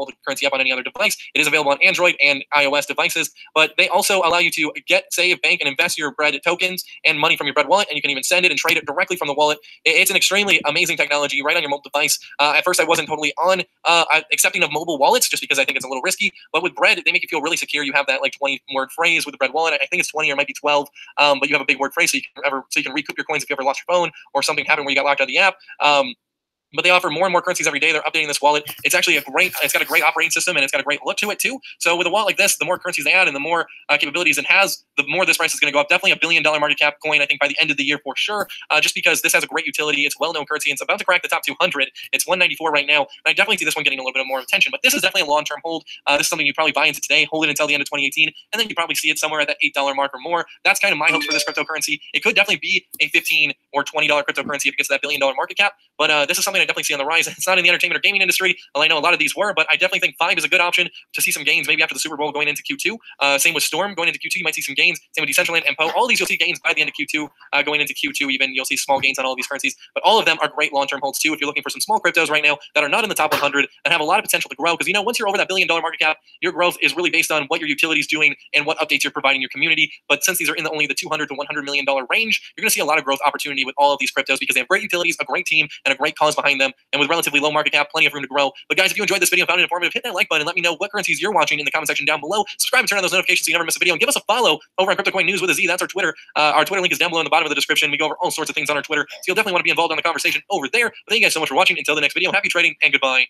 multi-currency app on any other device. It is available on Android and iOS devices, but they also allow you to get, save, bank, and invest your bread tokens and money from your bread wallet, and you can even send it and trade it directly from the wallet. It's an extremely amazing technology right on your mobile device. At first, I wasn't totally on accepting of mobile wallets just because I think it's a little risky, but with bread, they make you feel really secure. You have that like 20-word phrase with the bread wallet. I think it's 20 or it might be 12, but you have a big word phrase so you can recoup your coins if you ever lost your phone or something happened where you got locked out of the app. But they offer more and more currencies every day. They're updating this wallet. It's actually it's got a great operating system, and it's got a great look to it too. So with a wallet like this, the more currencies they add and the more capabilities it has, the more this price is going to go up. Definitely $1 billion market cap coin, I think, by the end of the year for sure, just because this has a great utility. It's well-known currency, and it's about to crack the top 200. It's 194 right now, and I definitely see this one getting a little bit more attention. But this is definitely a long-term hold. This is something you probably buy into today, hold it until the end of 2018, and then you probably see it somewhere at that $8 mark or more. That's kind of my hopes for this cryptocurrency. It could definitely be a $15 or $20 cryptocurrency if it gets to that $1 billion market cap, but this is something I definitely see on the rise. It's not in the entertainment or gaming industry. Well, I know a lot of these were, but I definitely think 5 is a good option to see some gains maybe after the Super Bowl going into Q2. Same with Storm going into Q2. You might see some gains. Same with Decentraland and Poe. All these you'll see gains by the end of Q2. Going into Q2 even, you'll see small gains on all of these currencies. But all of them are great long-term holds too if you're looking for some small cryptos right now that are not in the top 100 and have a lot of potential to grow. Because, you know, once you're over that $1 billion market cap, your growth is really based on what your utility is doing and what updates you're providing your community. But since these are in only the $200 to $100 million range, you're going to see a lot of growth opportunity with all of these cryptos because they have great utilities, a great team, and a great cause behind them. And with relatively low market cap, plenty of room to grow. But guys, if you enjoyed this video and found it informative, hit that like button and let me know what currencies you're watching in the comment section down below. Subscribe and turn on those notifications so you never miss a video. And give us a follow over on Crypto Coin News with a Z. That's our Twitter. Our Twitter link is down below in the bottom of the description. We go over all sorts of things on our Twitter, so you'll definitely want to be involved in the conversation over there. But thank you guys so much for watching. Until the next video, happy trading and goodbye.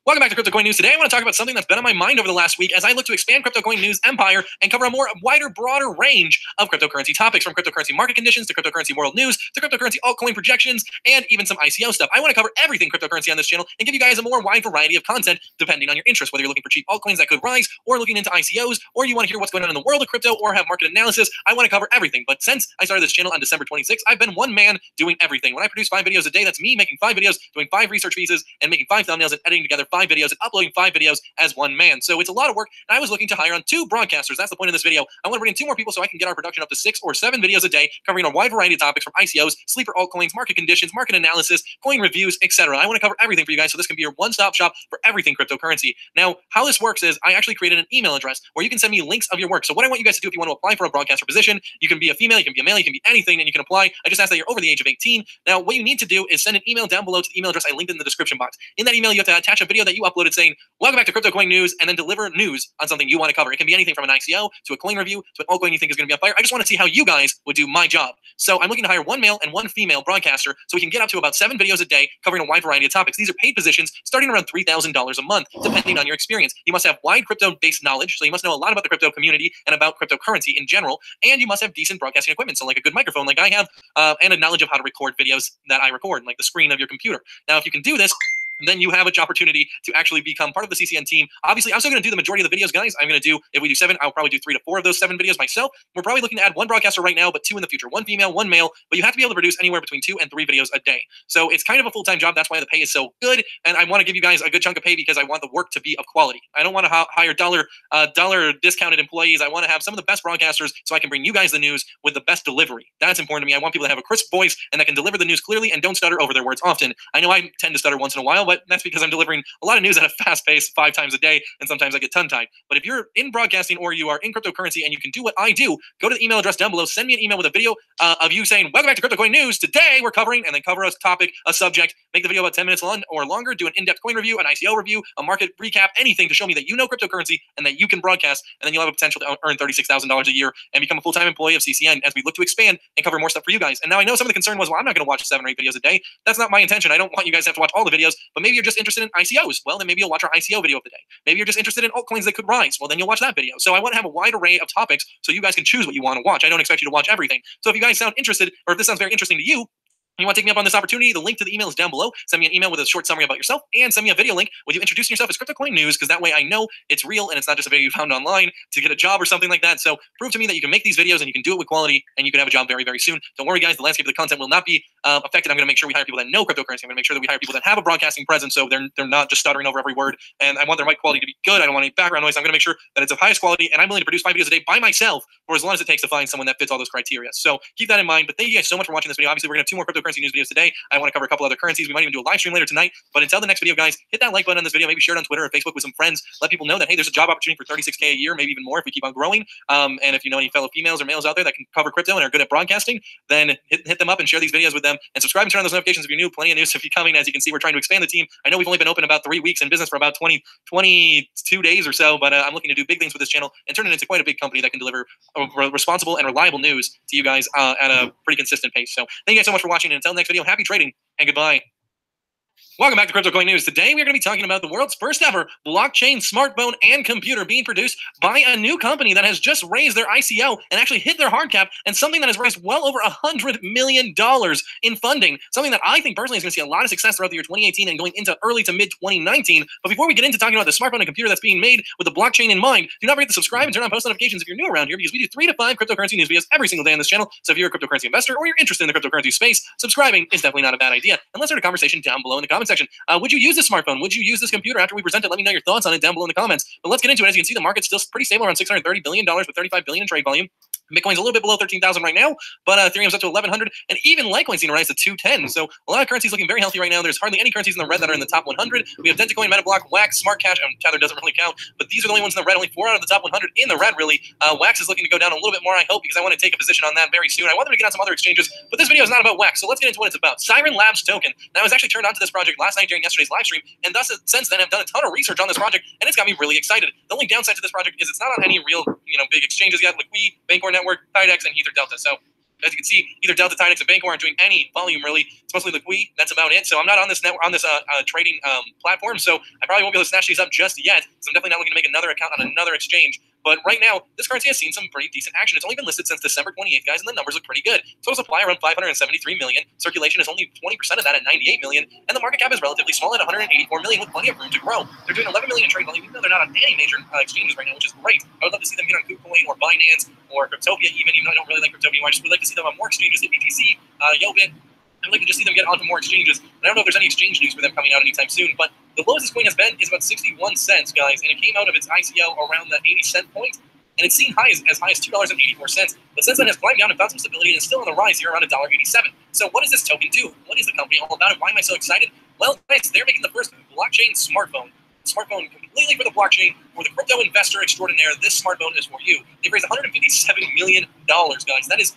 Welcome back to Crypto Coin News. Today I want to talk about something that's been on my mind over the last week as I look to expand Crypto Coin News empire and cover a wider, broader range of cryptocurrency topics, from cryptocurrency market conditions to cryptocurrency world news to cryptocurrency altcoin projections and even some ICO stuff. I want to cover everything cryptocurrency on this channel and give you guys a more wide variety of content depending on your interest, whether you're looking for cheap altcoins that could rise or looking into ICOs, or you want to hear what's going on in the world of crypto or have market analysis. I want to cover everything. But since I started this channel on December 26th, I've been one man doing everything. When I produce 5 videos a day, that's me making 5 videos, doing 5 research pieces, and making 5 thumbnails and editing together 5 videos and uploading 5 videos as one man. So it's a lot of work, and I was looking to hire on 2 broadcasters. That's the point of this video. I want to bring in 2 more people so I can get our production up to 6 or 7 videos a day, covering a wide variety of topics from ICOs, sleeper altcoins, market conditions, market analysis, coin reviews, etc. I want to cover everything for you guys, so this can be your one-stop shop for everything cryptocurrency. Now, how this works is I actually created an email address where you can send me links of your work. So what I want you guys to do if you want to apply for a broadcaster position, you can be a female, you can be a male, you can be anything, and you can apply. I just ask that you're over the age of 18. Now, what you need to do is send an email down below to the email address I linked in the description box. In that email, you have to attach a video that you uploaded saying, "Welcome back to Crypto Coin News," and then deliver news on something you want to cover. It can be anything from an ICO to a coin review to an altcoin you think is going to be on fire. I just want to see how you guys would do my job. So I'm looking to hire 1 male and 1 female broadcaster so we can get up to about 7 videos a day covering a wide variety of topics. These are paid positions starting around $3,000 a month, depending on your experience. You must have wide crypto-based knowledge, so you must know a lot about the crypto community and about cryptocurrency in general, and you must have decent broadcasting equipment, so like a good microphone like I have, and a knowledge of how to record videos that I record, like the screen of your computer. Now, if you can do this, then you have an opportunity to actually become part of the CCN team. Obviously, I'm still going to do the majority of the videos, guys. I'm going to do, if we do 7, I'll probably do 3 to 4 of those 7 videos myself. We're probably looking to add 1 broadcaster right now, but 2 in the future. 1 female, 1 male, but you have to be able to produce anywhere between 2 and 3 videos a day. So it's kind of a full-time job. That's why the pay is so good, and I want to give you guys a good chunk of pay because I want the work to be of quality. I don't want to hire dollar discounted employees. I want to have some of the best broadcasters so I can bring you guys the news with the best delivery. That's important to me. I want people to have a crisp voice and that can deliver the news clearly and don't stutter over their words often. I know I tend to stutter once in a while, but that's because I'm delivering a lot of news at a fast pace 5 times a day, and sometimes I get tongue-tied. But if you're in broadcasting or you are in cryptocurrency and you can do what I do, go to the email address down below, send me an email with a video of you saying, "Welcome back to Crypto Coin News. Today we're covering," and then cover a topic, a subject, make the video about 10 minutes long or longer, do an in-depth coin review, an ICO review, a market recap, anything to show me that you know cryptocurrency and that you can broadcast, and then you'll have a potential to earn $36,000 a year and become a full-time employee of CCN as we look to expand and cover more stuff for you guys. And now I know some of the concern was, well, I'm not going to watch 7 or 8 videos a day. That's not my intention. I don't want you guys to have to watch all the videos, but maybe you're just interested in ICOs. Well, then maybe you'll watch our ICO video of the day. Maybe you're just interested in altcoins that could rise. Well, then you'll watch that video. So I want to have a wide array of topics so you guys can choose what you want to watch. I don't expect you to watch everything. So if you guys sound interested, or if this sounds very interesting to you, you want to take me up on this opportunity, the link to the email is down below. Send me an email with a short summary about yourself and send me a video link with you introducing yourself as Crypto Coin News, because that way I know it's real and it's not just a video you found online to get a job or something like that. So prove to me that you can make these videos and you can do it with quality and you can have a job very, very soon. Don't worry, guys. The landscape of the content will not be affected. I'm going to make sure we hire people that know cryptocurrency. I'm going to make sure that we hire people that have a broadcasting presence so they're not just stuttering over every word. And I want their mic quality to be good. I don't want any background noise. I'm going to make sure that it's of highest quality, and I'm willing to produce 5 videos a day by myself. myself for as long as it takes to find someone that fits all those criteria. So keep that in mind. But thank you guys so much for watching this video. Obviously, we're going to have 2 more cryptocurrency cryptocurrency news videos today. I want to cover a couple other currencies. We might even do a live stream later tonight. But until the next video, guys, hit that like button on this video. Maybe share it on Twitter or Facebook with some friends. Let people know that, hey, there's a job opportunity for $36K a year, maybe even more if we keep on growing. And if you know any fellow females or males out there that can cover crypto and are good at broadcasting, then hit them up and share these videos with them. And subscribe and turn on those notifications if you're new. Plenty of news if you're coming. As you can see, we're trying to expand the team. I know we've only been open about 3 weeks in business for about 22 days or so, but I'm looking to do big things with this channel and turn it into quite a big company that can deliver responsible and reliable news to you guys at a pretty consistent pace. So thank you guys so much for watching, and until next video, happy trading and goodbye. Welcome back to Crypto Coin News. Today we are going to be talking about the world's first ever blockchain smartphone and computer being produced by a new company that has just raised their ICO and actually hit their hard cap, and something that has raised well over $100 million in funding. Something that I think personally is going to see a lot of success throughout the year 2018 and going into early to mid 2019. But before we get into talking about the smartphone and computer that's being made with the blockchain in mind, do not forget to subscribe and turn on post notifications if you're new around here, because we do 3 to 5 cryptocurrency news videos every single day on this channel. So if you're a cryptocurrency investor or you're interested in the cryptocurrency space, subscribing is definitely not a bad idea. And let's start a conversation down below in the comment section. Would you use this smartphone? Would you use this computer? After we present it, let me know your thoughts on it down below in the comments. But let's get into it. As you can see, the market's still pretty stable, around $630 billion with $35 billion in trade volume. Bitcoin's a little bit below 13,000 right now, but Ethereum's up to 1,100, and even Litecoin's seen a rise to 210. So a lot of currencies looking very healthy right now. There's hardly any currencies in the red that are in the top 100. We have Dentacoin, Metablock, Wax, Smart Cash, and Tether doesn't really count, but these are the only ones in the red. Only 4 out of the top 100 in the red, really. Wax is looking to go down a little bit more, I hope, because I want to take a position on that very soon. I want them to get on some other exchanges, but this video is not about Wax, so let's get into what it's about. Siren Labs token. Now, I was actually turned on to this project last night during yesterday's live stream, and thus since then I've done a ton of research on this project, and it's got me really excited. The only downside to this project is it's not on any real, big exchanges yet, like Bancor Network, Tidex, and Ether Delta. So as you can see, either Delta, Tidex, and Bancor aren't doing any volume really. It's mostly Liqui. That's about it. So I'm not on this network, on this trading platform. So I probably won't be able to snatch these up just yet. So I'm definitely not looking to make another account on another exchange. But right now, this currency has seen some pretty decent action. It's only been listed since December 28th, guys, and the numbers look pretty good. Total supply around 573 million. Circulation is only 20% of that at 98 million. And the market cap is relatively small at 184 million with plenty of room to grow. They're doing 11 million in trade volume, even though they're not on any major exchanges right now, which is great. I would love to see them get on KuCoin or Binance or Cryptopia even though I don't really like Cryptopia. I just would like to see them on more exchanges, like BTC, Yobit. I'd like to just see them get onto more exchanges. And I don't know if there's any exchange news for them coming out anytime soon, but the lowest this coin has been is about 61 cents, guys, and it came out of its ICO around the 80-cent point. And it's seen as high as $2.84. But since then, has climbed down and found some stability and is still on the rise here around $1.87. So what does this token do? What is the company all about, and why am I so excited? Well, guys, they're making the first blockchain smartphone. Smartphone completely for the blockchain, for the crypto investor extraordinaire. This smartphone is for you. They've raised $157 million, guys. That is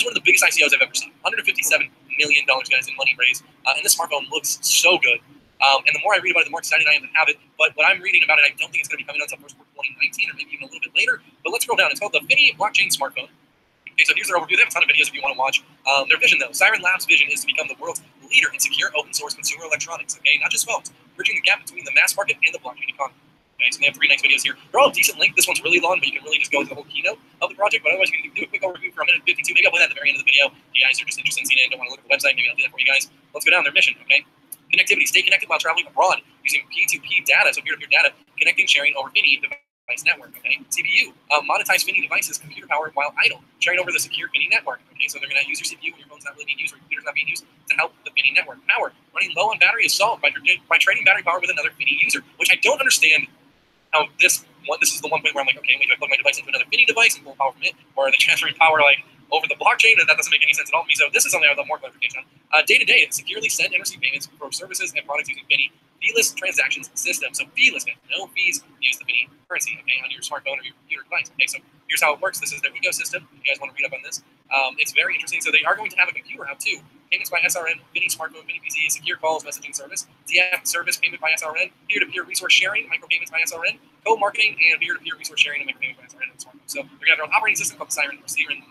one of the biggest ICOs I've ever seen. $157 million, guys, in money raised. And this smartphone looks so good. And the more I read about it, the more excited I am to have it. But what I'm reading about it, I don't think it's going to be coming out until first quarter 2019 or maybe even a little bit later. But let's scroll down. It's called the Finny Blockchain Smartphone. Okay, so here's their overview. They have a ton of videos if you want to watch. Their vision, though, Siren Labs' vision is to become the world's leader in secure open source consumer electronics, okay? Not just phones, bridging the gap between the mass market and the blockchain economy. Okay, so they have 3 nice videos here. They're all decent length. This one's really long, but you can really just go into the whole keynote of the project. But otherwise, you can do a quick overview for a minute 52. Maybe I'll put that at the very end of the video. If you guys are just interested in seeing it and don't want to look at the website, maybe I'll do that for you guys. Let's go down their mission, okay? Connectivity. Stay connected while traveling abroad using P2P data, so peer-to-peer data, connecting, sharing over Finny device network, okay? CPU. Monetize Finny devices, computer power while idle, sharing over the secure Finny network, okay? So they're going to use your CPU when your phone's not really being used or your computer's not being used to help the Finny network. Power. Running low on battery is solved by trading battery power with another Finny user, which I don't understand how this is the one point where I'm like, okay, wait, do I plug my device into another Finny device and pull power from it? Or are they transferring power, like, over the blockchain? And that doesn't make any sense at all to me. So this is something I would love more clarification on. Day-to-day, securely send and receive payments for services and products using Finny. Feeless transactions system. So feeless, no fees to use the Finny currency, okay, on your smartphone or your computer device. Okay, so here's how it works. This is their ecosystem. If you guys want to read up on this, it's very interesting. So they are going to have a computer out too. Payments by SRN, Finny smartphone, Finny PC, secure calls, messaging service, TF service, payment by SRN, peer-to-peer resource sharing, micropayments by SRN, co-marketing, and peer-to-peer resource sharing and micropayments by SRN on the smartphone. So they're going to have their own operating system called the Siren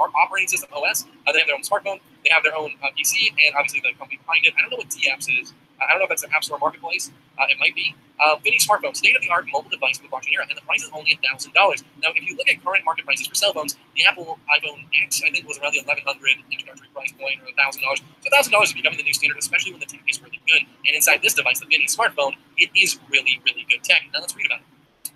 operating system OS. They have their own smartphone. They have their own PC, and obviously the company behind it. I don't know what DApps is. I don't know if that's an App Store marketplace. It might be. Finny smartphone, state-of-the-art mobile device for the blockchain era, and the price is only $1,000. Now, if you look at current market prices for cell phones, the Apple iPhone X, I think, was around the $1,100 introductory price point, or $1,000. So $1,000 is becoming the new standard, especially when the tech is really good. And inside this device, the Finny smartphone, it is really, really good tech. Now let's read about it.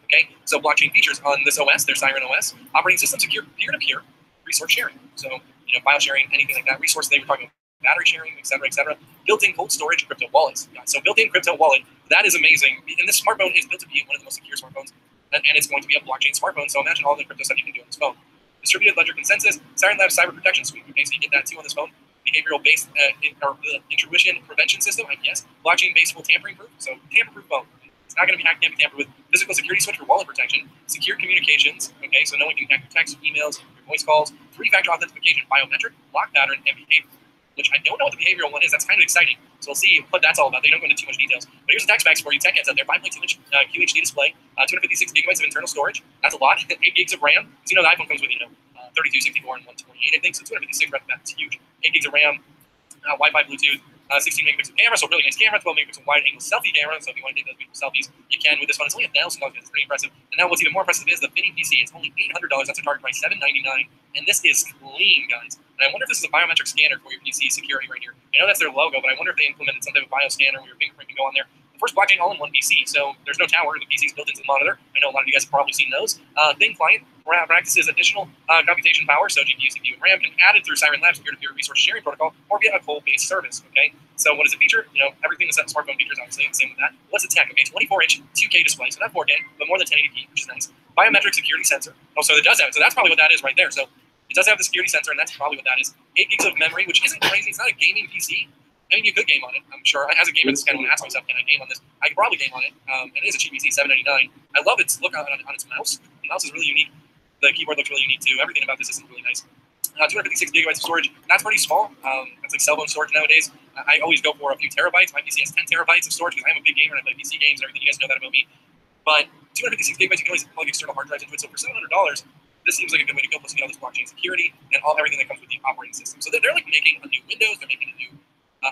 Okay, so blockchain features on this OS, their Siren OS, operating system, secure peer-to-peer resource sharing. So, file sharing, anything like that. Resource, they were talking about battery sharing, et cetera, et cetera. Built-in cold storage crypto wallets. So built-in crypto wallet, that is amazing. And this smartphone is built to be one of the most secure smartphones, and it's going to be a blockchain smartphone. So imagine all the crypto stuff you can do on this phone. Distributed ledger consensus, Siren Labs cyber protection suite. Okay, so you get that too on this phone. behavioral-based intuition prevention system, I guess. Blockchain-based full tampering-proof, so tamper-proof phone. It's not going to can't be tampered with. Physical security switch for wallet protection. Secure communications, okay, so no one can hack your text, emails, your voice calls. Three-factor authentication, biometric, block pattern, and behavior, which I don't know what the behavioral one is. That's kind of exciting. So we'll see what that's all about. They don't go into too much details. But here's the tech specs for you tech heads out there. 5.2-inch QHD display, 256 gigabytes of internal storage. That's a lot. 8 gigs of RAM. So the iPhone comes with, 32, 64, and 128, I think. So 256, that's huge. 8 gigs of RAM, Wi-Fi, Bluetooth. 16 megapixel camera, so really nice camera, 12 megapixel wide angle selfie camera. So if you want to take those beautiful selfies, you can with this one. It's only $1,000. It's pretty impressive. And now what's even more impressive is the Mini PC. It's only $800. That's a target price, $799. And this is clean, guys. And I wonder if this is a biometric scanner for your PC security right here. I know that's their logo, but I wonder if they implemented some type of bioscanner where your fingerprint can go on there. The first blockchain all-in-one PC, so there's no tower. The PC is built into the monitor. I know a lot of you guys have probably seen those. Thin client practices additional computation power, so GPU, CPU, and RAM can be added through Siren Labs peer-to-peer resource sharing protocol or via a cold-based service. Okay, so what does it feature? Everything the smartphone features, obviously, the same with that. What's the tech? Okay, 24-inch 2K display, so not 4K, but more than 1080p, which is nice. Biometric security sensor. Oh, so it does have. So that's probably what that is right there. So it does have the security sensor, and that's probably what that is. 8 gigs of memory, which isn't crazy. It's not a gaming PC. I mean, you could game on it, I'm sure. As a gamer, this is kind of when I ask myself, can I game on this? I could probably game on it. It is a cheap PC, $799. I love its look on its mouse. The mouse is really unique. The keyboard looks really unique, too. Everything about this is really nice. 256 gigabytes of storage. That's pretty small. That's like cell phone storage nowadays. I always go for a few terabytes. My PC has 10 terabytes of storage because I'm a big gamer and I play PC games and everything. You guys know that about me. But 256 gigabytes, you can always plug external hard drives into it. So for $700, this seems like a good way to go. Plus, you get all this blockchain security and everything that comes with the operating system. So they're like making a new Windows. They're making a new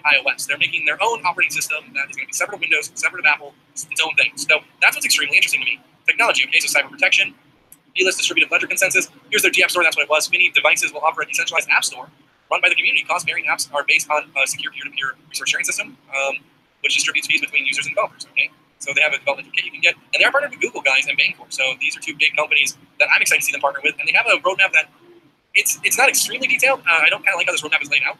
iOS. They're making their own operating system that is going to be separate of Windows, separate of Apple, its own thing. So that's what's extremely interesting to me. Technology, okay, so cyber protection, keyless distributed ledger consensus. Here's their GApp store, that's what it was. Many devices will offer a decentralized app store run by the community. Cost-bearing apps are based on a secure peer-to-peer resource sharing system, which distributes fees between users and developers, okay? So they have a development kit you can get. And they are partnered with Google, guys, and Bancorp. So these are two big companies that I'm excited to see them partner with. And they have a roadmap that it's not extremely detailed. I don't kind of like how this roadmap is laid out.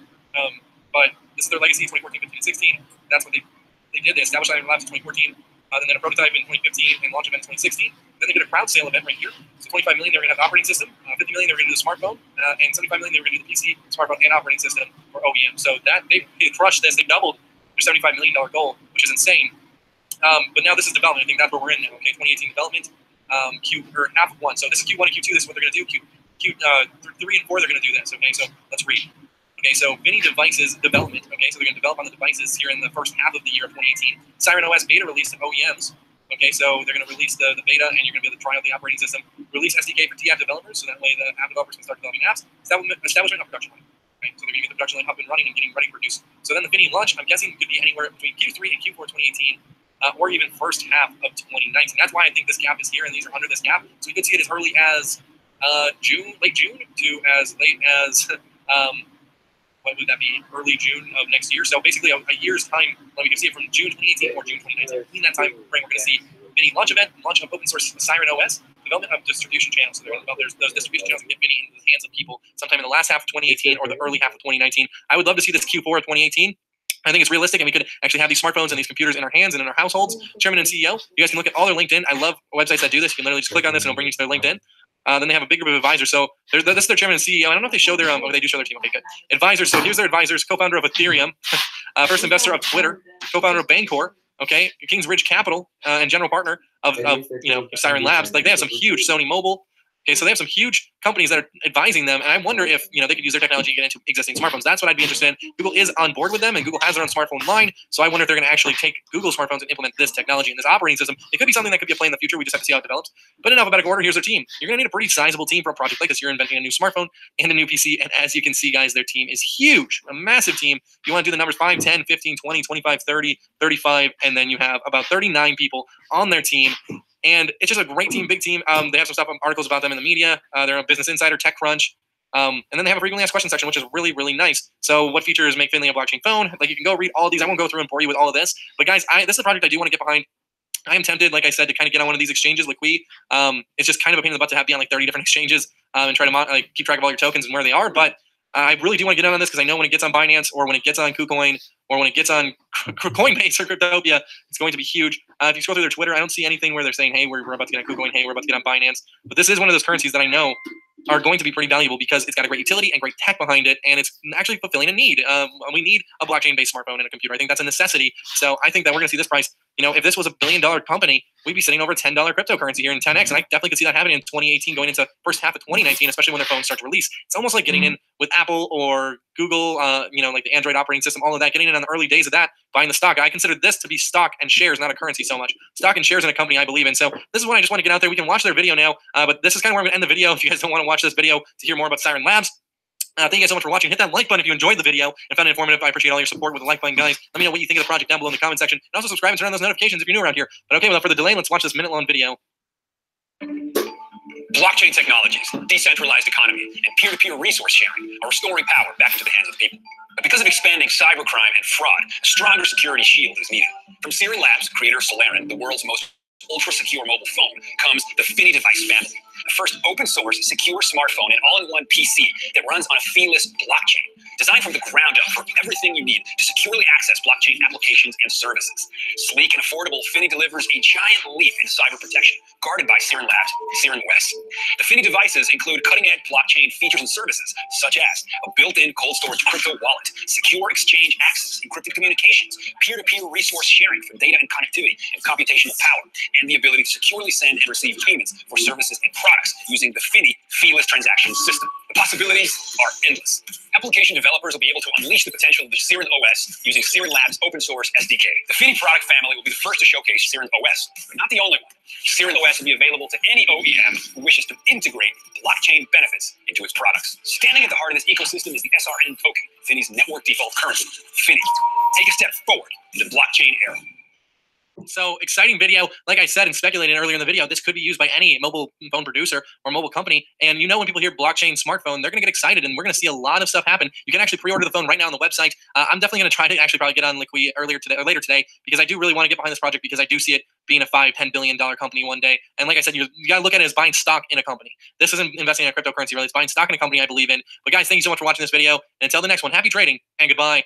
But this is their legacy, 2014, 15, and 16. That's what they did. They established Siren Labs in 2014, then a prototype in 2015, and launch event in 2016. Then they did a crowd sale event right here. So $25 million, they were going to have the operating system. $50 million, they were going to do the smartphone. And $75 million, they were going to do the PC, smartphone, and operating system for OEM. So that they crushed this. They doubled their $75 million goal, which is insane. But now this is development. I think that's where we're in now. Okay, 2018 development, half of one. So this is Q1 and Q2. This is what they're going to do. Q3 and 4, they're going to do this. Okay, so let's read. Okay, so Mini devices development. Okay, so they're going to develop on the devices here in the first half of the year of 2018. Siren OS beta release to OEMs. Okay, so they're going to release the beta, and you're going to be able to try out the operating system. Release SDK for TApp developers, so that way the app developers can start developing apps. Establishment of production line. Okay, so they're going to get the production line up and running and getting ready to produce. So then the Mini launch, I'm guessing, could be anywhere between Q3 and Q4 2018, or even first half of 2019. That's why I think this gap is here, and these are under this gap. So we could see it as early as late June, to as late as what would that be? Early June of next year. So basically a year's time. We can see it from June 2018 or June 2019. In that time frame, we're going to see Mini launch event, launch of open source Siren OS, development of distribution channels. So they're going to develop those distribution channels and get Mini into the hands of people sometime in the last half of 2018 or the early half of 2019. I would love to see this Q4 of 2018. I think it's realistic, and we could actually have these smartphones and these computers in our hands and in our households. Chairman and CEO, you guys can look at all their LinkedIn. I love websites that do this. You can literally just click on this, and it'll bring you to their LinkedIn. Then they have a big group of advisors. So this is their chairman and CEO. I don't know if they show their they do show their team. Okay, good. Advisors. So here's their advisors: co-founder of Ethereum, first investor of Twitter, co-founder of Bancorp. Okay, Kings Ridge Capital, and general partner of Siren Labs. Like they have some huge Sony Mobile. Okay, so they have some huge companies that are advising them, and I wonder if they could use their technology to get into existing smartphones. That's what I'd be interested in. Google is on board with them, and Google has their own smartphone line. So I wonder if they're going to actually take Google smartphones and implement this technology and this operating system. It could be something that could be a play in the future. We just have to see how it develops. But in alphabetical order, here's their team. You're going to need a pretty sizable team for a project like this. You're inventing a new smartphone and a new PC, and as you can see, guys, their team is huge, a massive team. You want to do the numbers 5, 10, 15, 20, 25, 30, 35, and then you have about 39 people on their team. And it's just a great team, big team. They have some stuff, articles about them in the media. They're on Business Insider, TechCrunch. And then they have a frequently asked questions section, which is really, really nice. So what features make Finley a blockchain phone? Like you can go read all of these. I won't go through and bore you with all of this. But guys, this is a project I do want to get behind. I am tempted, like I said, to kind of get on one of these exchanges, Liqui. It's just kind of a pain in the butt to have be on like 30 different exchanges and try to keep track of all your tokens and where they are. But I really do want to get on this because I know when it gets on Binance or when it gets on KuCoin or when it gets on Coinbase or Cryptopia, it's going to be huge. If you scroll through their Twitter, I don't see anything where they're saying, hey, we're about to get on KuCoin, hey, we're about to get on Binance. But this is one of those currencies that I know are going to be pretty valuable because it's got a great utility and great tech behind it, and it's actually fulfilling a need. We need a blockchain-based smartphone and a computer. I think that's a necessity. So I think that we're going to see this price. If this was a $1 billion company, we'd be sitting over $10 cryptocurrency here in 10x, and I definitely could see that happening in 2018, going into first half of 2019, especially when their phones start to release. It's almost like getting in with Apple or Google, like the Android operating system, all of that, getting in on the early days of that, buying the stock. I consider this to be stock and shares, not a currency so much. Stock and shares in a company I believe in. So this is what I just want to get out there. We can watch their video now, but this is kind of where I'm going to end the video. If you guys don't want to watch this video to hear more about Siren Labs, thank you guys so much for watching. Hit that like button if you enjoyed the video and found it informative. I appreciate all your support with the like button, guys. Let me know what you think of the project down below in the comment section. And also subscribe and turn on those notifications if you're new around here. But okay, without further delay, let's watch this minute-long video. Blockchain technologies, decentralized economy, and peer-to-peer resource sharing are restoring power back into the hands of the people. But because of expanding cybercrime and fraud, a stronger security shield is needed. From Siren Labs, creator Solarin, the world's most ultra-secure mobile phone, comes the Fini device family, the first open-source, secure smartphone and all-in-one PC that runs on a fee-less blockchain, designed from the ground up for everything you need to securely access blockchain applications and services. Sleek and affordable, Fini delivers a giant leap in cyber protection, guarded by Siren Labs and Siren OS. The Fini devices include cutting-edge blockchain features and services, such as a built-in cold storage crypto wallet, secure exchange access, encrypted communications, peer-to-peer resource sharing for data and connectivity and computational power, and the ability to securely send and receive payments for services and products using the Fini fee-less transaction system. The possibilities are endless. Application developers will be able to unleash the potential of the Siren OS using Siren Labs open source SDK. The Fini product family will be the first to showcase Siren OS, but not the only one. Siren OS will be available to any OEM who wishes to integrate blockchain benefits into its products. Standing at the heart of this ecosystem is the SRN token, Fini's network default currency. Fini, take a step forward into the blockchain era. So exciting video. Like I said and speculated earlier in the video, this could be used by any mobile phone producer or mobile company. And when people hear blockchain smartphone, they're going to get excited, and we're going to see a lot of stuff happen. You can actually pre-order the phone right now on the website. I'm definitely going to try to actually probably get on Liqui later today, because I do really want to get behind this project, because I do see it being a $5-10 billion company one day. And like I said, you got to look at it as buying stock in a company. This isn't investing in a cryptocurrency, really. It's buying stock in a company I believe in. But guys, thank you so much for watching this video. And until the next one, happy trading and goodbye.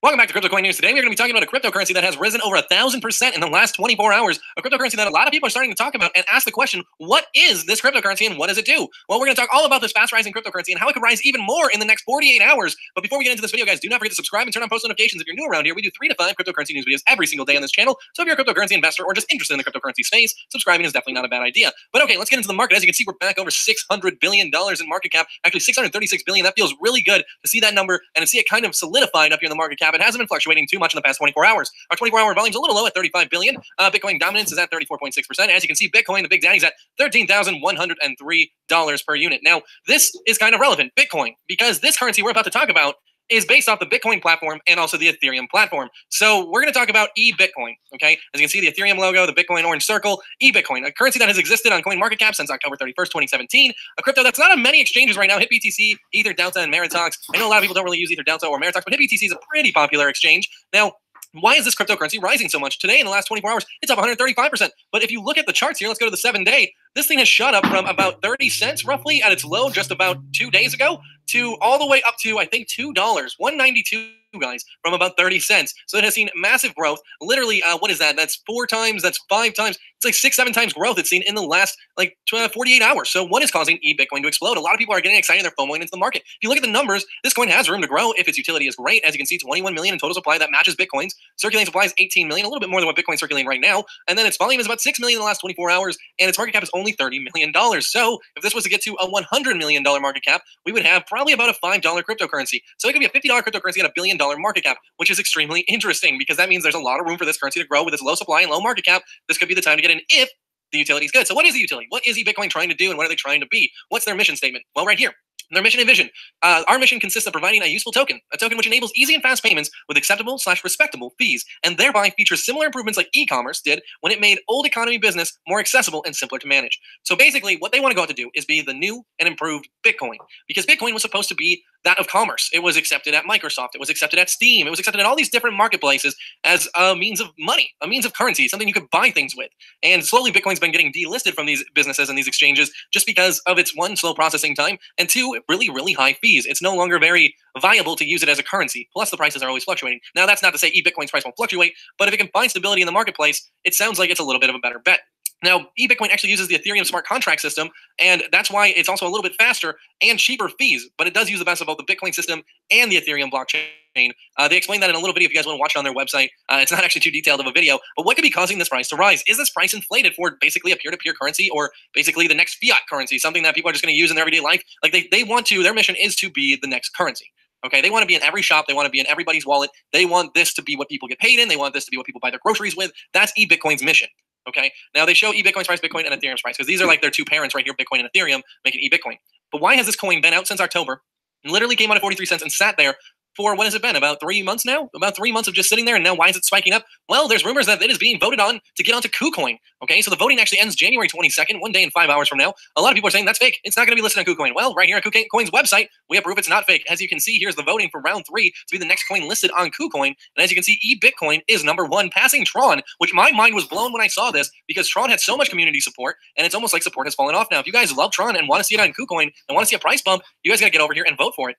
Welcome back to Crypto Coin News. Today we're going to be talking about a cryptocurrency that has risen over 1,000% in the last 24 hours. A cryptocurrency that a lot of people are starting to talk about and ask the question, what is this cryptocurrency and what does it do? Well, we're going to talk all about this fast rising cryptocurrency and how it could rise even more in the next 48 hours. But before we get into this video, guys, do not forget to subscribe and turn on post notifications if you're new around here. We do 3 to 5 cryptocurrency news videos every single day on this channel. So if you're a cryptocurrency investor or just interested in the cryptocurrency space, subscribing is definitely not a bad idea. But okay, let's get into the market. As you can see, we're back over $600 billion in market cap. Actually, $636 billion. That feels really good to see that number and to see it kind of solidified up here in the market cap. It hasn't been fluctuating too much in the past 24 hours. Our 24-hour volume's a little low at 35 billion. Bitcoin dominance is at 34.6%. As you can see, Bitcoin, the big daddy's at $13,103 per unit. Now, this is kind of relevant, Bitcoin, because this currency we're about to talk about is based off the Bitcoin platform and also the Ethereum platform. So we're going to talk about eBitcoin, okay? As you can see, the Ethereum logo, the Bitcoin orange circle, eBitcoin, a currency that has existed on CoinMarketCap since October 31st, 2017, a crypto that's not on many exchanges right now, HitBTC, Ether, Delta, and Meritox. I know a lot of people don't really use Ether, Delta, or Meritox, but HitBTC is a pretty popular exchange. Now, why is this cryptocurrency rising so much? Today, in the last 24 hours, it's up 135%. But if you look at the charts here, let's go to the 7-day. This thing has shot up from about 30 cents roughly at its low just about 2 days ago to all the way up to, I think, $2, $1.92, guys, from about 30 cents. So it has seen massive growth. Literally, what is that? That's 4 times, that's 5 times. It's like 6, 7 times growth it's seen in the last 48 hours. So what is causing eBitcoin to explode? A lot of people are getting excited. They're FOMOing into the market. If you look at the numbers, this coin has room to grow if its utility is great. As you can see, 21 million in total supply. That matches Bitcoin's. Circulating supply is 18 million, a little bit more than what Bitcoin's circulating right now. And then its volume is about 6 million in the last 24 hours, and its market cap is only $30 million. So if this was to get to a $100 million market cap, we would have probably about a $5 cryptocurrency. So it could be a $50 cryptocurrency at $1 billion market cap, which is extremely interesting because that means there's a lot of room for this currency to grow with its low supply and low market cap. This could be the time to get in if the utility is good. So what is the utility? What is eBitcoin trying to do, and what are they trying to be? What's their mission statement? Well, right here. Their mission and vision. Our mission consists of providing a useful token, a token which enables easy and fast payments with acceptable/respectable fees, and thereby features similar improvements like e-commerce did when it made old economy business more accessible and simpler to manage. So basically, what they want to go out to do is be the new and improved Bitcoin, because Bitcoin was supposed to be that of commerce. It was accepted at Microsoft. It was accepted at Steam. It was accepted at all these different marketplaces as a means of money, a means of currency, something you could buy things with. And slowly, Bitcoin's been getting delisted from these businesses and these exchanges just because of its, 1, slow processing time, and 2, really, really high fees. It's no longer very viable to use it as a currency. Plus, the prices are always fluctuating. Now, that's not to say eBitcoin's price won't fluctuate, but if it can find stability in the marketplace, it sounds like it's a little bit of a better bet. Now, eBitcoin actually uses the Ethereum smart contract system, and that's why it's also a little bit faster and cheaper fees, but it does use the best of both the Bitcoin system and the Ethereum blockchain. They explain that in a little video if you guys want to watch it on their website. It's not actually too detailed of a video, but what could be causing this price to rise? Is this price inflated for basically a peer-to-peer currency, or basically the next fiat currency, something that people are just going to use in their everyday life? Like they want to, their mission is to be the next currency. Okay, they want to be in every shop. They want to be in everybody's wallet. They want this to be what people get paid in. They want this to be what people buy their groceries with. That's eBitcoin's mission. Okay, now they show eBitcoin's price, Bitcoin, and Ethereum's price, because these are like their two parents right here, Bitcoin and Ethereum, making eBitcoin. But why has this coin been out since October? And literally came out at 43 cents and sat there for, what has it been, about 3 months now? About 3 months of just sitting there, and now why is it spiking up? Well, there's rumors that it is being voted on to get onto KuCoin. Okay, so the voting actually ends January 22nd, 1 day and 5 hours from now. A lot of people are saying that's fake. It's not going to be listed on KuCoin. Well, right here on KuCoin's website, we have proof it's not fake. As you can see, here's the voting for round 3 to be the next coin listed on KuCoin. And as you can see, eBitcoin is number 1, passing Tron, which my mind was blown when I saw this, because Tron had so much community support, and it's almost like support has fallen off now. If you guys love Tron and want to see it on KuCoin and want to see a price bump, you guys got to get over here and vote for it.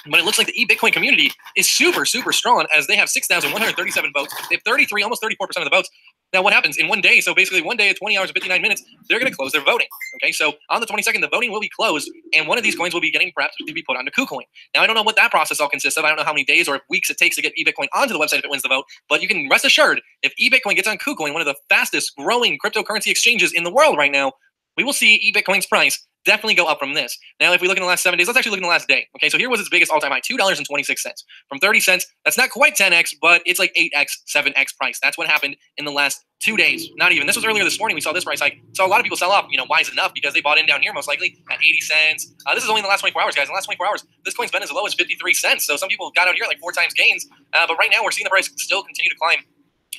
But it looks like the eBitcoin community is super strong, as they have 6,137 votes. They have 33, almost 34% of the votes. Now, what happens in 1 day? So basically 1 day at 20 hours and 59 minutes, they're going to close their voting. Okay, so on the 22nd, the voting will be closed, and one of these coins will be getting perhaps to be put onto KuCoin. Now, I don't know what that process all consists of. I don't know how many days or weeks it takes to get eBitcoin onto the website if it wins the vote, but you can rest assured, if eBitcoin gets on KuCoin, one of the fastest growing cryptocurrency exchanges in the world right now, we will see eBitcoin's price definitely go up from this. Now, if we look in the last 7 days, let's actually look in the last day. Okay, so here was its biggest all-time high, $2.26. From 30 cents, that's not quite 10x, but it's like 8x, 7x price. That's what happened in the last 2 days. Not even. This was earlier this morning. We saw this price hike. So a lot of people sell off. You know, why is enough? Because they bought in down here, most likely, at 80 cents. This is only in the last 24 hours, guys. In the last 24 hours, this coin's been as low as 53 cents. So some people got out here like 4 times gains. But right now, we're seeing the price still continue to climb.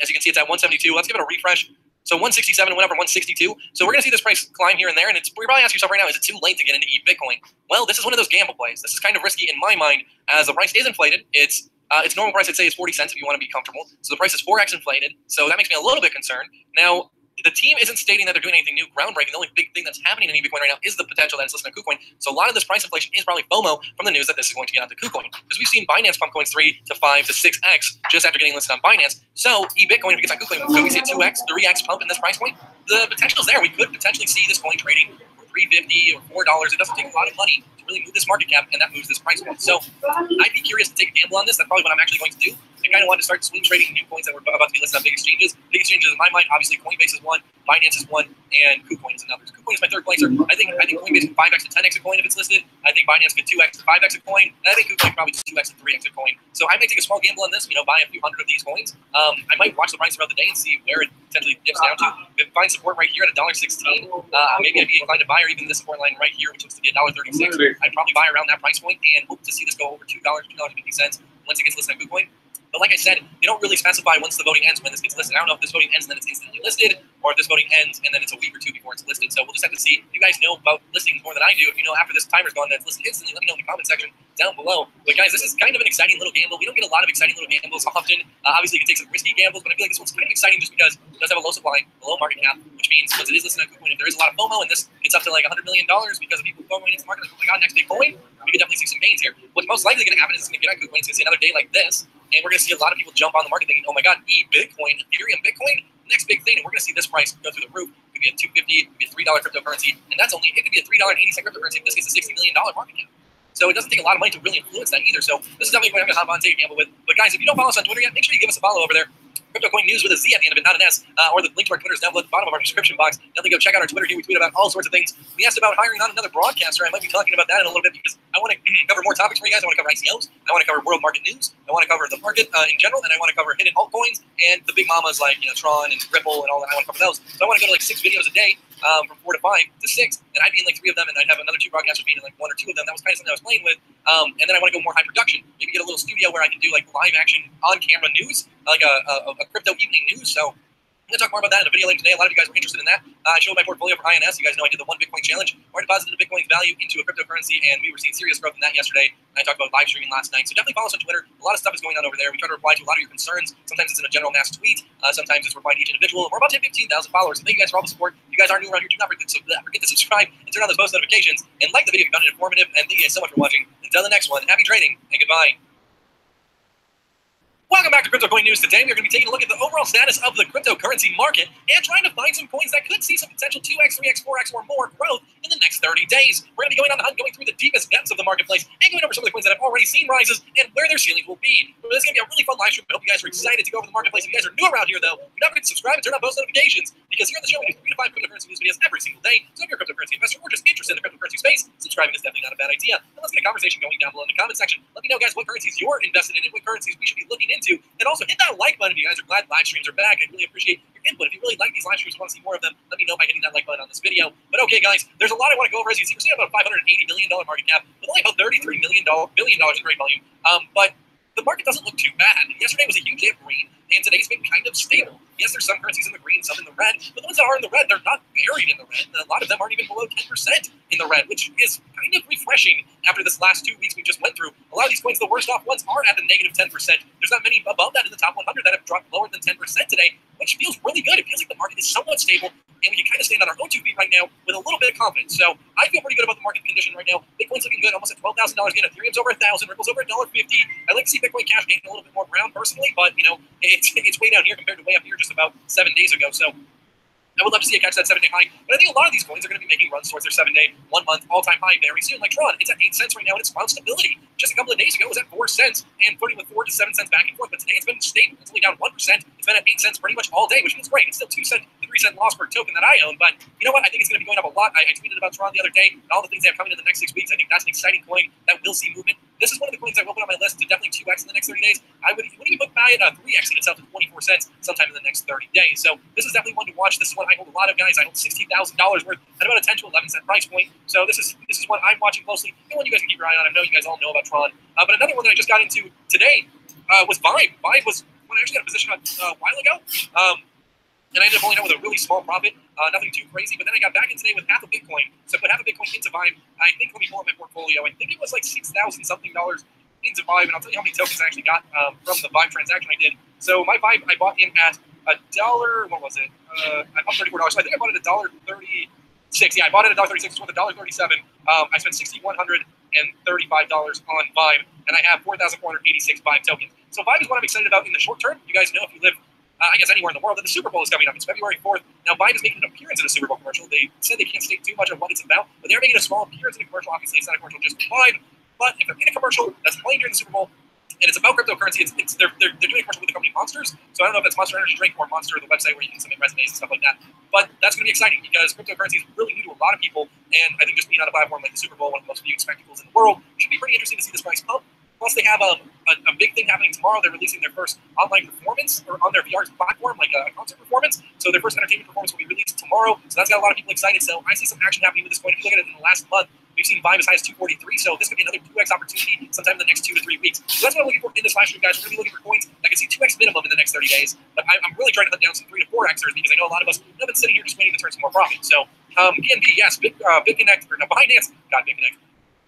As you can see, it's at 172. Let's give it a refresh. So 167 went up from 162. So we're going to see this price climb here and there. And you're probably asking yourself right now, is it too late to get into eBitcoin? Well, this is one of those gamble plays. This is kind of risky in my mind, as the price is inflated. Its normal price, I'd say, is 40 cents if you want to be comfortable. So the price is 4x inflated. So that makes me a little bit concerned. Now, the team isn't stating that they're doing anything new, groundbreaking. The only big thing that's happening in eBitcoin right now is the potential that it's listed on KuCoin. So a lot of this price inflation is probably FOMO from the news that this is going to get onto KuCoin. Because we've seen Binance pump coins 3 to 5 to 6x just after getting listed on Binance. So eBitcoin, if it gets on KuCoin, could we see a 2x, 3x pump in this price point? The potential is there. We could potentially see this coin trading for $3.50 or $4. It doesn't take a lot of money to really move this market cap, and that moves this price point. So I'd be curious to take a gamble on this. That's probably what I'm actually going to do. I kind of want to start swing trading new coins that were about to be listed on big exchanges. Big exchanges in my mind, obviously, Coinbase is one, Binance is one, and KuCoin is another. KuCoin is my third placer. I think Coinbase can 5x to 10x a coin if it's listed. I think Binance can 2x to 5x a coin, and I think KuCoin probably 2x to 3x a coin. So I might take a small gamble on this. You know, buy a few hundred of these coins. I might watch the price throughout the day and see where it potentially dips down to. If it finds support right here at $1.16, maybe I'd be inclined to buy, or even this support line right here, which looks to be $1.36. I'd probably buy around that price point and hope to see this go over $2, $2.50 once it gets listed on KuCoin. But like I said, they don't really specify once the voting ends when this gets listed. I don't know if this voting ends and then it's instantly listed, or if this voting ends and then it's a week or two before it's listed. So we'll just have to see. You guys know about listings more than I do. If you know after this timer's gone that it's listed instantly, let me know in the comment section down below. But guys, this is kind of an exciting little gamble. We don't get a lot of exciting little gambles often. Obviously, you can take some risky gambles, but I feel like this one's kind of exciting just because it does have a low supply, a low market cap, which means once it is listed on KuCoin, if there is a lot of FOMO and this gets up to like $100 million because of people FOMOing into the market, like, oh my god, next big coin, we could definitely see some gains here. What's most likely going to happen is it's going to get on KuCoin. It's going to see another day like this, and we're going to see a lot of people jump on the market thinking, oh my god, eBitcoin, Ethereum, Bitcoin, next big thing, and we're going to see this price go through the roof. It could be a $2.50, it could be a $3 cryptocurrency, and it could be a $3.80 cryptocurrency if this gets a $60 million market cap. So it doesn't take a lot of money to really influence that either. So this is definitely what I'm going to hop on and take a gamble with. But guys, if you don't follow us on Twitter yet, make sure you give us a follow over there. CryptoCoin News with a Z at the end of it, not an S, or the link to our Twitter is down below at the bottom of our description box. Definitely go check out our Twitter here. We tweet about all sorts of things. We asked about hiring on another broadcaster. I might be talking about that in a little bit because I want to cover more topics for you guys. I want to cover ICOs. I want to cover world market news. I want to cover the market in general, and I want to cover hidden altcoins and the big mamas like Tron and Ripple and all that. I want to cover those. So I want to go to like 6 videos a day. From 4 to 5 to 6, and I'd be in like 3 of them, and I'd have another 2 broadcasters being in like 1 or 2 of them. That was kind of something I was playing with. And then I want to go more high production. Maybe get a little studio where I can do like live action on camera news, like a crypto evening news. So I'm going to talk more about that in a video later today. A lot of you guys were interested in that. I showed my portfolio for INS. You guys know I did the 1 Bitcoin challenge where I deposited Bitcoin's value into a cryptocurrency, and we were seeing serious growth in that yesterday. And I talked about live streaming last night. So definitely follow us on Twitter. A lot of stuff is going on over there. We try to reply to a lot of your concerns. Sometimes it's in a general mass tweet. Sometimes it's replying to each individual. We're about 10,000, 15,000 followers. So thank you guys for all the support. If you guys are new around here, do not forget to subscribe and turn on those post notifications. And like the video if you found it informative. And thank you guys so much for watching. Until the next one, happy trading and goodbye. Welcome back to Crypto Coin News. Today, we're going to be taking a look at the overall status of the cryptocurrency market and trying to find some coins that could see some potential 2x, 3x, 4x, or more growth in the next 30 days. We're going to be going on the hunt, going through the deepest depths of the marketplace, and going over some of the coins that have already seen rises and where their ceilings will be. So this is going to be a really fun live stream. I hope you guys are excited to go over the marketplace. If you guys are new around here, though, you're not going to subscribe and turn on post notifications, because here on the show, we do 3 to 5 cryptocurrency news videos every single day. So if you're a cryptocurrency investor or just interested in the cryptocurrency space, subscribing is definitely not a bad idea. And let's get a conversation going down below in the comment section. Let me know, guys, what currencies you're invested in and what currencies we should be looking into. And also hit that like button if you guys are glad live streams are back. I really appreciate your input. If you really like these live streams and want to see more of them, let me know by hitting that like button on this video. But okay, guys, there's a lot I want to go over. As you can see, we're seeing about a $580 million market cap with only about $33 billion in trade volume. But the market doesn't look too bad. Yesterday was a huge day of green, and today's been kind of stable. Yes, there's some currencies in the green, some in the red, but the ones that are in the red, they're not buried in the red. A lot of them aren't even below 10% in the red, which is kind of refreshing after this last 2 weeks we just went through. A lot of these coins, the worst off ones, are at the negative 10%. There's not many above that in the top 100 that have dropped lower than 10% today, which feels really good. It feels like the market is somewhat stable, and we can kind of stand on our own 2 feet right now with a little bit of confidence. So I feel pretty good about the market condition right now. Bitcoin's looking good, almost at $12,000 again. Ethereum's over 1,000, Ripple's over $1.50. I'd like to see Bitcoin Cash gain a little bit more ground personally, but you know, it's way down here compared to way up here just about 7 days ago. So I would love to see it catch that 7-day high, but I think a lot of these coins are going to be making runs towards their 7-day, 1 month, all-time high very soon. Like Tron, it's at 8 cents right now, and it's found stability. Just a couple of days ago, it was at 4 cents, and flirting with 4 to 7 cents back and forth, but today it's been stable. It's only down 1%. It's been at 8 cents pretty much all day, which feels great. It's still 2 cent to 3 cent loss per token that I own, but you know what? I think it's going to be going up a lot. I tweeted about Tron the other day, and all the things they have coming in the next 6 weeks. I think that's an exciting coin that will see movement. This is one of the coins I will put on my list to definitely 2x in the next 30 days. I would even put by it 3x in itself to 24 cents sometime in the next 30 days. So this is definitely one to watch. This is one I hold a lot of, guys. I hold $60,000 worth at about a 10 to 11 cent price point. So this is one I'm watching closely, and one you guys can keep your eye on. I know you guys all know about Tron. But another one that I just got into today was Vibe. Vibe was one I actually got a position on a while ago. And I ended up pulling out with a really small profit, nothing too crazy. But then I got back in today with half a Bitcoin. So I put half a Bitcoin into Vibe. I think, let me pull up my portfolio. I think it was like $6,000 something into Vibe, and I'll tell you how many tokens I actually got from the Vibe transaction I did. So my Vibe, I bought in at $1. What was it? I bought $34. So I think I bought it at $1.36. Yeah, I bought it at $1.36. It's worth $1.37. I spent $6,135 on Vibe, and I have 4,486 Vibe tokens. So Vibe is what I'm excited about in the short term. You guys know, if you live I guess anywhere in the world, that the Super Bowl is coming up. It's February 4th. Now, Vibe is making an appearance in a Super Bowl commercial. They said they can't state too much of what it's about, but they're making a small appearance in a commercial. Obviously, it's not a commercial just for Vibe, but if they're in a commercial that's playing during the Super Bowl, and it's about cryptocurrency, they're doing a commercial with the company Monsters. So I don't know if that's Monster Energy Drink or Monster, the website where you can submit resumes and stuff like that. But that's going to be exciting because cryptocurrency is really new to a lot of people, and I think just being on a platform like the Super Bowl, one of the most viewed spectacles in the world, should be pretty interesting to see this price pump. Plus, they have a big thing happening tomorrow. They're releasing their first online performance or on their VR platform, like a concert performance. So their first entertainment performance will be released tomorrow. So that's got a lot of people excited. So I see some action happening with this coin. If you look at it in the last month, we've seen Vibe as high as 243. So this could be another 2x opportunity sometime in the next 2 to 3 weeks. So that's what I'm looking for in this live stream, guys. We're going to be looking for coins that can see 2x minimum in the next 30 days. But I'm really trying to hunt down some 3 to 4xers because I know a lot of us have been sitting here just waiting to turn some more profit. So BNB, yes, BitConnect, or no, Binance, not BitConnect.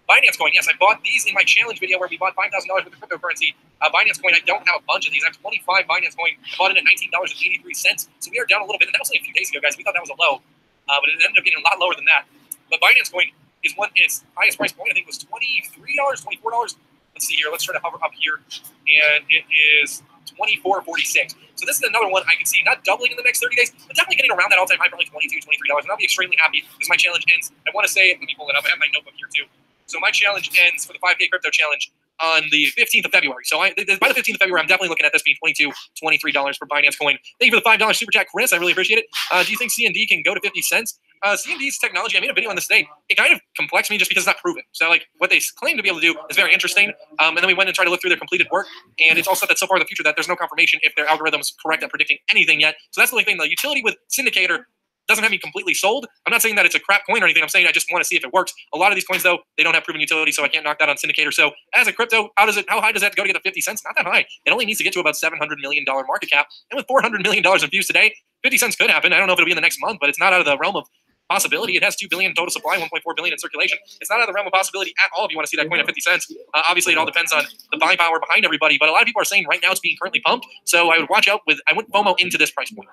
Binance coin, yes, I bought these in my challenge video where we bought $5,000 worth of cryptocurrency. Binance coin, I don't have a bunch of these. I have 25 Binance coin. I bought it at $19.83. So we are down a little bit, and that was only a few days ago, guys. We thought that was a low, but it ended up getting a lot lower than that. But Binance coin is one, its highest price point, I think, was $23, $24. Let's see here. Let's try to hover up here, and it is $24.46. So this is another one I can see not doubling in the next 30 days, but definitely getting around that all-time high, probably $22, $23. And I'll be extremely happy because my challenge ends. I want to say, let me pull it up. I have my notebook here too. So my challenge ends for the 5K crypto challenge on the 15th of February. So by the 15th of February, I'm definitely looking at this being $22, $23 for Binance coin. Thank you for the $5 super chat, Chris. I really appreciate it. Do you think CND can go to 50 cents? CND's technology, I made a video on this today. It kind of complexes me just because it's not proven. So like what they claim to be able to do is very interesting. And then we went and tried to look through their completed work. And it's also that so far in the future that there's no confirmation if their algorithm is correct at predicting anything yet. So that's the only thing. The utility with Cindicator doesn't have me completely sold. I'm not saying that it's a crap coin or anything. I'm saying I just want to see if it works. A lot of these coins, though, they don't have proven utility, so I can't knock that on Cindicator. So as a crypto, how high does that go to get to 50 cents? Not that high. It only needs to get to about $700 million market cap. And with $400 million in views today, 50 cents could happen. I don't know if it'll be in the next month, but it's not out of the realm of possibility. It has 2 billion total supply, 1.4 billion in circulation. It's not out of the realm of possibility at all if you want to see that coin at 50 cents. Obviously, it all depends on the buying power behind everybody, but a lot of people are saying right now it's being currently pumped. So I would watch out I wouldn't FOMO into this price point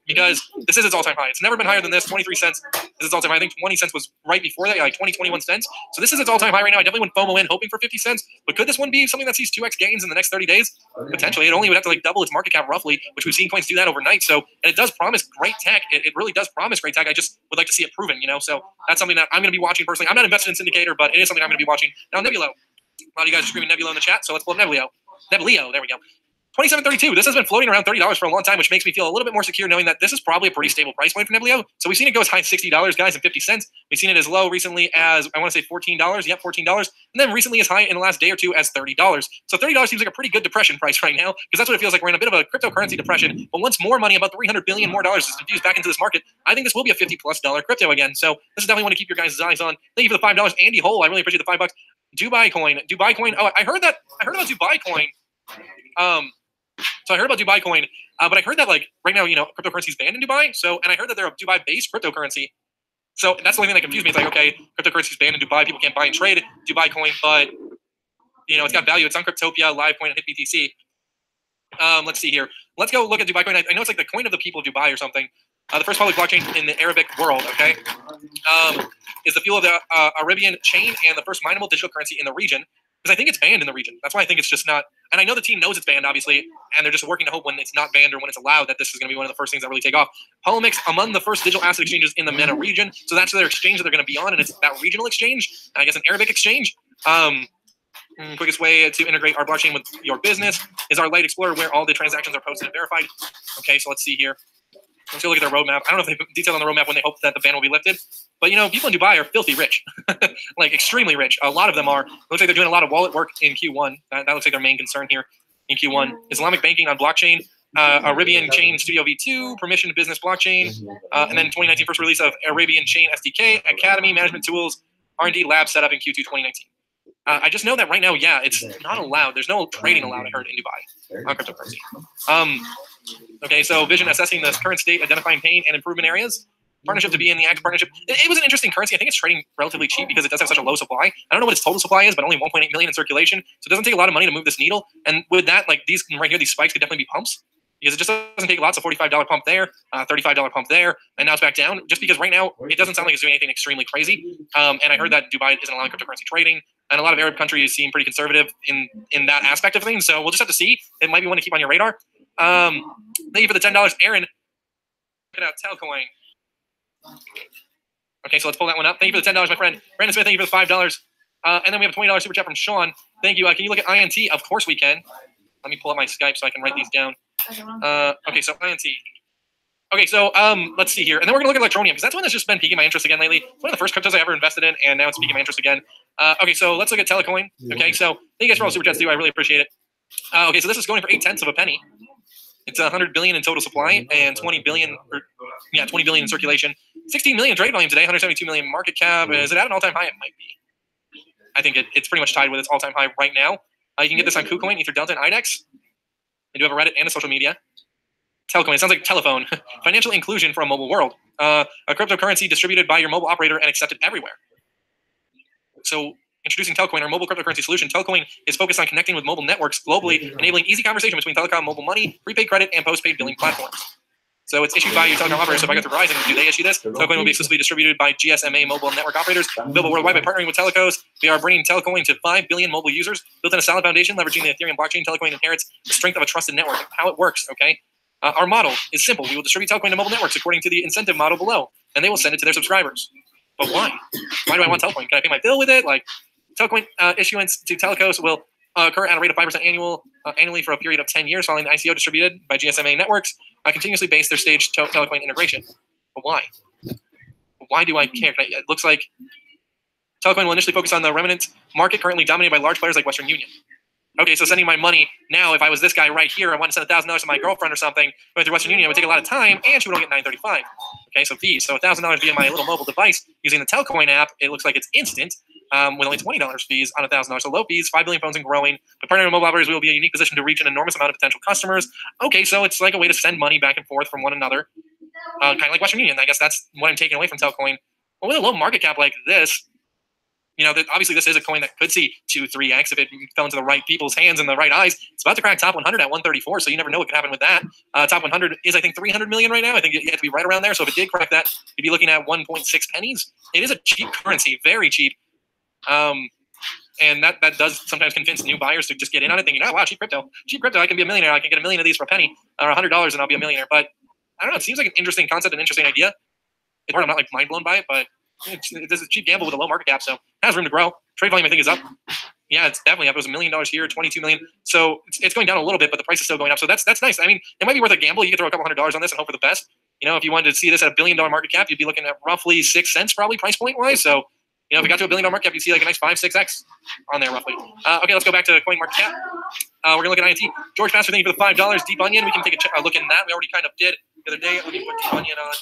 because this is its all-time high. It's never been higher than this, 23 cents. is its all-time high. I think 20 cents was right before that, like 20, 21 cents. So this is its all-time high right now. I definitely wouldn't FOMO in hoping for 50 cents, but could this one be something that sees 2x gains in the next 30 days? Potentially. It only would have to like double its market cap roughly, which we've seen coins do that overnight. So, and it does promise great tech. It really does promise great tech. I just would like to see it proven, So that's something that I'm going to be watching personally. I'm not invested in Syndicator, but it is something I'm going to be watching. Now, Nebulo. A lot of you guys are screaming Nebulo in the chat, so let's pull up Nebulo. Nebulo, there we go. 27.32. This has been floating around $30 for a long time, which makes me feel a little bit more secure knowing that this is probably a pretty stable price point for Nebulo. So we've seen it go as high as $60, guys, and 50 cents. We've seen it as low recently as, I want to say $14. Yep, $14. And then recently as high in the last day or two as $30. So $30 seems like a pretty good depression price right now, because that's what it feels like. We're in a bit of a cryptocurrency depression. But once more money, about $300 billion more dollars, is infused back into this market, I think this will be a $50+ crypto again. So this is definitely one to keep your guys' eyes on. Thank you for the $5. Andy Hole, I really appreciate the $5. Dubai coin. Oh, I heard about Dubai coin. So I heard about Dubai coin, but I heard that like right now, cryptocurrency is banned in Dubai. So, and I heard that they're a Dubai-based cryptocurrency. So that's the only thing that confused me. It's like, okay, cryptocurrency is banned in Dubai. People can't buy and trade Dubai coin, but it's got value. It's on Cryptopia, Livecoin, and HitBTC. Let's see here. Let's go look at Dubai coin. I know it's like the coin of the people of Dubai or something. The first public blockchain in the Arabic world. Okay, is the fuel of the Arabian chain and the first mineable digital currency in the region. Because I think it's banned in the region. That's why I think it's just not. And I know the team knows it's banned, obviously, and they're just working to hope when it's not banned or when it's allowed that this is going to be one of the first things that really take off. Polymix, among the first digital asset exchanges in the MENA region. So that's their exchange that they're going to be on, and it's that regional exchange, and I guess an Arabic exchange. Quickest way to integrate our blockchain with your business is our Light Explorer, where all the transactions are posted and verified. Okay, so let's see here. Let's go look at their roadmap. I don't know if they put detail on the roadmap when they hope that the ban will be lifted. But, people in Dubai are filthy rich. Like, extremely rich. A lot of them are. It looks like they're doing a lot of wallet work in Q1. That looks like their main concern here in Q1. Islamic banking on blockchain. Arabian Chain Studio V2, permissioned business blockchain. And then 2019 first release of Arabian Chain SDK, Academy, management tools, R&D lab set up in Q2 2019. I just know that right now, it's not allowed. There's no trading allowed, I heard, in Dubai on cryptocurrency. Okay, so vision assessing the current state, identifying pain and improvement areas. Partnership to be in the active partnership. It was an interesting currency. I think it's trading relatively cheap because it does have such a low supply. I don't know what its total supply is, but only 1.8 million in circulation. So it doesn't take a lot of money to move this needle. And with that, like these right here, these spikes could definitely be pumps because it just doesn't take lots of $45 pump there, $35 pump there, and now it's back down. Just because right now it doesn't sound like it's doing anything extremely crazy. And I heard that Dubai isn't allowing cryptocurrency trading, and a lot of Arab countries seem pretty conservative in that aspect of things. So we'll just have to see. It might be one to keep on your radar. Thank you for the $10, Aaron. Check it out, Telcoin. Okay, so let's pull that one up. Thank you for the $10, my friend. Brandon Smith, thank you for the $5. And then we have a $20 super chat from Sean. Thank you. Can you look at INT? Of course we can. Let me pull up my Skype so I can write these down. Okay, so INT. Okay, so let's see here. And then we're going to look at Electroneum because that's one that's just been piquing my interest again lately. It's one of the first cryptos I ever invested in, and now it's piquing my interest again. Okay, so let's look at Telecoin. Okay, so thank you guys for all the super chats, too. I really appreciate it. Okay, so this is going for 0.8 of a penny. It's 100 billion in total supply and 20 billion in circulation. 16 million trade volume today, 172 million market cap. Is it at an all-time high? It might be. I think it's pretty much tied with its all-time high right now. You can get this on KuCoin, Ether Delta, and IDEX. They do have a Reddit and a social media. Telecoin, it sounds like telephone. Financial inclusion for a mobile world. A cryptocurrency distributed by your mobile operator and accepted everywhere. So introducing Telcoin, our mobile cryptocurrency solution. Telcoin is focused on connecting with mobile networks globally, enabling easy conversation between telecom, mobile money, prepaid credit, and postpaid billing platforms. So it's issued by your telecom operator. So if I go to Verizon, do they issue this? Telcoin will be exclusively distributed by GSMA mobile network operators. Available worldwide by partnering with telecos. We are bringing Telcoin to 5 billion mobile users. Built on a solid foundation, leveraging the Ethereum blockchain, Telcoin inherits the strength of a trusted network. How it works, okay? Our model is simple. We will distribute Telcoin to mobile networks according to the incentive model below, and they will send it to their subscribers. But why? Why do I want Telcoin? Can I pay my bill with it? Like, Telcoin issuance to telecos will occur at a rate of 5% annually for a period of 10 years following the ICO distributed by GSMA networks, continuously base their staged Telecoin integration. But why? Why do I care? It looks like Telcoin will initially focus on the remnant market currently dominated by large players like Western Union. Okay, so sending my money now, if I was this guy right here, I want to send $1,000 to my girlfriend or something, going through Western Union, it would take a lot of time, and she would only get $9.35. Okay, so fees. So $1,000 via my little mobile device using the Telcoin app, it looks like it's instant, with only $20 fees on $1,000. So low fees, 5 billion phones and growing. But partnering with mobile operators, we will be in a unique position to reach an enormous amount of potential customers. Okay, so it's like a way to send money back and forth from one another, kind of like Western Union. I guess that's what I'm taking away from Telcoin. But with a low market cap like this, you know, obviously this is a coin that could see 2-3x if it fell into the right people's hands and the right eyes. It's about to crack top 100 at 134, so you never know what could happen with that. Top 100 is, I think, 300 million right now. I think you have to be right around there. So if it did crack that, you'd be looking at 1.6 pennies. It is a cheap currency, very cheap. And that does sometimes convince new buyers to just get in on it, thinking, oh, wow, cheap crypto. Cheap crypto, I can be a millionaire. I can get a million of these for a penny or $100 and I'll be a millionaire. But I don't know. It seems like an interesting concept, an interesting idea. I'm not like mind blown by it, but it's a cheap gamble with a low market cap, so it has room to grow. Trade volume, I think, is up. Yeah, it's definitely up. It was $1 million here, 22 million. So it's going down a little bit, but the price is still going up. So that's nice. I mean, it might be worth a gamble. You could throw a couple $100 on this and hope for the best. You know, if you wanted to see this at $1 billion market cap, you'd be looking at roughly 6 cents, probably price point wise. So, you know, if it got to $1 billion market cap, you see like a nice 5-6x on there roughly. Okay, let's go back to coin market cap. We're gonna look at INT. George Pastor, thank you for the $5. Deep Onion, we can take a look in that. We already kind of did the other day. Let me put Deep Onion on.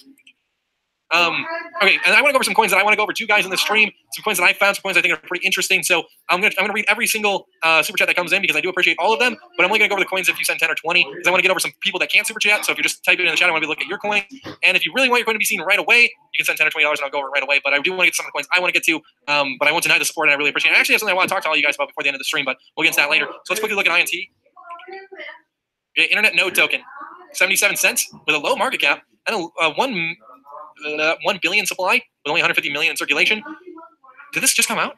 Okay, and I want to go over some coins that I want to go over to you guys in the stream. Some coins that I found, some coins I think are pretty interesting. So I'm gonna read every single super chat that comes in because I do appreciate all of them. But I'm only gonna go over the coins if you send 10 or 20 because I want to get over some people that can't super chat. So if you're just typing in the chat, I want to look at your coin. And if you really want your coin to be seen right away, you can send 10 or $20 and I'll go over it right away. But I do want to get some of the coins I want to get to. But I won't deny the support and I really appreciate it. I actually have something I want to talk to all you guys about before the end of the stream, but we'll get into that later. So let's quickly look at INT. Okay, Internet Node Token, 77 cents with a low market cap and a 1 billion supply with only 150 million in circulation. Did this just come out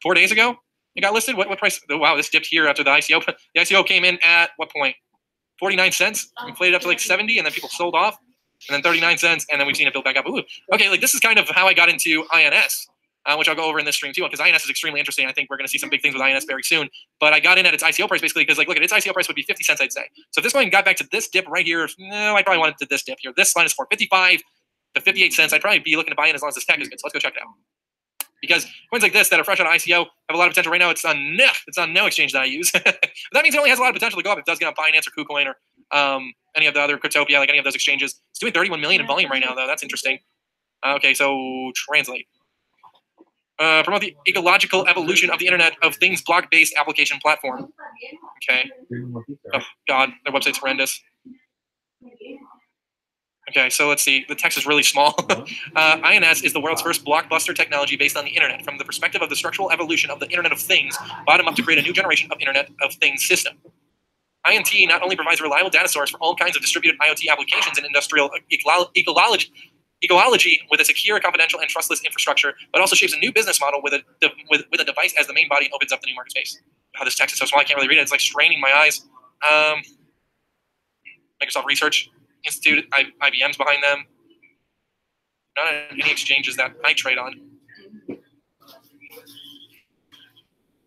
4 days ago? It got listed. What price? Oh, wow, this dipped here after the ICO. The ICO came in at what point? 49 cents. Inflated up to like 70, and then people sold off, and then 39 cents, and then we've seen it build back up. Ooh, okay, like this is kind of how I got into INS, which I'll go over in this stream too, because INS is extremely interesting. I think we're going to see some big things with INS very soon. But I got in at its ICO price basically because, like, look at its ICO price would be 50 cents, I'd say. So if this coin got back to this dip right here, no, I probably wanted to this dip here. This line is for 55 to 58 cents. I'd probably be looking to buy in as long as this tech is good. So let's go check it out. Because coins like this that are fresh out of ICO have a lot of potential. Right now, it's on no exchange that I use. But that means it only has a lot of potential to go up. It does get on Binance or KuCoin or any of the other Cryptopia, like any of those exchanges. It's doing 31 million in volume right now, though. That's interesting. Okay, so translate. Promote the ecological evolution of the Internet of Things block-based application platform. Okay. Oh, God, their website's horrendous. Okay, so let's see. The text is really small. INS is the world's first blockbuster technology based on the Internet from the perspective of the structural evolution of the Internet of Things, bottom up to create a new generation of Internet of Things system. INT not only provides a reliable data source for all kinds of distributed IoT applications and industrial ecology with a secure, confidential, and trustless infrastructure, but also shapes a new business model with a device as the main body opens up the new market space. Oh, this text is so small I can't really read it. It's like straining my eyes. Microsoft Research Institute, IBM's behind them. Not any exchanges that I trade on.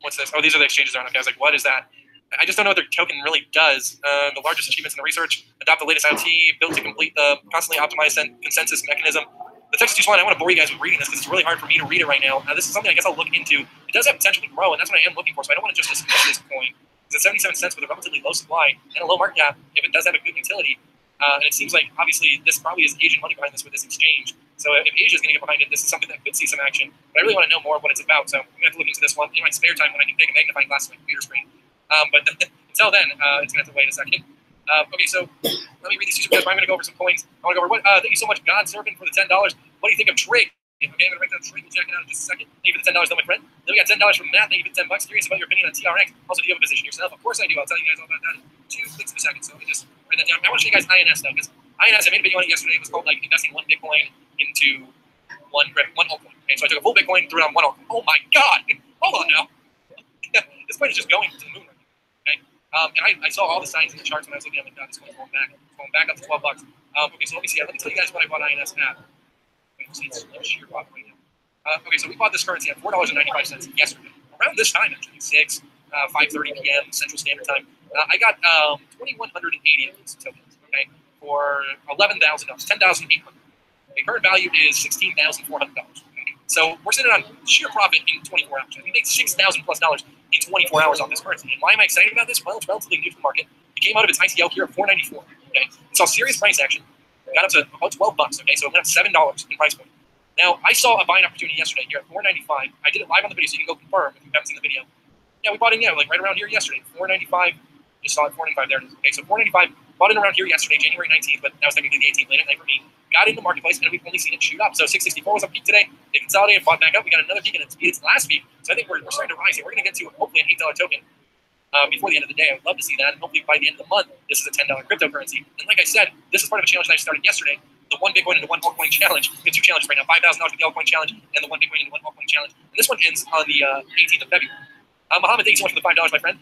What's this? Oh, these are the exchanges they're on. Okay, I was like, what is that? I just don't know what their token really does. The largest achievements in the research, adopt the latest IoT, built to complete the constantly optimized consensus mechanism. The text is too small. I don't want to bore you guys with reading this because it's really hard for me to read it right now. This is something I guess I'll look into. It does have potential to grow, and that's what I am looking for. So I don't want to just dismiss this coin. It's at 77 cents with a relatively low supply and a low market cap. If it does have a good utility, and it seems like obviously this probably is Asian money behind this with this exchange. So if Asia is going to get behind it, this is something that could see some action. But I really want to know more of what it's about. So I'm going to have to look into this one in my spare time when I can take a magnifying glass to my computer screen. But until then, it's going to have to wait a second. Okay, so let me read these two super chats. I'm going to go over some coins. I want to go over what. Thank you so much, God Serpent, for the $10. What do you think of Trig? Okay, I'm going to write down Trig. We'll check it out in just a second. Thank you for the $10, though, my friend. Then we got $10 from Matt. Thank you for the $10. Curious about your opinion on TRX. Also, do you have a position yourself? Of course I do. I'll tell you guys all about that in 2 clicks in a second. So let me just write that down. I want to show you guys INS though, because INS, I made a video on it yesterday. It was called like investing 1 Bitcoin into one altcoin. Okay, so I took a full Bitcoin and threw it on 1 altcoin. Oh my God! Hold on now. This coin is just going to the moon right now. Okay. And I saw all the signs in the charts when I was looking at it. God, this coin's going back. It's going back up to $12. Okay, so let me see. Let me tell you guys what I bought INS at. See, it's a sheer profit right now. Okay, so we bought this currency at $4.95 yesterday. Around this time, actually, 5:30 p.m. Central Standard Time. I got 2,180 of these tokens, okay, for $11,000, $10,800. The current value is $16,400. Okay? So we're sitting on sheer profit in 24 hours. We made $6,000+ in 24 hours on this currency. And why am I excited about this? Well, it's relatively new to the market. It came out of its ICO here at $4.94. Okay, it saw serious price action. It got up to about $12. Okay, so it went up $7 in price point. Now, I saw a buying opportunity yesterday here at $4.95. I did it live on the video, so you can go confirm if you haven't seen the video. Yeah, we bought in, like right around here yesterday, $4.95. Just saw it $4.95 there. Okay, so $4.95. Bought in around here yesterday, January 19th, but that was technically the 18th late at night for me. got into the marketplace, and we've only seen it shoot up. So 664 was a peak today. It consolidated, fought back up. We got another peak, and it's beat its last peak. So I think we're starting to rise here. We're going to get to hopefully an $8 token before the end of the day. I would love to see that. And hopefully by the end of the month, this is a $10 cryptocurrency. And like I said, this is part of a challenge that I started yesterday. The one Bitcoin into one altcoin challenge. We have two challenges right now: $5,000 for the altcoin challenge and the one Bitcoin into one altcoin challenge. And this one ends on the 18th of February. Mohammed, thank you so much for the $5, my friend.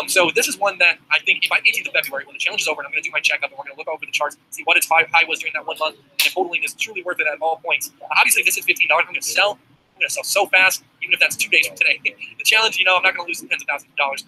So this is one that I think by 18th of February, when the challenge is over, and I'm going to do my checkup, and we're going to look over the charts, see what its high was during that 1 month, and if holding is truly worth it at all points. Obviously, if this is $15, I'm going to sell. I'm going to sell so fast, even if that's 2 days from today. The challenge, I'm not going to lose tens of thousands of dollars.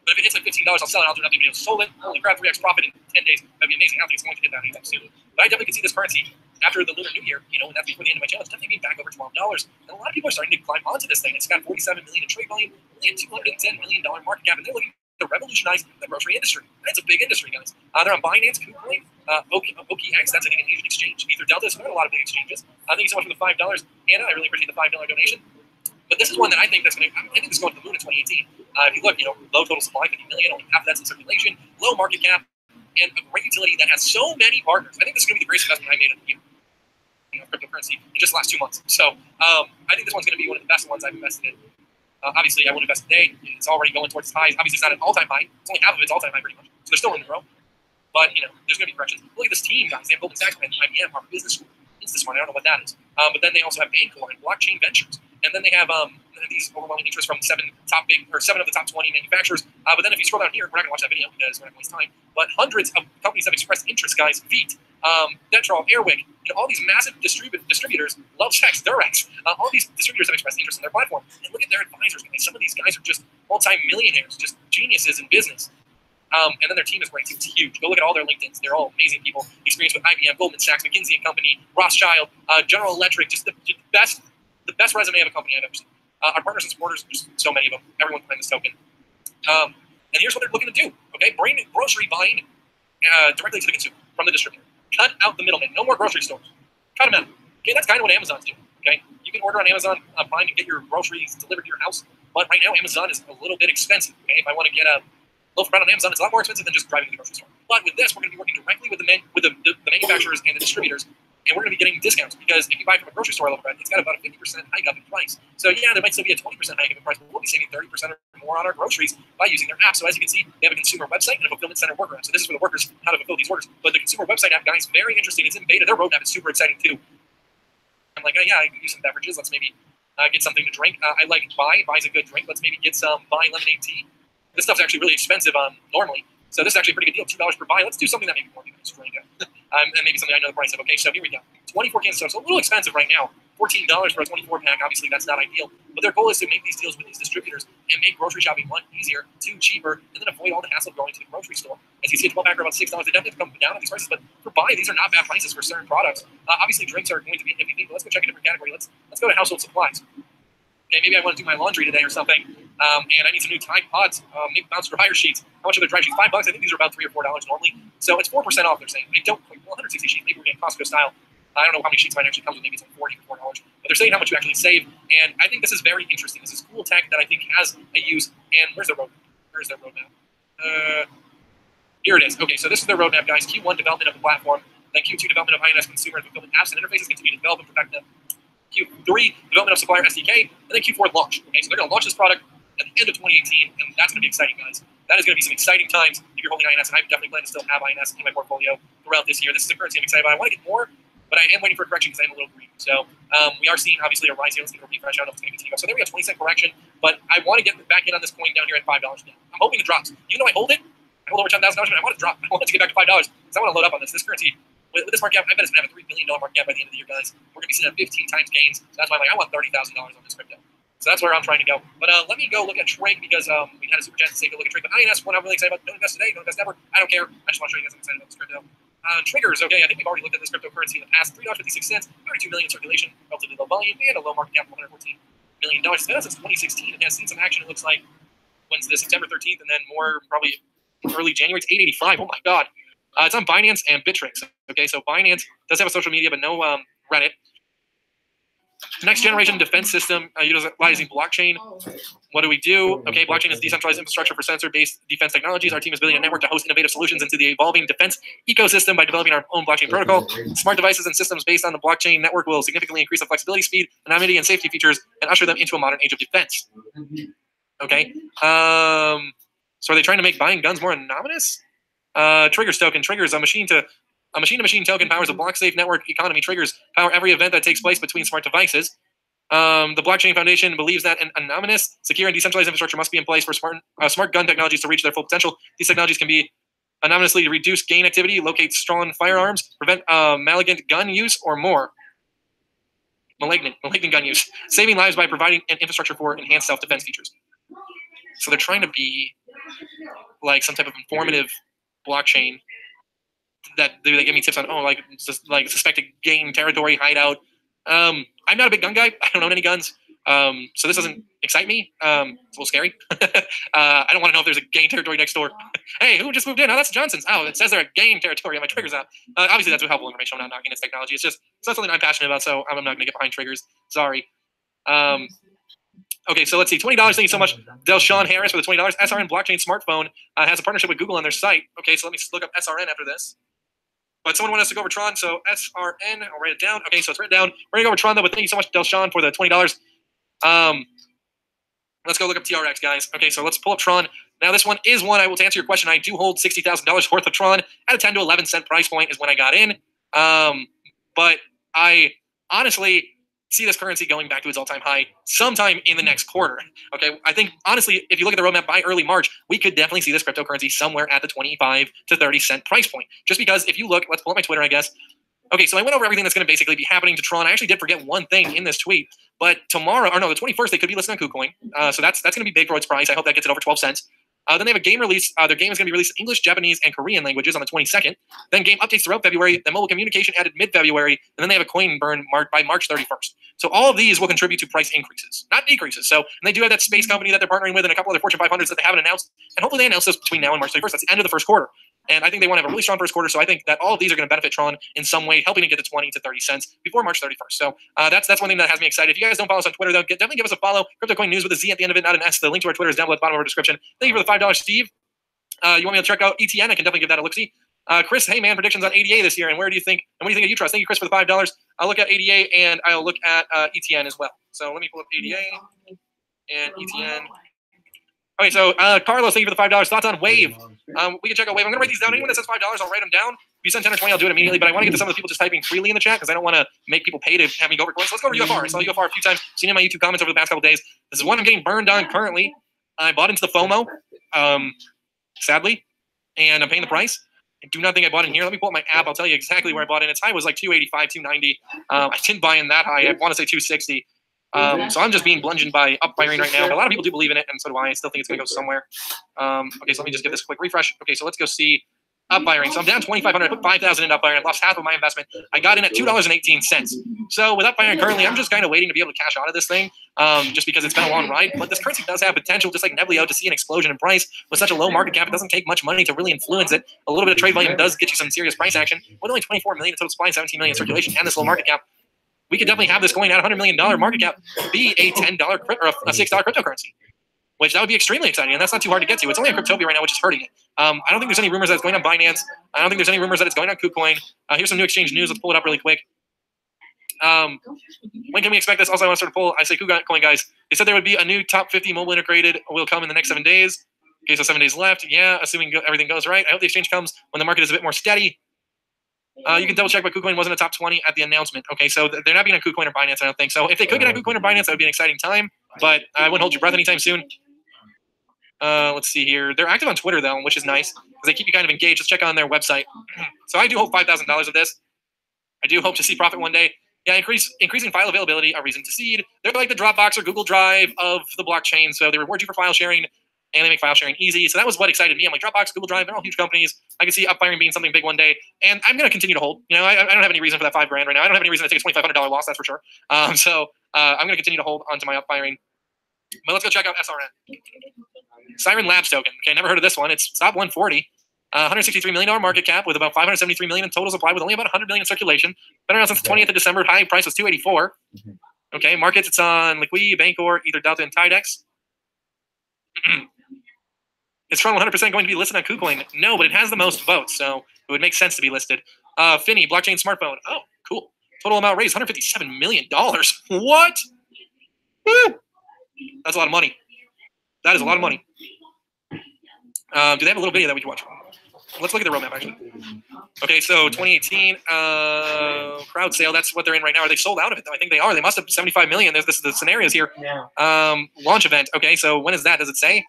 But if it hits like $15, I'll sell it. I'll do another video. Sold it. Holy crap, 3x profit in 10 days. That'd be amazing. I don't think it's going to hit that anytime soon. But I definitely can see this currency after the Lunar New Year, and that's before the end of my challenge, definitely being back over $12. And a lot of people are starting to climb onto this thing. It's got 47 million in trade volume, only a $210 million market cap, and they're looking to revolutionize the grocery industry. That's a big industry, guys. They're on Binance, KuCoin, OKX. That's, I think, an Asian exchange. Ether Delta. So there are a lot of big exchanges. Thank you so much for the $5, Anna. I really appreciate the $5 donation. But this is one that I think I think this is going to the moon in 2018. If you look, low total supply, 50 million, only half of that's in circulation, low market cap, and a great utility that has so many partners. I think this is going to be the greatest investment I made in the year of cryptocurrency in just the last 2 months. So I think this one's going to be one of the best ones I've invested in. Obviously, I won't invest today. It's already going towards its highs. Obviously, it's not an all-time high. It's only half of its all-time high, pretty much. So there's still room to grow. But, there's going to be corrections. Look at this team, guys. They have Goldman Sachs and IBM, Harvard Business School, InstaSmart. I don't know what that is. But then they also have Bancor and Blockchain Ventures. And then they have these overwhelming interests from seven of the top 20 manufacturers. But then if you scroll down here, we're not going to watch that video because we're not going to waste time. But hundreds of companies have expressed interest, guys. Veet, Detrol, Airwick, all these massive distributors, Lovesex, Durex, all these distributors have expressed interest in their platform. And look at their advisors. Some of these guys are just multi-millionaires, just geniuses in business. And then their team is great. It's huge. Go look at all their LinkedIns. They're all amazing people. Experience with IBM, Goldman Sachs, McKinsey & Company, Rothschild, General Electric, just the best resume of a company I've ever seen. Our partners and supporters, just so many of them. Everyone behind this token. And here's what they're looking to do. Okay, bring grocery buying directly to the consumer from the distributor. Cut out the middleman. No more grocery stores. Cut them out. Okay, that's kind of what Amazon's doing. Okay, you can order on Amazon Prime to get your groceries delivered to your house, but right now Amazon is a little bit expensive. Okay, if I want to get a loaf of bread on Amazon, it's a lot more expensive than just driving to the grocery store. But with this, we're going to be working directly with the manufacturers and the distributors. And we're going to be getting discounts because if you buy from a grocery store, it's got about a 50% hike up in price. So yeah, there might still be a 20% hike up in price, but we'll be saving 30% or more on our groceries by using their app. So as you can see, they have a consumer website and a fulfillment center worker app. So this is for the workers, how to fulfill these orders. But the consumer website app, guys, very interesting. It's in beta. Their roadmap is super exciting too. I'm like, yeah, I can use some beverages. Let's maybe get something to drink. I like Bai. Bai's a good drink. Let's maybe get some Bai lemonade tea. This stuff's actually really expensive normally. So this is actually a pretty good deal, $2 per buy. Let's do something that maybe more nice for and maybe something I know the price of. Okay, so here we go. 24 cans of soda. So a little expensive right now. $14 for a 24 pack. Obviously, that's not ideal. But their goal is to make these deals with these distributors and make grocery shopping, one, easier, two, cheaper, and then avoid all the hassle of going to the grocery store. As you see, a 12 pack are about $6. They definitely have to come down on these prices, but for buy, these are not bad prices for certain products. Obviously, drinks are going to be a heavy thing, but let's go check a different category. Let's go to household supplies. Okay, maybe I want to do my laundry today or something, and I need some new Tide Pods, maybe bounce dryer sheets. How much are their dryer sheets? $5. I think these are about $3 or $4 normally. So it's 4% off, they're saying. I don't, 160 sheets, maybe we're getting Costco style. I don't know how many sheets mine actually comes with, maybe it's like $40 or $4. But they're saying how much you actually save, and I think this is very interesting. This is cool tech that I think has a use, and where's their roadmap? Where's their roadmap? Here it is. Okay, so this is their roadmap, guys. Q1, development of the platform. Then Q2, development of INS consumer and fulfillment apps and interfaces, continue to develop and perfect them. Q3, development of supplier SDK, and then Q4, launch. Okay, so they're going to launch this product at the end of 2018, and that's going to be exciting, guys. That is going to be some exciting times if you're holding INS, and I definitely plan to still have INS in my portfolio throughout this year. This is a currency I'm excited about. I want to get more, but I am waiting for a correction because I'm a little green. So we are seeing, obviously, a rise here. Let's see if we're refresh. I don't know if it's going to continue. So there we go, 20-cent correction, but I want to get back in on this coin down here at $5 now. I'm hoping it drops. Even though I hold it, I hold over $10,000, but I want it to drop. I want it to get back to $5 because I want to load up on this. This currency, with this market cap, I bet it's going to have a $3 billion market cap by the end of the year, guys. We're going to be sitting at 15 times gains. So that's why I'm like, I want $30,000 on this crypto. So that's where I'm trying to go. But let me go look at Trig because we had a super chat to take a look at Trig. But INS, one I'm really excited about. Don't invest today, don't invest ever. I don't care. I just want to show you guys I'm excited about this crypto. Triggers, okay, I think we've already looked at this cryptocurrency in the past. $3.56, 32 million circulation, relatively low volume, and a low market cap of $114 million. It's been out since 2016. It has seen some action, it looks like. When's this? September 13th, and then more probably early January. It's 885. Oh my God. It's on Binance and Bittrex. Okay, so Binance does have a social media, but no Reddit. Next generation defense system utilizing blockchain. What do we do? Okay, blockchain is decentralized infrastructure for sensor-based defense technologies. Our team is building a network to host innovative solutions into the evolving defense ecosystem by developing our own blockchain protocol. Smart devices and systems based on the blockchain network will significantly increase the flexibility, speed, anonymity, and safety features and usher them into a modern age of defense. Okay. So are they trying to make buying guns more anonymous? Triggers token. Triggers a machine-to-machine token powers a block-safe network economy. Triggers power every event that takes place between smart devices. The blockchain foundation believes that an anonymous, secure, and decentralized infrastructure must be in place for smart gun technologies to reach their full potential. These technologies can be anonymously reduce gain activity, locate stolen firearms, prevent malignant gun use, or more. Malignant gun use, saving lives by providing an infrastructure for enhanced self-defense features. So they're trying to be like some type of informative blockchain that they give me tips on. Oh, like suspected game territory hideout. I'm not a big gun guy. I don't own any guns. So this doesn't excite me. It's a little scary. I don't want to know if there's a gang territory next door. Hey, who just moved in? Oh, that's Johnson's. Oh, it says they're a gang territory on my triggers app. Obviously, that's helpful information. I'm not knocking its technology. It's not something I'm passionate about, so I'm not going to get behind triggers. Sorry. Okay, so let's see. $20. Thank you so much, Delshawn Harris, for the $20. SRN blockchain smartphone has a partnership with Google on their site. Okay, so let me look up SRN after this. But someone wanted us to go over Tron, so SRN, I'll write it down. Okay, so it's written down. We're going to go over Tron, though, but thank you so much, Delshawn, for the $20. Let's go look up TRX, guys. Okay, so let's pull up Tron. Now, this one is one, to answer your question, I do hold $60,000 worth of Tron at a 10 to 11 cent price point is when I got in. But I honestly see this currency going back to its all-time high sometime in the next quarter. Okay, I think, honestly, if you look at the roadmap by early March, we could definitely see this cryptocurrency somewhere at the 25 to 30 cent price point. Just because if you look, let's pull up my Twitter, I guess. Okay, so I went over everything that's going to basically be happening to Tron. I actually did forget one thing in this tweet, but tomorrow, or no, the 21st, they could be listed on KuCoin. So that's going to be big for its price. I hope that gets it over 12 cents. Then they have a game release. Their game is going to be released in English, Japanese, and Korean languages on the 22nd. Then game updates throughout February. Then mobile communication added mid-February. And then they have a coin burn by March 31st. So all of these will contribute to price increases, not decreases. So and they do have that space company that they're partnering with and a couple other Fortune 500s that they haven't announced. And hopefully they announce this between now and March 31st. That's the end of the first quarter. And I think they want to have a really strong first quarter. So I think that all of these are going to benefit Tron in some way, helping to get to 20 to 30 cents before March 31st. So that's one thing that has me excited. If you guys don't follow us on Twitter, though, definitely give us a follow. CryptoCoin News with a Z at the end of it, not an S. The link to our Twitter is down below at the bottom of our description. Thank you for the $5, Steve. You want me to check out ETN? I can definitely give that a look-see. Chris, hey man, predictions on ADA this year, and what do you think of UTrust? Thank you, Chris, for the $5. I'll look at ADA and I'll look at ETN as well. So let me pull up ADA and ETN. Okay, so Carlos, thank you for the $5. Thoughts on Wave? We can check out Wave. I'm gonna write these down. Anyone that says $5, I'll write them down. If you send 10 or 20, I'll do it immediately. But I want to get to some of the people just typing freely in the chat because I don't want to make people pay to have me go over course. So let's go over UFR. I saw UFR a few times. Seen it in my YouTube comments over the past couple days. This is one I'm getting burned on currently. I bought into the FOMO, sadly, and I'm paying the price. I do not think I bought in here. Let me pull up my app. I'll tell you exactly where I bought in. Its high was like 285, 290. I didn't buy in that high. I want to say 260. So I'm just being bludgeoned by up firing right now. But a lot of people do believe in it, and so do I. I still think it's going to go somewhere. Okay, so let me just give this a quick refresh. Okay, so let's go see up firing. So I'm down 2,500. I put 5,000 in up firing. I lost half of my investment. I got in at $2.18. So with up firing currently, I'm just kind of waiting to be able to cash out of this thing, just because it's been a long ride. But this currency does have potential, just like Neblio, to see an explosion in price. With such a low market cap, it doesn't take much money to really influence it. A little bit of trade volume does get you some serious price action. With only 24 million in total supply, 17 million in circulation, and this low market cap, we could definitely have this coin at $100 million market cap be a $10 or a $6 cryptocurrency, which that would be extremely exciting, and that's not too hard to get to. It's only on Cryptopia right now, which is hurting it. I don't think there's any rumors that it's going on Binance. I don't think there's any rumors that it's going on KuCoin. Here's some new exchange news. Let's pull it up really quick. When can we expect this? Also, I want to start a poll. I say KuCoin, guys. They said there would be a new top 50 mobile integrated will come in the next 7 days. Okay, so 7 days left. Yeah, assuming everything goes right. I hope the exchange comes when the market is a bit more steady. You can double check, but KuCoin wasn't a top 20 at the announcement. Okay, so they're not being on KuCoin or Binance, I don't think. So if they could get on KuCoin or Binance, that would be an exciting time. But I wouldn't hold your breath anytime soon. Let's see here. They're active on Twitter, though, which is nice because they keep you kind of engaged. Let's check on their website. So I do hope $5,000 of this. I do hope to see profit one day. Yeah, increasing file availability, a reason to seed. They're like the Dropbox or Google Drive of the blockchain. So they reward you for file sharing, and they make file sharing easy. So that was what excited me. I'm like, Dropbox, Google Drive, they're all huge companies. I can see upfiring being something big one day. And I'm going to continue to hold. You know, I don't have any reason for that $5,000 right now. I don't have any reason to take a $2,500 loss, that's for sure. So I'm going to continue to hold onto my upfiring. But let's go check out SRN. Siren Labs token. Okay, never heard of this one. It's top 140. $163 million market cap with about $573 million in total supply with only about $100 million in circulation. Been around since the 20th of December. High price was $284. Okay, markets, it's on Liqui, Bancor, Ether Delta, and Tidex. Is Tron 100% going to be listed on KuCoin? No, but it has the most votes, so it would make sense to be listed. Finny, blockchain smartphone. Oh, cool. Total amount raised, $157 million. What? Woo! That's a lot of money. That is a lot of money. Do they have a little video that we can watch? Let's look at the roadmap, actually. Okay, so 2018 crowd sale. That's what they're in right now. Are they sold out of it, though? I think they are. They must have 75 million. This is the scenarios here. Yeah. Launch event. Okay, so when is that? Does it say?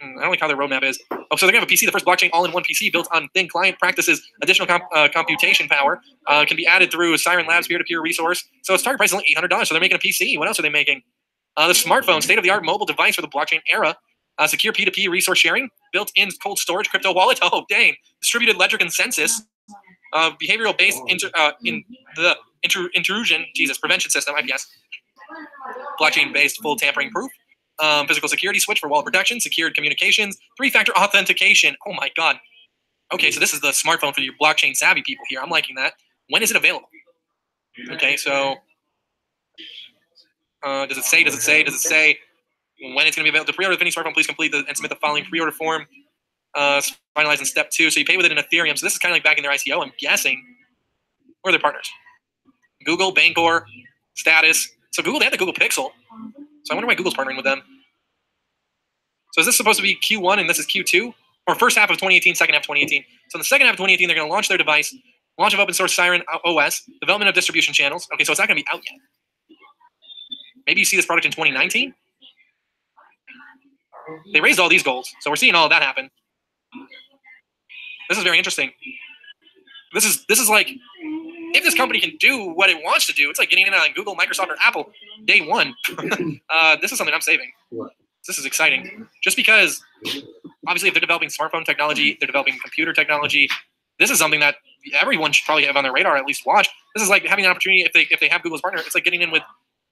I don't like how their roadmap is. Oh, so they're going to have a PC, the first blockchain all-in-one PC built on thin client practices. Additional computation power can be added through Siren Labs peer-to-peer resource. So its target price is only $800. So they're making a PC. What else are they making? The smartphone, state-of-the-art mobile device for the blockchain era. Secure P2P resource sharing, built-in cold storage crypto wallet. Oh, dang. Distributed ledger consensus. Behavioral-based intrusion, prevention system, IPS. Blockchain-based full tampering proof. Physical security switch for wallet protection, secured communications, 3-factor authentication. Oh my God. Okay, so this is the smartphone for your blockchain savvy people here. I'm liking that. When is it available? Okay, so does it say when it's going to be available? To pre-order the Finny smartphone, please complete and submit the following pre-order form. Finalize in step 2. So you pay with it in Ethereum. So this is kind of like back in their ICO, I'm guessing. Where are their partners? Google, Bancor, Status. So Google, they had the Google Pixel. So I wonder why Google's partnering with them. So is this supposed to be Q1 and this is Q2? Or first half of 2018, second half of 2018. So in the second half of 2018, they're going to launch their device, launch of open source Siren OS, development of distribution channels. Okay, so it's not going to be out yet. Maybe you see this product in 2019? They raised all these goals. So we're seeing all of that happen. This is very interesting. This is like, if this company can do what it wants to do, it's like getting in on Google, Microsoft, or Apple day one. This is something I'm saving. This is exciting. Just because, obviously, if they're developing smartphone technology, they're developing computer technology, this is something that everyone should probably have on their radar, at least watch. This is like having an opportunity, if they have Google's partner, it's like getting in with,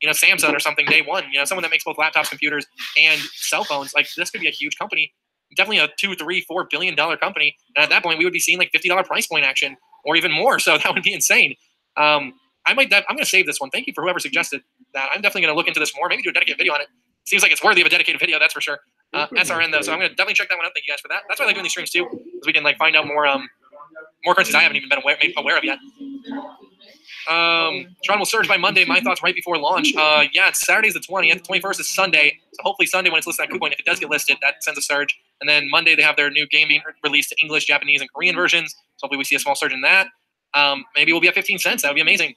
Samsung or something day one. Someone that makes both laptops, computers, and cell phones. Like, this could be a huge company. Definitely a $2, $3, $4 billion company. And at that point, we would be seeing like $50 price point action or even more. So that would be insane. I'm going to save this one. Thank you for whoever suggested that. I'm definitely going to look into this more. Maybe do a dedicated video on it. Seems like it's worthy of a dedicated video, that's for sure. SRN though, so I'm going to definitely check that one out. Thank you guys for that. That's why I like doing these streams too, because we can like find out more currencies I haven't even been aware of yet. Tron will surge by Monday. My thoughts right before launch. Yeah, it's Saturday's the 20th. 21st is Sunday. So hopefully Sunday when it's listed on KuCoin, if it does get listed, that sends a surge. And then Monday they have their new game being released to English, Japanese, and Korean versions. So hopefully we see a small surge in that. Maybe we'll be at 15 cents. That would be amazing.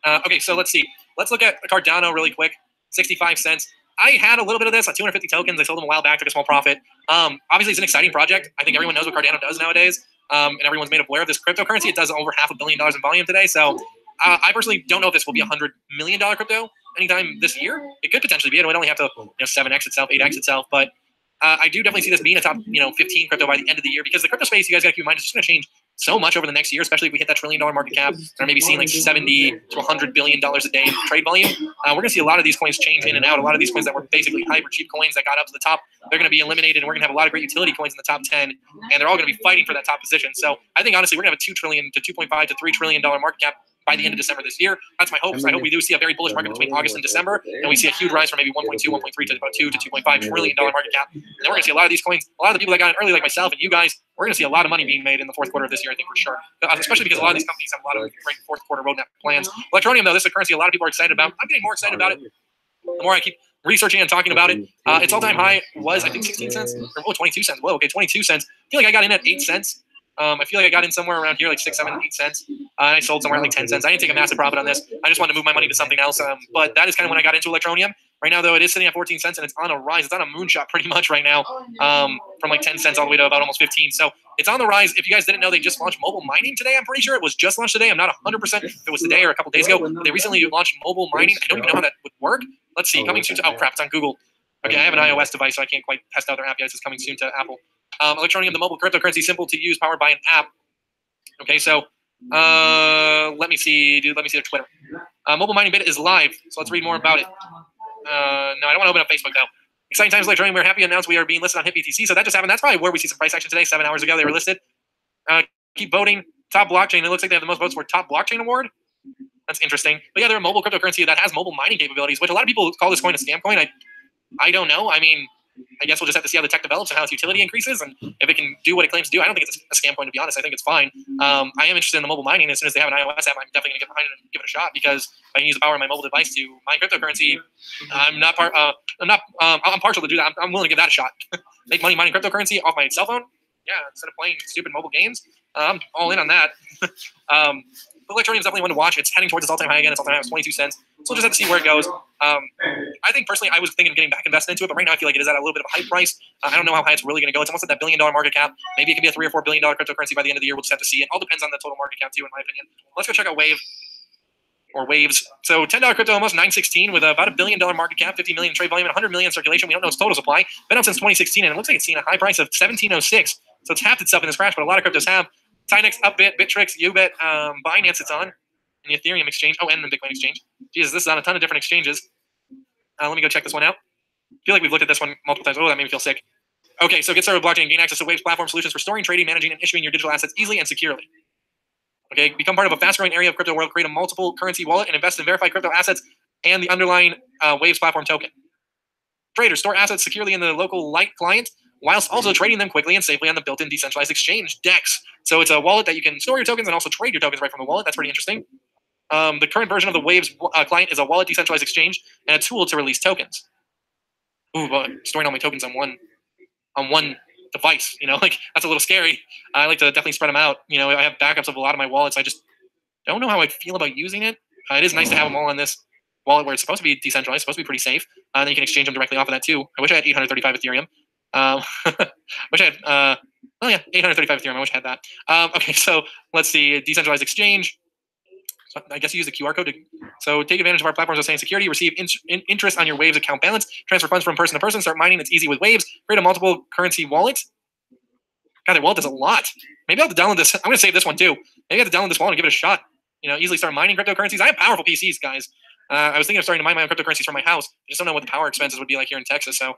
Okay, so let's see. Let's look at Cardano really quick. 65 cents. I had a little bit of this, 250 tokens. I sold them a while back, took a small profit. Obviously, it's an exciting project. I think everyone knows what Cardano does nowadays, and everyone's made aware of this cryptocurrency. It does over $500 million in volume today. So I personally don't know if this will be $100 million crypto anytime this year. It could potentially be. It would only have to 7x itself, 8x itself. But I do definitely see this being a top 15 crypto by the end of the year, because the crypto space, you guys got to keep in mind, is just going to change so much over the next year, especially if we hit that $1 trillion market cap, or maybe seeing like $70 to $100 billion a day in trade volume. We're going to see a lot of these coins change in and out. A lot of these coins that were basically hyper cheap coins that got up to the top, they're going to be eliminated, and we're going to have a lot of great utility coins in the top 10, and they're all going to be fighting for that top position. So I think honestly, we're going to have a $2 trillion to $2.5 to $3 trillion market cap by the end of December this year. That's my hopes. I hope we do see a very bullish market between August and December, and we see a huge rise from maybe 1.2, 1.3 to about $2 to $2.5 trillion market cap. And then we're going to see a lot of these coins, a lot of the people that got in early, like myself and you guys, we're going to see a lot of money being made in the fourth quarter of this year, I think, for sure. Especially because a lot of these companies have a lot of great fourth quarter roadmap plans. Electronium, though, this is a currency a lot of people are excited about. I'm getting more excited about it the more I keep researching and talking about it. Its all-time high was, I think, 16 cents. Or, 22 cents. Whoa, okay, 22 cents. I feel like I got in at 8 cents. I feel like I got in somewhere around here, like 6, 7, 8 cents. I sold somewhere at like 10 cents. I didn't take a massive profit on this. I just wanted to move my money to something else. But that is kind of when I got into Electronium. Right now, though, it is sitting at 14 cents, and it's on a rise. It's on a moonshot pretty much right now, from like 10 cents all the way to about almost 15. So it's on the rise. If you guys didn't know, they just launched mobile mining today. I'm pretty sure it was just launched today. I'm not 100% if it was today or a couple days ago. But they recently launched mobile mining. I don't even know how that would work. Let's see. Coming soon to, oh, crap, it's on Google. Okay, I have an iOS device, so I can't quite test out their app yet. This is coming soon to Apple. Electronium, the mobile cryptocurrency, simple to use, powered by an app. Okay, so let me see, dude. Let me see their Twitter. Mobile mining beta is live, so let's read more about it. No, I don't want to open up Facebook though. Exciting times, Electronium. We're happy to announce we are being listed on HitBTC. So that just happened. That's probably where we see some price action today. 7 hours ago, they were listed. Keep voting. Top blockchain. It looks like they have the most votes for top blockchain award. That's interesting. But yeah, they're a mobile cryptocurrency that has mobile mining capabilities, which a lot of people call this coin a scam coin. I don't know. I mean, I guess we'll just have to see how the tech develops and how its utility increases, and if it can do what it claims to do. I don't think it's a scam coin, to be honest. I think it's fine. I am interested in the mobile mining. As soon as they have an iOS app, I'm definitely going to get behind it and give it a shot, because if I can use the power of my mobile device to mine cryptocurrency, I'm partial to do that. I'm willing to give that a shot. Make money mining cryptocurrency off my cell phone? Yeah, instead of playing stupid mobile games. I'm all in on that. But Electroneum is definitely one to watch. It's heading towards its all-time high again. Its all-time high was 22 cents. So we'll just have to see where it goes. I think personally, I was thinking of getting back invested into it, but right now I feel like it is at a little bit of a high price. I don't know how high it's really going to go. It's almost at that $1 billion market cap. Maybe it can be a $3 or $4 billion cryptocurrency by the end of the year. We'll just have to see. It all depends on the total market cap too, in my opinion. Let's go check out Wave. Or Waves. So $10 crypto, almost 916 with about $1 billion market cap, 50 million trade volume, and 100 million circulation. We don't know its total supply. Been out since 2016, and it looks like it's seen a high price of 1706. So it's halved itself in this crash, but a lot of cryptos have. Tinex, Upbit, Bittrex, Ubit, Binance it's on, and the Ethereum exchange. Oh, and the Bitcoin exchange. Jesus, this is on a ton of different exchanges. Let me go check this one out. I feel like we've looked at this one multiple times. Oh, that made me feel sick. Okay, so get started with blockchain and gain access to Waves platform solutions for storing, trading, managing, and issuing your digital assets easily and securely. Okay, become part of a fast-growing area of crypto world. Create a multiple currency wallet and invest in verified crypto assets and the underlying Waves platform token. Traders store assets securely in the local light client, whilst also trading them quickly and safely on the built-in decentralized exchange, DEX. So it's a wallet that you can store your tokens and also trade your tokens right from the wallet. That's pretty interesting. The current version of the Waves client is a wallet decentralized exchange and a tool to release tokens. Ooh, but storing all my tokens on one device, like that's a little scary. I like to definitely spread them out. I have backups of a lot of my wallets. I just don't know how I feel about using it. It is nice to have them all on this wallet where it's supposed to be decentralized, supposed to be pretty safe. Then you can exchange them directly off of that too. I wish I had 835 Ethereum. Wish I had, 835 Ethereum. I wish I had that. Okay, so let's see, decentralized exchange. So I guess you use the QR code. So take advantage of our platforms of saying security, receive interest on your Waves account balance, transfer funds from person to person, start mining. It's easy with Waves. Create a multiple currency wallet. God, their wallet does a lot. Maybe I'll have to download this. I'm going to save this one too. Maybe I have to download this wallet and give it a shot. Easily start mining cryptocurrencies. I have powerful PCs, guys. I was thinking of starting to mine my own cryptocurrencies from my house. I just don't know what the power expenses would be like here in Texas. So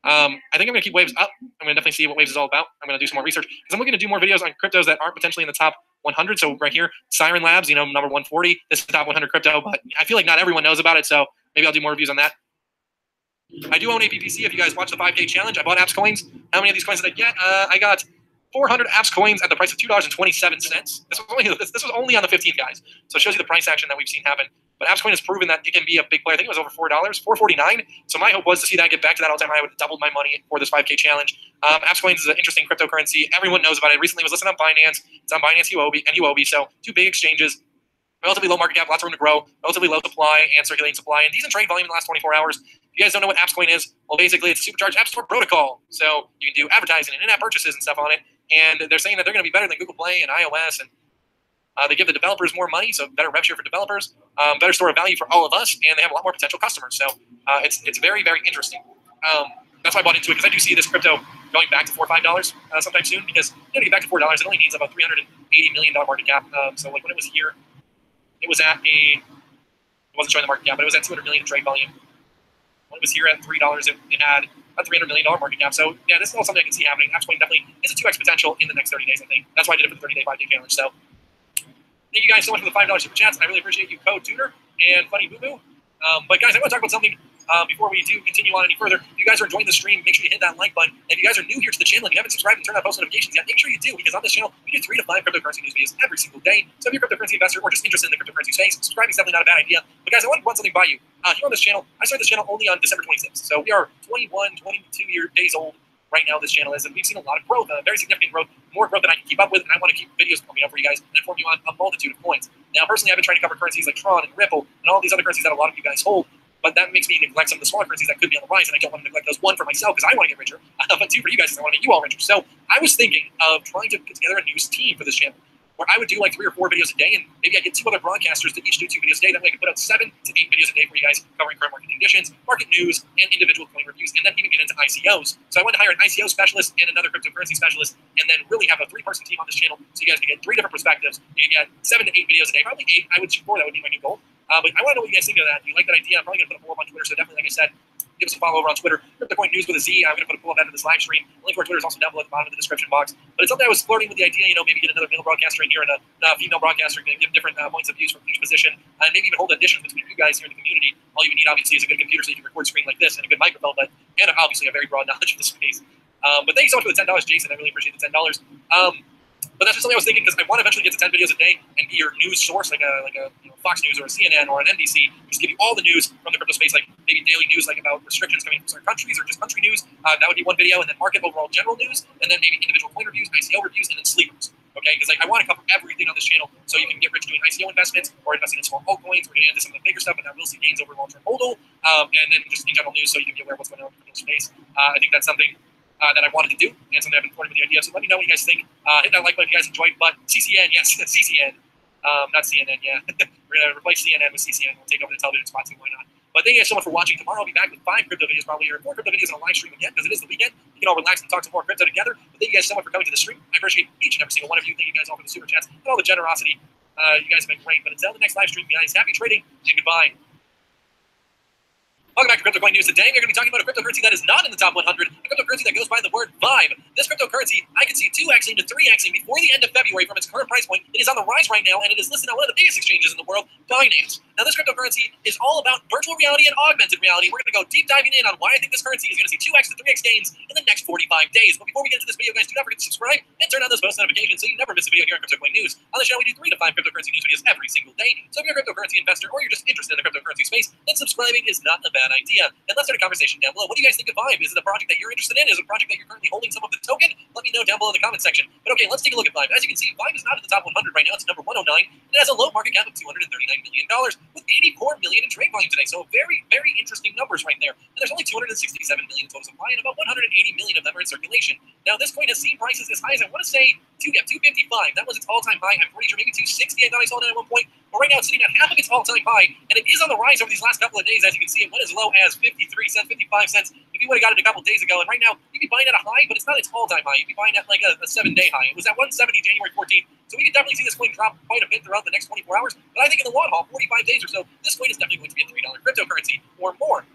I think I'm going to keep Waves up. I'm going to definitely see what Waves is all about. I'm going to do some more research because I'm looking to do more videos on cryptos that aren't potentially in the top 100. So right here, Siren Labs, number 140. This is the top 100 crypto, but I feel like not everyone knows about it. So maybe I'll do more reviews on that. I do own APPC. If you guys watch the 5K challenge, I bought apps coins. How many of these coins did I get? I got 400 apps coins at the price of $2.27. This was only on the 15th, guys. So it shows you the price action that we've seen happen. But apps coin has proven that it can be a big player. I think it was over $4, $4.49. So my hope was to see that get back to that all-time high. I would have doubled my money for this 5K challenge. Apps coins is an interesting cryptocurrency. Everyone knows about it. Recently, it was listed on Binance. It's on Binance and Huobi. So two big exchanges. Relatively low market cap, lots of room to grow. Relatively low supply and circulating supply, and decent trade volume in the last 24 hours. If you guys don't know what AppsCoin is, well, basically it's a supercharged app store protocol. So you can do advertising and in-app purchases and stuff on it. And they're saying that they're going to be better than Google Play and iOS, and they give the developers more money, so better rev share for developers, better store of value for all of us, and they have a lot more potential customers. So it's very, very interesting. That's why I bought into it, because I do see this crypto going back to $4 or $5 sometime soon, because to get back to $4, it only needs about $380 million market cap. So like when it was here, it was at it wasn't showing the market cap, but it was at 200 million in trade volume. When it was here at $3, it had a $300 million market cap. So yeah, this is all something I can see happening. AppsCoin definitely is a 2x potential in the next 30 days, I think. That's why I did it for the 30-day 5K challenge. So thank you guys so much for the $5 super chats. I really appreciate you, Code Tutor and Funny Boo Boo. But guys, I want to talk about something before we do continue on any further. If you guys are enjoying the stream, make sure you hit that like button. And if you guys are new here to the channel and you haven't subscribed and turned on post notifications yet, make sure you do, because on this channel, we do 3 to 5 cryptocurrency news videos every single day. So if you're a cryptocurrency investor or just interested in the cryptocurrency space, subscribing is definitely not a bad idea. But guys, I want to run something by you. Here on this channel, I started this channel only on December 26th. So we are 21, 22 days old right now, this channel is, and we've seen a lot of growth, very significant growth, more growth than I can keep up with, and I want to keep videos coming up for you guys and inform you on a multitude of coins. Now, personally, I've been trying to cover currencies like Tron and Ripple and all these other currencies that a lot of you guys hold, but that makes me neglect some of the smaller currencies that could be on the rise, and I don't want to neglect those. One, for myself, because I want to get richer, but two, for you guys, because I want to make you all richer. So I was thinking of trying to put together a news team for this channel, where I would do like 3 or 4 videos a day, and maybe I get 2 other broadcasters to each do 2 videos a day. That way I could put out 7 to 8 videos a day for you guys covering current market conditions, market news, and individual coin reviews, and then even get into ICOs. So I wanted to hire an ICO specialist and another cryptocurrency specialist, and then really have a 3-person team on this channel, so you guys can get 3 different perspectives. You can get 7 to 8 videos a day, probably 8. I would shoot 4. That would be my new goal. But I want to know what you guys think of that. Do you like that idea? I'm probably going to put a poll up on Twitter, so definitely, like I said, give us a follow over on Twitter. CryptoCoin News with a Z. I'm going to put a pull up after this live stream. The link to our Twitter is also down below at the bottom of the description box. But it's something I was flirting with the idea, maybe get another male broadcaster in here and a female broadcaster, give different points of views from each position, and maybe even hold auditions between you guys here in the community. All you need, obviously, is a good computer so you can record screen like this and a good microphone, and obviously a very broad knowledge of the space. But thank you so much for the $10, Jason. I really appreciate the $10. But that's just something I was thinking because I want to eventually get to 10 videos a day and be your news source, like a Fox News or a CNN or an NBC, just give you all the news from the crypto space, like maybe daily news, like about restrictions coming from certain countries or just country news. That would be one video, and then market overall general news, and then maybe individual coin reviews, ICO reviews, and then sleepers. Okay, because I want to cover everything on this channel, so you can get rich doing ICO investments or investing in small altcoins. We're going to get into some of the bigger stuff, and that will see gains over long-term hodl, and then just in general news, so you can be aware of what's going on in the crypto space. I think that's something that I wanted to do, and something I've been flirting with the idea. So let me know what you guys think. Hit that like button if you guys enjoyed. But CCN, yes, CCN, not CNN. Yeah, we're gonna replace CNN with CCN. We'll take over the television spots and why not. But thank you guys so much for watching. Tomorrow I'll be back with 5 crypto videos, probably, or 4 crypto videos on a live stream again, because it is the weekend. We can all relax and talk some more crypto together. But thank you guys so much for coming to the stream. I appreciate each and every single one of you. Thank you guys all for the super chats and all the generosity. You guys have been great. But until the next live stream, guys, happy trading and goodbye. Welcome back to CryptoCoin News. Today we're going to be talking about a cryptocurrency that is not in the top 100, a cryptocurrency that goes by the word Vibe. This cryptocurrency, I can see 2xing to 3xing before the end of February from its current price point. It is on the rise right now, and it is listed on one of the biggest exchanges in the world, Binance. Now, this cryptocurrency is all about virtual reality and augmented reality. We're going to go deep diving in on why I think this currency is going to see 2x to 3x gains in the next 45 days. But before we get into this video, guys, do not forget to subscribe and turn on those post notifications so you never miss a video here on CryptoCoin News. On the channel, we do 3 to 5 cryptocurrency news videos every single day. So if you're a cryptocurrency investor or you're just interested in the cryptocurrency space, then subscribing is not a bad idea. And let's start a conversation down below. What do you guys think of Vibe? Is it a project that you're interested in? Is it a project that you're currently holding some of the token? Let me know down below in the comment section. But okay, let's take a look at Vibe. As you can see, Vibe is not in the top 100 right now. It's number 109. And it has a low market cap of $239 million with 84 million in trade volume today. So very, very interesting numbers right there. And there's only 267 million total supply and about 180 million of them are in circulation. Now, this coin has seen prices as high as, I want to say, 255. That was its all-time high. I'm pretty sure maybe 260. I thought I saw that at one point. But right now, it's sitting at half of its all-time high. And it is on the rise over these last couple of days. As you can see, it went as low as 53 cents, 55 cents. If you would have got it a couple days ago, and right now you can buy it at a high, but it's not its all-time high. You can buy it at like a 7-day high. It was at 170 January 14th, so we can definitely see this coin drop quite a bit throughout the next 24 hours. But I think in the long haul, 45 days or so, this coin is definitely going to be a $3 cryptocurrency or more.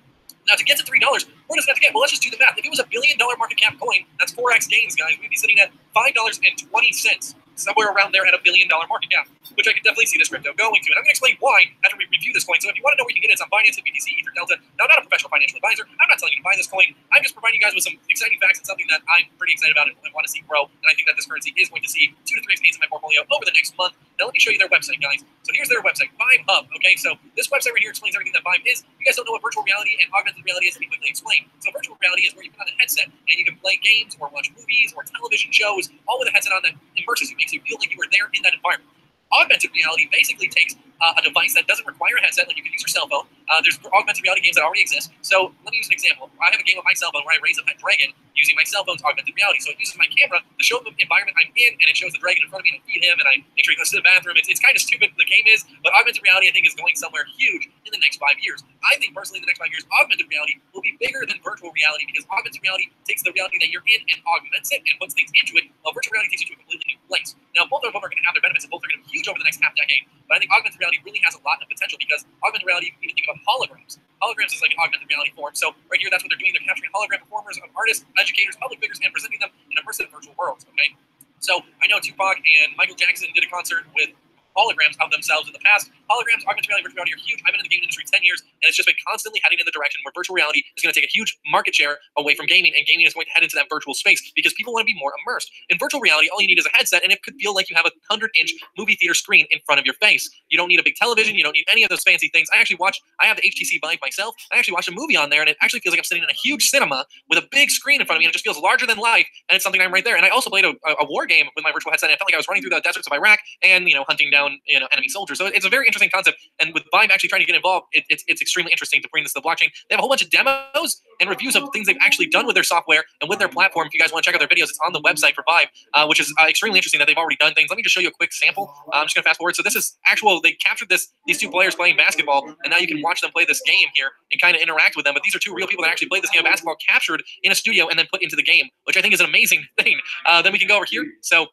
Now, to get to $3, where does that get? Well, let's just do the math. If it was a $1 billion market cap coin, that's 4x gains, guys. We'd be sitting at $5.20. Somewhere around there at a $1 billion market cap, which I could definitely see this crypto going to. And I'm going to explain why after we review this coin. So if you want to know where you can get it, it's on Binance, BTC, Ether, Delta. Now, I'm not a professional financial advisor. I'm not telling you to buy this coin. I'm just providing you guys with some exciting facts and something that I'm pretty excited about and want to see grow. And I think that this currency is going to see 2 to 3x gains in my portfolio over the next month. Now, let me show you their website, guys. So here's their website, Vibe Hub. Okay, so this website right here explains everything that Vibe is. If you guys don't know what virtual reality and augmented reality is, let me quickly explain. So virtual reality is where you put on a headset and you can play games or watch movies or television shows, all with a headset on that immerses you, makes you feel like you were there in that environment. Augmented reality basically takes a device that doesn't require a headset, like you can use your cell phone. There's augmented reality games that already exist. So let me use an example. I have a game on my cell phone where I raise a pet dragon using my cell phone's augmented reality. So it uses my camera to show the environment I'm in, and it shows the dragon in front of me, and I feed him, and I make sure he goes to the bathroom. It's kind of stupid, the game is, but augmented reality, I think, is going somewhere huge in the next 5 years. I think, personally, in the next 5 years, augmented reality will be bigger than virtual reality because augmented reality takes the reality that you're in and augments it and puts things into it, while virtual reality takes you to a completely new place. Now, both of them are going to have their benefits, and both are going to be huge over the next half decade, but I think augmented reality really has a lot of potential because augmented reality, you can even think about holograms. Holograms is like an augmented reality form. So right here, that's what they're doing. They're capturing hologram performers of artists, educators, public figures, and presenting them in immersive virtual worlds, okay? So I know Tupac and Michael Jackson did a concert with holograms of themselves in the past. Holograms, augmented reality, virtual reality are huge. I've been in the gaming industry 10 years, and it's just been constantly heading in the direction where virtual reality is going to take a huge market share away from gaming, and gaming is going to head into that virtual space because people want to be more immersed. In virtual reality, all you need is a headset, and it could feel like you have a 100-inch movie theater screen in front of your face. You don't need a big television. You don't need any of those fancy things. I have the HTC Vive myself. I actually watched a movie on there, and it actually feels like I'm sitting in a huge cinema with a big screen in front of me, and it just feels larger than life, and it's something I'm right there. And I also played a war game with my virtual headset, and I felt like I was running through the deserts of Iraq and, hunting down, enemy soldiers. So it's a very interesting concept, and with Vibe actually trying to get involved, it's extremely interesting to bring this to the blockchain. They have a whole bunch of demos and reviews of things they've actually done with their software and with their platform. If you guys want to check out their videos, it's on the website for Vibe, which is extremely interesting that they've already done things. Let me just show you a quick sample. I'm just going to fast forward. So this is actual, they captured these two players playing basketball, and now you can watch them play this game here and kind of interact with them. But these are two real people that actually played this game of basketball, captured in a studio and then put into the game, which I think is an amazing thing. Then we can go over here. So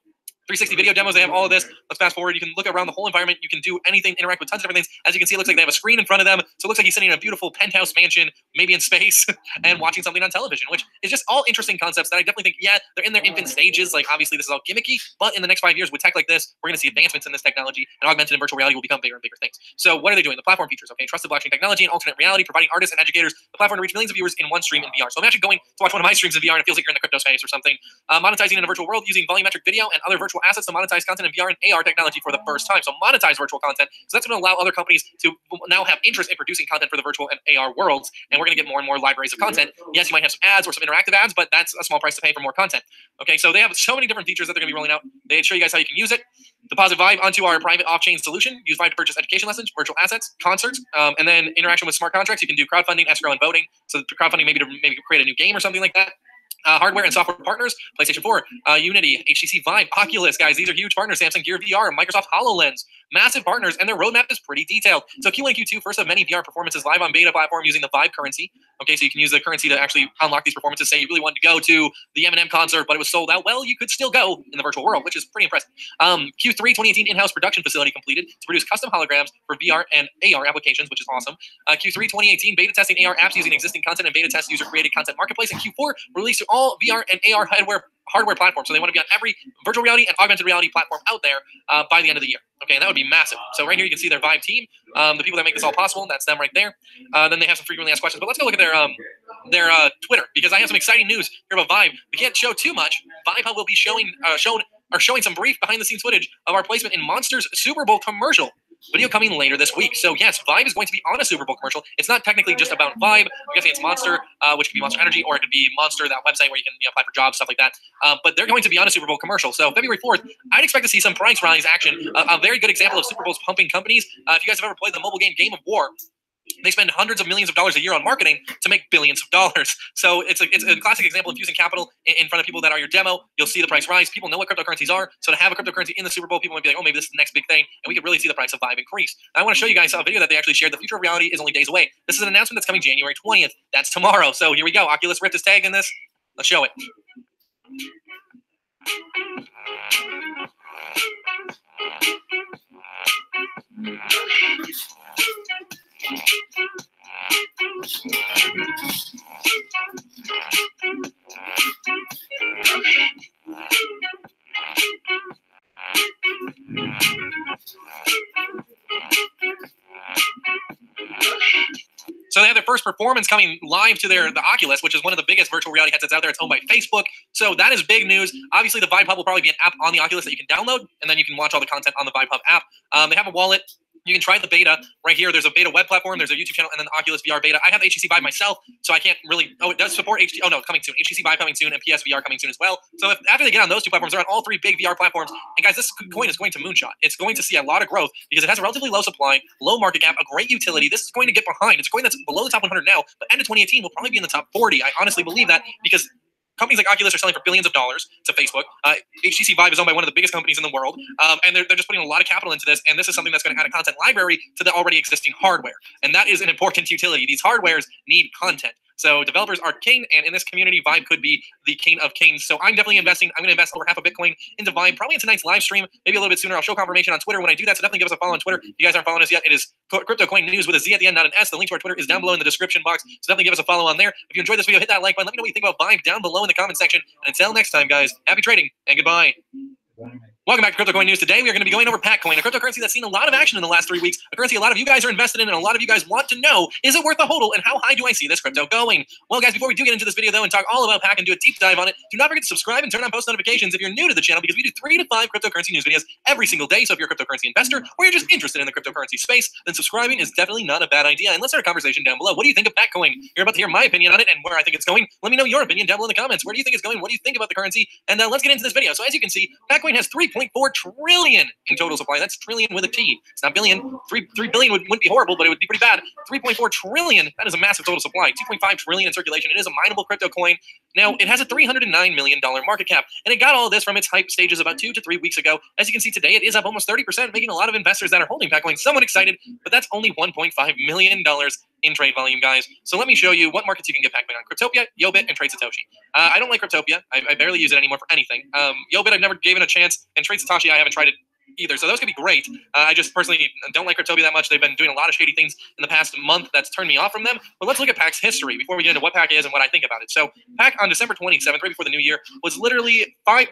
360 video demos. They have all of this. Let's fast forward. You can look around the whole environment. You can do anything, interact with tons of different things. As you can see, it looks like they have a screen in front of them. So it looks like he's sitting in a beautiful penthouse mansion, maybe in space, and watching something on television, which is just all interesting concepts that I definitely think, yeah, they're in their infant stages. Like, obviously, this is all gimmicky, but in the next 5 years with tech like this, we're going to see advancements in this technology, and augmented and virtual reality will become bigger and bigger things. So what are they doing? The platform features, okay? Trusted blockchain technology and alternate reality, providing artists and educators the platform to reach millions of viewers in one stream in VR. So I'm actually going to watch one of my streams in VR, and it feels like you're in the crypto space or something. Monetizing in a virtual world using volumetric video and other virtual assets to monetize content in VR and AR technology for the first time. So monetize virtual content. So that's going to allow other companies to now have interest in producing content for the virtual and AR worlds, and we're going to get more and more libraries of content. Yes, you might have some ads or some interactive ads, but that's a small price to pay for more content. Okay, so they have so many different features that they're going to be rolling out. They show you guys how you can use it. Deposit Vibe onto our private off-chain solution. Use Vibe to purchase education lessons, virtual assets, concerts, and then interaction with smart contracts. You can do crowdfunding, escrow, and voting. So crowdfunding maybe to create a new game or something like that. Hardware and software partners, PlayStation 4, Unity, HTC Vive, Oculus, guys. These are huge partners. Samsung Gear VR, Microsoft HoloLens. Massive partners, and their roadmap is pretty detailed. So Q1 and Q2, first of many VR performances live on beta platform using the Vibe currency. Okay, so you can use the currency to actually unlock these performances. Say you really wanted to go to the Eminem concert, but it was sold out. Well, you could still go in the virtual world, which is pretty impressive. Q3 2018 in-house production facility completed to produce custom holograms for VR and AR applications, which is awesome. Q3 2018 beta testing AR apps using existing content and beta test user-created content marketplace. And Q4 release to all VR and AR hardware platform. So they want to be on every virtual reality and augmented reality platform out there by the end of the year. Okay, and that would be massive. So right here you can see their Vibe team, the people that make this all possible. That's them right there. Then they have some frequently asked questions. But let's go look at their Twitter, because I have some exciting news here about Vibe. We can't show too much. Vibe Hub will be showing some brief behind-the-scenes footage of our placement in Monster's Super Bowl commercial. Video coming later this week. So yes, Vibe is going to be on a Super Bowl commercial. It's not technically just about Vibe. I'm guessing it's Monster, which could be Monster Energy, or it could be Monster, that website where you can apply for jobs, stuff like that. But they're going to be on a Super Bowl commercial. So February 4th, I'd expect to see some price rallies action. A very good example of Super Bowl's pumping companies. If you guys have ever played the mobile game Game of War, they spend hundreds of millions of dollars a year on marketing to make billions of dollars. So it's a classic example of using capital in front of people that are your demo. You'll see the price rise. People know what cryptocurrencies are. So to have a cryptocurrency in the Super Bowl, people might be like, oh, maybe this is the next big thing. And we could really see the price of Vibe increase. I want to show you guys a video that they actually shared. The future of reality is only days away. This is an announcement that's coming January 20th. That's tomorrow. So here we go. Oculus ripped his tag in this. Let's show it. So they have their first performance coming live to the Oculus, which is one of the biggest virtual reality headsets out there. It's owned by Facebook. So that is big news. Obviously, the Vibe Hub will probably be an app on the Oculus that you can download, and then you can watch all the content on the Vibe Hub app. They have a wallet. You can try the beta right here. There's a beta web platform. There's a YouTube channel, and then the Oculus VR beta. I have HTC Vive myself, so I can't really. Oh, it does support HTC. Oh no, coming soon. HTC Vive coming soon, and PSVR coming soon as well. So after they get on those two platforms, they're on all three big VR platforms. And guys, this coin is going to moonshot. It's going to see a lot of growth because it has a relatively low supply, low market cap, a great utility. This is going to get behind. It's a coin that's below the top 100 now, but end of 2018 will probably be in the top 40. I honestly believe that because companies like Oculus are selling for billions of dollars to Facebook. HTC Vive is owned by one of the biggest companies in the world, and they're just putting a lot of capital into this, and this is something that's going to add a content library to the already existing hardware, and that is an important utility. These hardwares need content. So developers are king, and in this community, Vibe could be the king of kings. So I'm definitely investing. I'm going to invest over half a Bitcoin into Vibe, probably in tonight's live stream, maybe a little bit sooner. I'll show confirmation on Twitter when I do that, so definitely give us a follow on Twitter. If you guys aren't following us yet, it is Crypto Coin News with a Z at the end, not an S. The link to our Twitter is down below in the description box, so definitely give us a follow on there. If you enjoyed this video, hit that like button. Let me know what you think about Vibe down below in the comment section. And until next time, guys, happy trading and goodbye. Welcome back to Crypto Coin News. Today, we are going to be going over Patcoin, a cryptocurrency that's seen a lot of action in the last 3 weeks, a currency a lot of you guys are invested in, and a lot of you guys want to know, is it worth a hodl, and how high do I see this crypto going? Well, guys, before we do get into this video, though, and talk all about Pac and do a deep dive on it, do not forget to subscribe and turn on post notifications if you're new to the channel, because we do 3 to 5 cryptocurrency news videos every single day. So if you're a cryptocurrency investor, or you're just interested in the cryptocurrency space, then subscribing is definitely not a bad idea. And let's start a conversation down below. What do you think of Patcoin? You're about to hear my opinion on it and where I think it's going. Let me know your opinion down below in the comments. Where do you think it's going? What do you think about the currency? And let's get into this video. So as you can see, Patcoin has 3.4 trillion in total supply. That's trillion with a T. It's not billion. 3 billion wouldn't be horrible, but it would be pretty bad. 3.4 trillion. That is a massive total supply. 2.5 trillion in circulation. It is a mineable crypto coin. Now, it has a $309 million market cap, and it got all this from its hype stages about 2 to 3 weeks ago. As you can see today, it is up almost 30%, making a lot of investors that are holding Patcoin somewhat excited, but that's only $1.5 million in trade volume, guys. So let me show you what markets you can get pack on: Cryptopia, Yobit, and Trade Satoshi. I don't like Cryptopia. I barely use it anymore for anything. Yobit, I've never given a chance, and Trade Satoshi, I haven't tried it either. So those could be great. I just personally don't like Cryptopia that much. They've been doing a lot of shady things in the past month that's turned me off from them. But let's look at Pack's history before we get into what Pack is and what I think about it. So Pack on December 27th, right before the new year, was literally five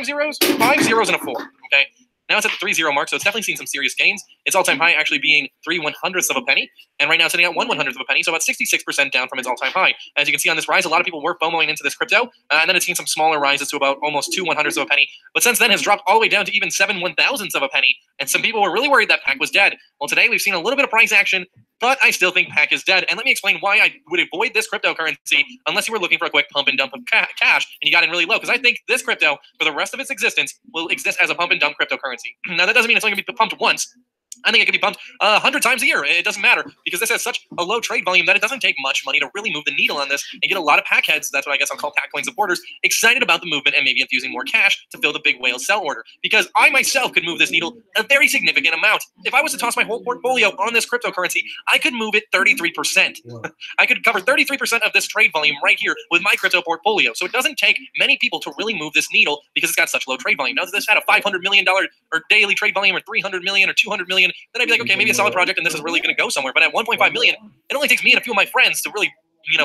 zeros? 5 zeros and a 4. Okay. Now it's at the 3-0 mark, so it's definitely seen some serious gains. Its all-time high actually being 3/100ths of a penny, and right now it's sitting at 1/100th of a penny, so about 66% down from its all-time high. As you can see on this rise, a lot of people were FOMOing into this crypto, and then it's seen some smaller rises to about almost 2/100ths of a penny, but since then has dropped all the way down to even 7/1000ths of a penny, and some people were really worried that Pack was dead. Well, today we've seen a little bit of price action, but I still think Pack is dead, and let me explain why I would avoid this cryptocurrency unless you were looking for a quick pump and dump of cash, and you got in really low, because I think this crypto, for the rest of its existence, will exist as a pump and dump cryptocurrency. Now, that doesn't mean it's only going to be pumped once. I think it could be pumped 100 times a year. It doesn't matter because this has such a low trade volume that it doesn't take much money to really move the needle on this and get a lot of pack heads. That's what I guess I'll call pack coin supporters excited about the movement and maybe infusing more cash to fill the big whale sell order. Because I myself could move this needle a very significant amount. If I was to toss my whole portfolio on this cryptocurrency, I could move it 33%. I could cover 33% of this trade volume right here with my crypto portfolio. So it doesn't take many people to really move this needle because it's got such low trade volume. Now, if this had a $500 million or daily trade volume or 300 million or 200 million, then I'd be like, okay, maybe a solid project and this is really going to go somewhere. But at 1.5 million, it only takes me and a few of my friends to really,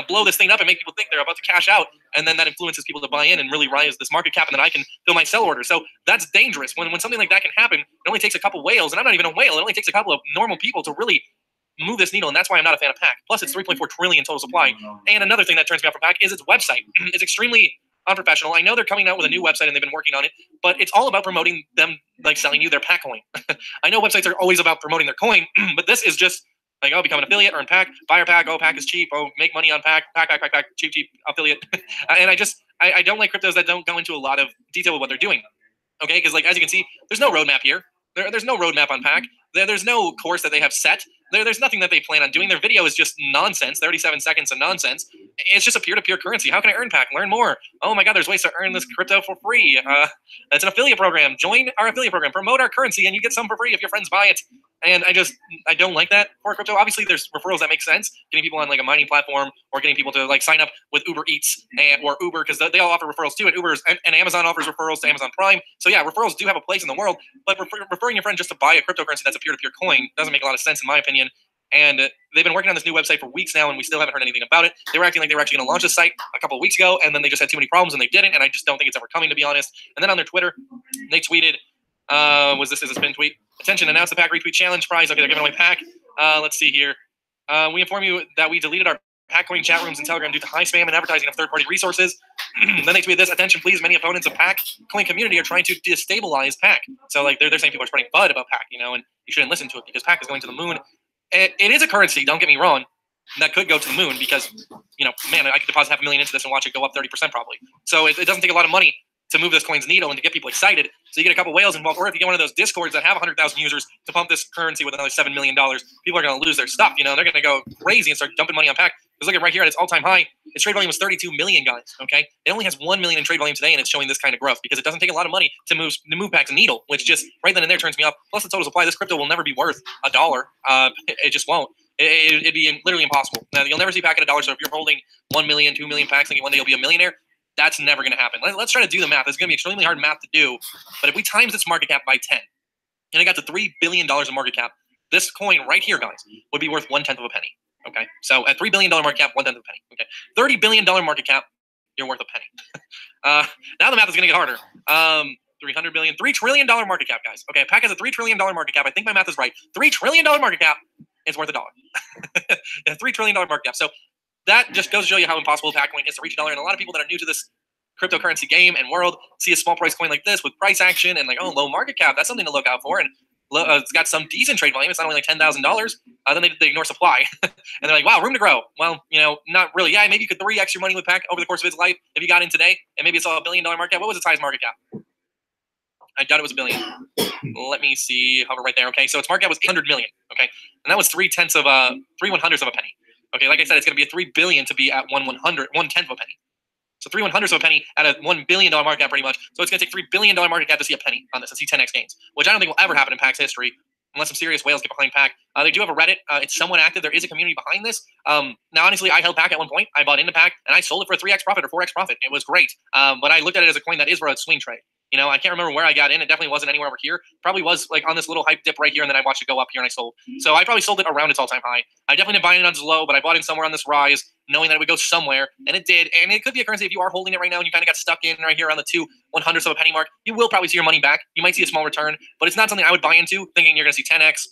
blow this thing up and make people think they're about to cash out. And then that influences people to buy in and really rise this market cap, and then I can fill my sell order. So that's dangerous. When something like that can happen, it only takes a couple whales, and I'm not even a whale. It only takes a couple of normal people to really move this needle, and that's why I'm not a fan of Pack. Plus, it's 3.4 trillion total supply. And another thing that turns me off from Pack is its website. It's extremely unprofessional. I know they're coming out with a new website and they've been working on it, but it's all about promoting them, like selling you their Pack coin. I know websites are always about promoting their coin, but this is just like, oh, become an affiliate, earn Pack, buy your Pack, oh, Pack is cheap, oh, make money on Pack, Pack, cheap, affiliate. And I don't like cryptos that don't go into a lot of detail with what they're doing. Okay, because like as you can see, there's no roadmap here. There's no roadmap on Pack. There's no course that they have set. There's nothing that they plan on doing. Their video is just nonsense, 37 seconds of nonsense. It's just a peer-to-peer currency. How can I earn Pack? Learn more. Oh my God, there's ways to earn this crypto for free. It's an affiliate program. Join our affiliate program. Promote our currency, and you get some for free if your friends buy it. And I don't like that for crypto. Obviously, there's referrals that make sense. Getting people on like a mining platform or getting people to like sign up with Uber Eats or Uber, because they all offer referrals too. And Amazon offers referrals to Amazon Prime. So yeah, referrals do have a place in the world. But referring your friend just to buy a cryptocurrency that's a peer-to-peer coin doesn't make a lot of sense in my opinion. And they've been working on this new website for weeks now, and we still haven't heard anything about it. They were acting like they were actually going to launch the site a couple of weeks ago, and then they just had too many problems, and they didn't. And I just don't think it's ever coming, to be honest. And then on their Twitter, they tweeted, is this a spin tweet? Attention, announce the Pack retweet challenge prize. Okay, they're giving away Pack. Let's see here. We inform you that we deleted our Pack coin chat rooms and Telegram due to high spam and advertising of third-party resources. Then they tweeted this: attention, please. Many opponents of Pack coin community are trying to destabilize Pack. So like they're saying people are spreading FUD about Pack, and you shouldn't listen to it because Pack is going to the moon. It is a currency, don't get me wrong, that could go to the moon because, man, I could deposit $500,000 into this and watch it go up 30% probably. So it doesn't take a lot of money to move this coin's needle and to get people excited. So you get a couple whales involved, or if you get one of those discords that have 100,000 users to pump this currency with another $7 million, people are going to lose their stuff. They're going to go crazy and start dumping money on Pack. Because look at right here at its all-time high, its trade volume was 32 million, guys. Okay, it only has 1 million in trade volume today, and it's showing this kind of growth because it doesn't take a lot of money to move Pack's needle, which just right then and there turns me off. Plus the total supply, this crypto will never be worth $1. It just won't. It'd be literally impossible. Now, you'll never see Pack at $1. So if you're holding 1 million, 2 million Packs, thinking one day you'll be a millionaire, that's never going to happen. Let's try to do the math. It's going to be extremely hard math to do. But if we times its market cap by 10, and it got to $3 billion in market cap, this coin right here, guys, would be worth 1/10 of a penny. Okay, so at $3 billion market cap, 1/10 of a penny. Okay, $30 billion market cap, you're worth a penny. Now the math is going to get harder. 300 billion, $3 trillion market cap, guys. Okay, Pack has a $3 trillion market cap. I think my math is right. $3 trillion market cap is worth $1. A $3 trillion market cap. So that just goes to show you how impossible Pack coin is to reach $1. And a lot of people that are new to this cryptocurrency game and world see a small price coin like this with price action and like, oh, low market cap. That's something to look out for. And it's got some decent trade volume. It's not only like $10,000. Then they ignore supply. And they're like, wow, room to grow. Well, not really. Yeah, maybe you could 3x your money with Pack over the course of its life if you got in today. And maybe it's all $1 billion market cap. What was its highest market cap? I doubt it was $1 billion. Let me see. Hover right there. Okay, so its market cap was 800 million. Okay, and that was 3/100ths of a penny. Okay, like I said, it's going to be a $3 billion to be at 1/10 of a penny. So 3/100ths of a penny at a $1 billion market cap, pretty much. So it's going to take $3 billion market cap to see a penny on this and see 10x gains, which I don't think will ever happen in Pack's history. unless some serious whales get behind Pack. They do have a Reddit. It's somewhat active. There is a community behind this. Now, honestly, I held Pack at one point. I bought into Pack, and I sold it for a 3x profit or 4x profit. It was great. But I looked at it as a coin that is for a swing trade. You know, I can't remember where I got in. It definitely wasn't anywhere over here. Probably was like on this little hype dip right here, and then I watched it go up here and I sold. So I probably sold it around its all-time high. I definitely didn't buy it on its low, but I bought in somewhere on this rise, knowing that it would go somewhere, and it did. And it could be a currency if you are holding it right now and you kind of got stuck in right here around the 2/100ths of a penny mark. You will probably see your money back. You might see a small return, but it's not something I would buy into, thinking you're going to see 10x,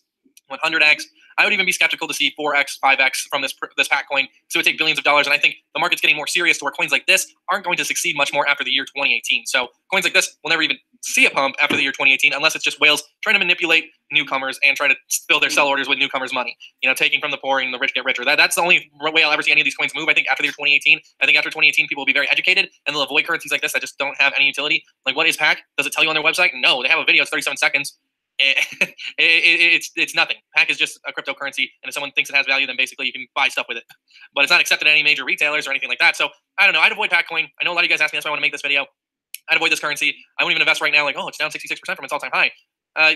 100x. I would even be skeptical to see 4x, 5x from this Pack coin. So it would take billions of dollars. And I think the market's getting more serious to where coins like this aren't going to succeed much more after the year 2018. So coins like this will never even see a pump after the year 2018 unless it's just whales trying to manipulate newcomers and try to fill their sell orders with newcomers' money. You know, taking from the poor and the rich get richer. That's the only way I'll ever see any of these coins move. I think after the year 2018, I think after 2018, people will be very educated and they'll avoid currencies like this that just don't have any utility. Like, what is Pack? Does it tell you on their website? No, they have a video. It's 37 seconds. It's nothing. Pack is just a cryptocurrency, and if someone thinks it has value, then basically you can buy stuff with it. But it's not accepted at any major retailers or anything like that. So I don't know. I'd avoid Pack coin. I know a lot of you guys asked me. That's why I want to make this video. I'd avoid this currency. I wouldn't even invest right now. Like, oh, it's down 66% from its all-time high.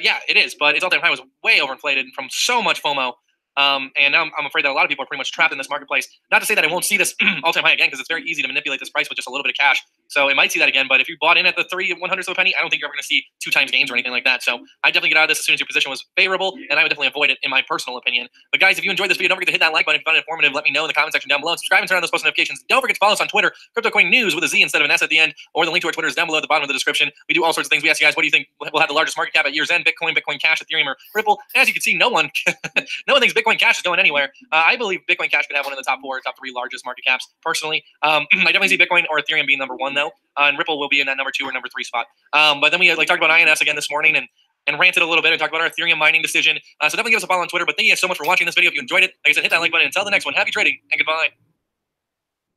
Yeah, it is, but its all-time high was way overinflated from so much FOMO. And now I'm afraid that a lot of people are pretty much trapped in this marketplace. Not to say that I won't see this all-time high again, because it's very easy to manipulate this price with just a little bit of cash. So it might see that again. But if you bought in at the 3/100ths of a penny, I don't think you're ever going to see 2 times gains or anything like that. So I definitely get out of this as soon as your position was favorable, and I would definitely avoid it in my personal opinion. But guys, if you enjoyed this video, don't forget to hit that like button. If you found it informative, let me know in the comment section down below. And subscribe and turn on those post notifications. Don't forget to follow us on Twitter, CryptoCoin News with a Z instead of an S at the end, or the link to our Twitter is down below at the bottom of the description. We do all sorts of things. We ask you guys, what do you think will have the largest market cap at year's end? Bitcoin, Bitcoin Cash, Ethereum, or Ripple? As you can see, no one thinks Bitcoin Cash is going anywhere. I believe Bitcoin Cash could have one of the top 4 or top 3 largest market caps, personally. I definitely see Bitcoin or Ethereum being number 1, though, and Ripple will be in that number 2 or number 3 spot. But then we talked about INS again this morning and ranted a little bit and talked about our Ethereum mining decision. So definitely give us a follow on Twitter. But thank you guys so much for watching this video. If you enjoyed it, like I said, hit that like button. Until the next one, happy trading and goodbye.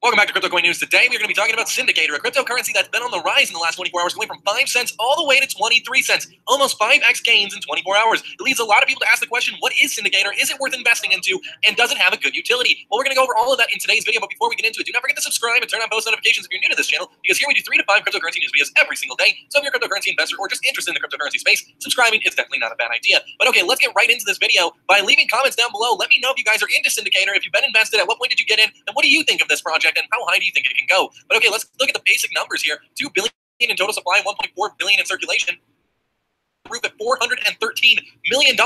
Welcome back to CryptoCoin News. Today, we're going to be talking about Cindicator, a cryptocurrency that's been on the rise in the last 24 hours, going from 5 cents all the way to 23 cents, almost 5x gains in 24 hours. It leads a lot of people to ask the question, what is Cindicator? Is it worth investing into? And does it have a good utility? Well, we're going to go over all of that in today's video, but before we get into it, do not forget to subscribe and turn on post notifications if you're new to this channel, because here we do 3 to 5 cryptocurrency news videos every single day. So if you're a cryptocurrency investor or just interested in the cryptocurrency space, subscribing is definitely not a bad idea. But okay, let's get right into this video by leaving comments down below. Let me know if you guys are into Cindicator, if you've been invested, at what point did you get in, and what do you think of this project, and how high do you think it can go? But okay, let's look at the basic numbers here. 2 billion in total supply, 1.4 billion in circulation. Proof at $413 million,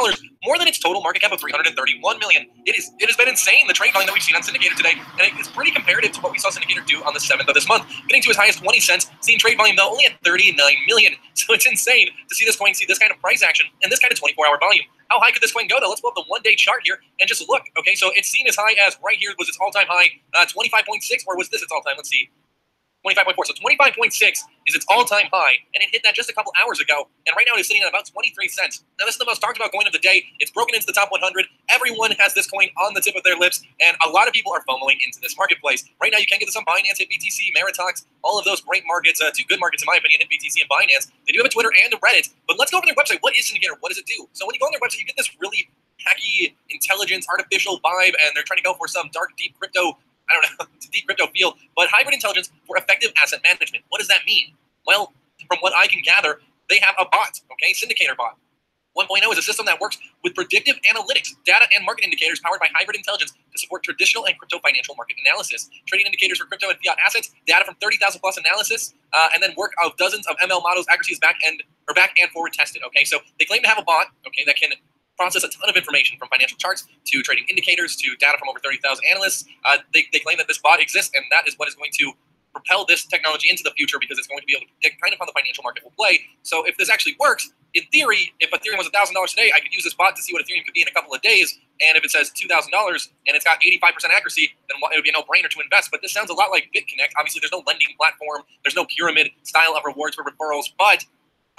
more than its total market cap of $331 million. It has been insane, the trade volume that we've seen on Syndicator today, and it's pretty comparative to what we saw Syndicator do on the 7th of this month, getting to as high as 20 cents, seeing trade volume though only at 39 million. So it's insane to see this coin see this kind of price action and this kind of 24-hour volume. How high could this coin go though? Let's pull up the one-day chart here and just look. Okay, so it's seen as high as right here was its all-time high, 25.6, or was this its all-time? Let's see. 25.4. So 25.6 is its all-time high, and it hit that just a couple hours ago. And right now it is sitting at about 23 cents. Now this is the most talked about coin of the day. It's broken into the top 100. Everyone has this coin on the tip of their lips, and a lot of people are FOMOing into this marketplace. Right now you can get this on Binance, hit BTC, Meritox, all of those great markets. 2 good markets in my opinion, hit BTC and Binance. They do have a Twitter and a Reddit, but let's go over their website. What is Syndicator? What does it do? So when you go on their website, you get this really hacky, intelligence, artificial vibe, and they're trying to go for some dark, deep crypto, I don't know, it's a deep crypto feel, but hybrid intelligence for effective asset management. What does that mean? Well, from what I can gather, they have a bot, okay, Syndicator bot. 1.0 is a system that works with predictive analytics, data and market indicators powered by hybrid intelligence to support traditional and crypto financial market analysis, trading indicators for crypto and fiat assets, data from 30,000 plus analysis, and then work of dozens of ML models, accuracy is back and forward tested, okay? So they claim to have a bot, okay, that can process a ton of information from financial charts to trading indicators to data from over 30,000 analysts. They claim that this bot exists, and that is what is going to propel this technology into the future because it's going to be able to predict kind of how the financial market will play. So if this actually works, in theory, if Ethereum was $1,000 today, I could use this bot to see what Ethereum could be in a couple of days. And if it says $2,000 and it's got 85% accuracy, then it would be a no-brainer to invest. But this sounds a lot like BitConnect. Obviously, there's no lending platform. There's no pyramid style of rewards for referrals. But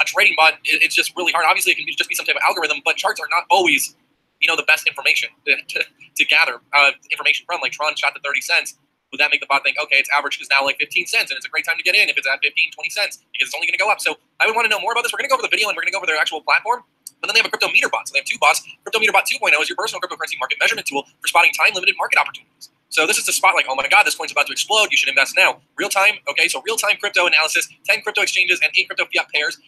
a trading bot, it's just really hard. Obviously, it can just be some type of algorithm, but charts are not always, the best information to gather information from. Like Tron shot to 30 cents. Would that make the bot think, okay, its average is now like 15 cents, and it's a great time to get in if it's at 15, 20 cents, because it's only going to go up. So I would want to know more about this. We're going to go over the video, and we're going to go over their actual platform. But then they have a crypto meter bot. So they have 2 bots. Crypto meter bot 2.0 is your personal cryptocurrency market measurement tool for spotting time-limited market opportunities. So this is to spot like, oh my God, this coin's about to explode. You should invest now. Real time, okay, so real-time crypto analysis, 10 crypto exchanges and 8 crypto fiat pairs.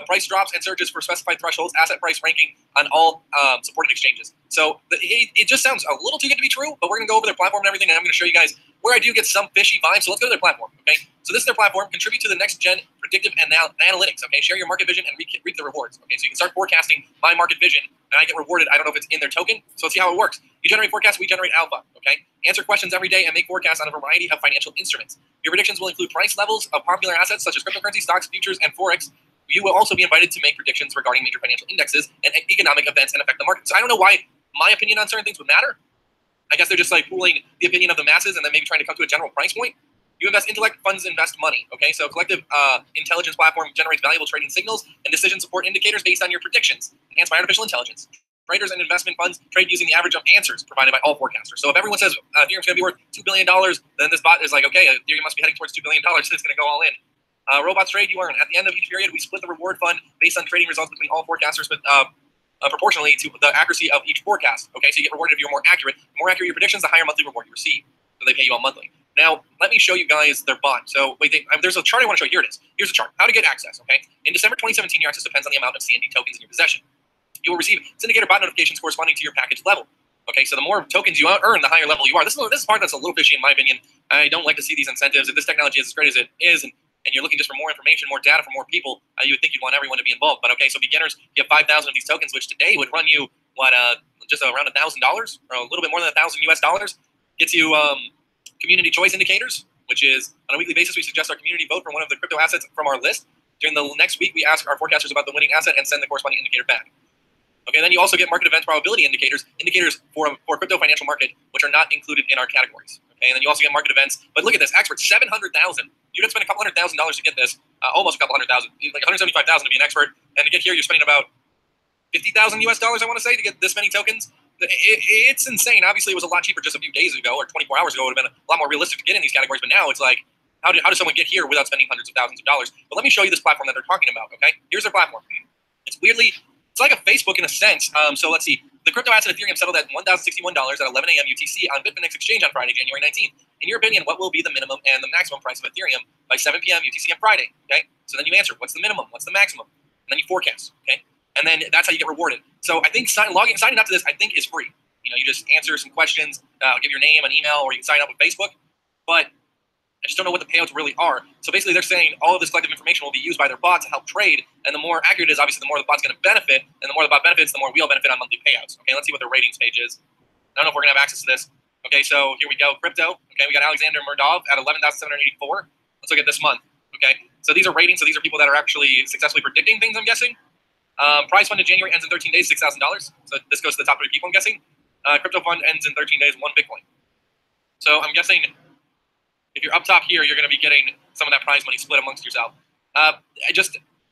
price drops and surges for specified thresholds, asset price ranking on all supported exchanges. So it just sounds a little too good to be true, but we're going to go over their platform and everything, and I'm going to show you guys where I do get some fishy vibes. So let's go to their platform, okay? So this is their platform. Contribute to the next-gen predictive analytics, okay? Share your market vision and reap the rewards, okay? So you can start forecasting my market vision, and I get rewarded. I don't know if it's in their token, so let's see how it works. You generate forecasts, we generate alpha, okay? Answer questions every day and make forecasts on a variety of financial instruments. Your predictions will include price levels of popular assets such as cryptocurrency, stocks, futures, and forex. You will also be invited to make predictions regarding major financial indexes and economic events and affect the market. So I don't know why my opinion on certain things would matter. I guess they're just like pooling the opinion of the masses and then maybe trying to come to a general price point. You invest intellect, funds invest money. Okay, so collective intelligence platform generates valuable trading signals and decision support indicators based on your predictions, enhanced by artificial intelligence. Traders and investment funds trade using the average of answers provided by all forecasters. So if everyone says Ethereum's going to be worth $2 billion, then this bot is like, okay, Ethereum must be heading towards $2 billion, so it's going to go all in. Robots trade, you earn. At the end of each period, we split the reward fund based on trading results between all forecasters, but proportionally to the accuracy of each forecast. Okay, so you get rewarded if you're more accurate. The more accurate your predictions, the higher monthly reward you receive. So they pay you all monthly. Now, let me show you guys their bot. So wait, there's a chart I want to show you. Here it is. Here's a chart. How to get access, okay? In December 2017, your access depends on the amount of CND tokens in your possession. You will receive syndicator bot notifications corresponding to your package level. Okay, so the more tokens you earn, the higher level you are. This is part that's a little fishy in my opinion. I don't like to see these incentives. If this technology is as great as it is, and you're looking just for more information, more data, for more people, you would think you'd want everyone to be involved. But okay, so beginners get 5,000 of these tokens, which today would run you, just around $1,000, or a little bit more than $1,000 US. Gets you community choice indicators, which is on a weekly basis, we suggest our community vote for one of the crypto assets from our list. During the next week, we ask our forecasters about the winning asset and send the corresponding indicator back. Okay, then you also get market event probability indicators for crypto financial market, which are not included in our categories. Okay, and then you also get market events. But look at this, expert, 700,000. You did spend a couple $100,000 to get this, almost a couple $100,000, like 175,000 to be an expert, and to get here, you're spending about $50,000 US, I want to say, to get this many tokens. It's insane. Obviously, it was a lot cheaper just a few days ago or 24 hours ago. It would have been a lot more realistic to get in these categories. But now it's like, how does someone get here without spending hundreds of thousands of dollars? But let me show you this platform that they're talking about. Okay, here's their platform. It's like a Facebook in a sense. So let's see. The crypto asset Ethereum settled at $1,061 at 11 a.m. UTC on Bitfinex exchange on Friday, January 19th. In your opinion, what will be the minimum and the maximum price of Ethereum by 7 p.m. UTC on Friday? Okay, so then you answer, what's the minimum? What's the maximum? And then you forecast. Okay, and then that's how you get rewarded. So I think signing up to this, I think, is free. You know, you just answer some questions, give your name, an email, or you can sign up with Facebook. But I just don't know what the payouts really are. So basically, they're saying all of this collective information will be used by their bot to help trade. And the more accurate it is, obviously, the more the bot's going to benefit. And the more the bot benefits, the more we'll benefit on monthly payouts. Okay, let's see what their ratings page is. I don't know if we're going to have access to this. Okay, so here we go. Crypto. Okay, we got Alexander Murdov at 11,784. Let's look at this month. Okay, so these are ratings. So these are people that are actually successfully predicting things, I'm guessing. Prize fund in January ends in 13 days, $6,000. So this goes to the top 3 people, I'm guessing. Crypto fund ends in 13 days, 1 Bitcoin. So I'm guessing if you're up top here, you're going to be getting some of that prize money split amongst yourself. I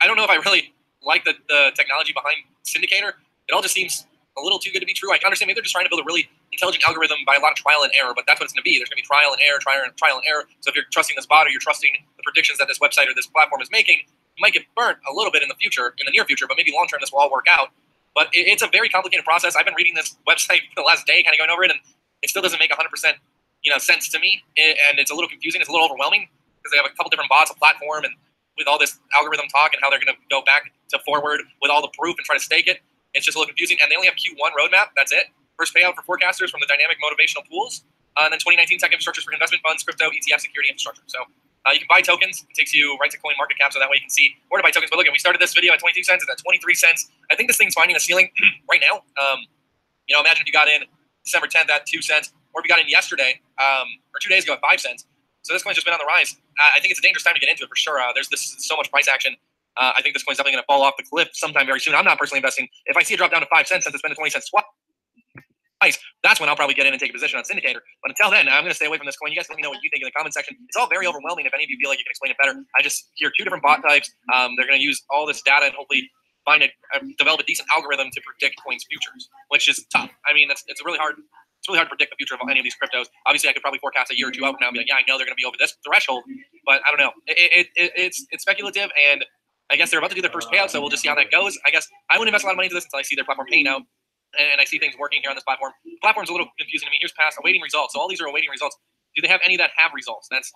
don't know if I really like the technology behind Cindicator. It all just seems a little too good to be true. I understand maybe they're just trying to build a really intelligent algorithm by a lot of trial and error, but that's what it's going to be. There's going to be trial and error, trial and error. So if you're trusting this bot or you're trusting the predictions that this website or this platform is making, you might get burnt a little bit in the near future, but maybe long term this will all work out. But it's a very complicated process. I've been reading this website for the last day, kind of going over it, and it still doesn't make 100% sense to me. And it's a little confusing. It's a little overwhelming because they have a couple different bots, a platform, and with all this algorithm talk and how they're going to go back to forward with all the proof and try to stake it. It's just a little confusing. And they only have Q1 roadmap. That's it. First payout for forecasters from the dynamic motivational pools. And then 2019 tech infrastructures for investment funds, crypto, ETF, security infrastructure. So you can buy tokens. It takes you right to coin market cap, so that way you can see where to buy tokens. But look, we started this video at 22 cents. It's at 23 cents. I think this thing's finding a ceiling right now. Imagine if you got in December 10th at 2 cents, or if you got in yesterday or 2 days ago at 5 cents. So this coin's just been on the rise. I think it's a dangerous time to get into it for sure. There's so much price action. I think this coin's definitely going to fall off the cliff sometime very soon. I'm not personally investing. If I see it drop down to 5 cents since it's been a 20 cent swap, that's when I'll probably get in and take a position on Cindicator. But until then, I'm going to stay away from this coin. You guys let me know what you think in the comment section. It's all very overwhelming. If any of you feel like you can explain it better, I just hear 2 different bot types. They're going to use all this data and hopefully develop a decent algorithm to predict coins futures, which is tough. I mean, it's really hard. It's really hard to predict the future of any of these cryptos. Obviously, I could probably forecast a year or 2 out now and be like, yeah, I know they're going to be over this threshold, but I don't know. It's speculative, and I guess they're about to do their first payout, so we'll just see how that goes. I guess I wouldn't invest a lot of money into this until I see their platform paying out, and I see things working here on this platform. The platform's a little confusing to me. Here's past awaiting results. So all these are awaiting results. Do they have any that have results? That's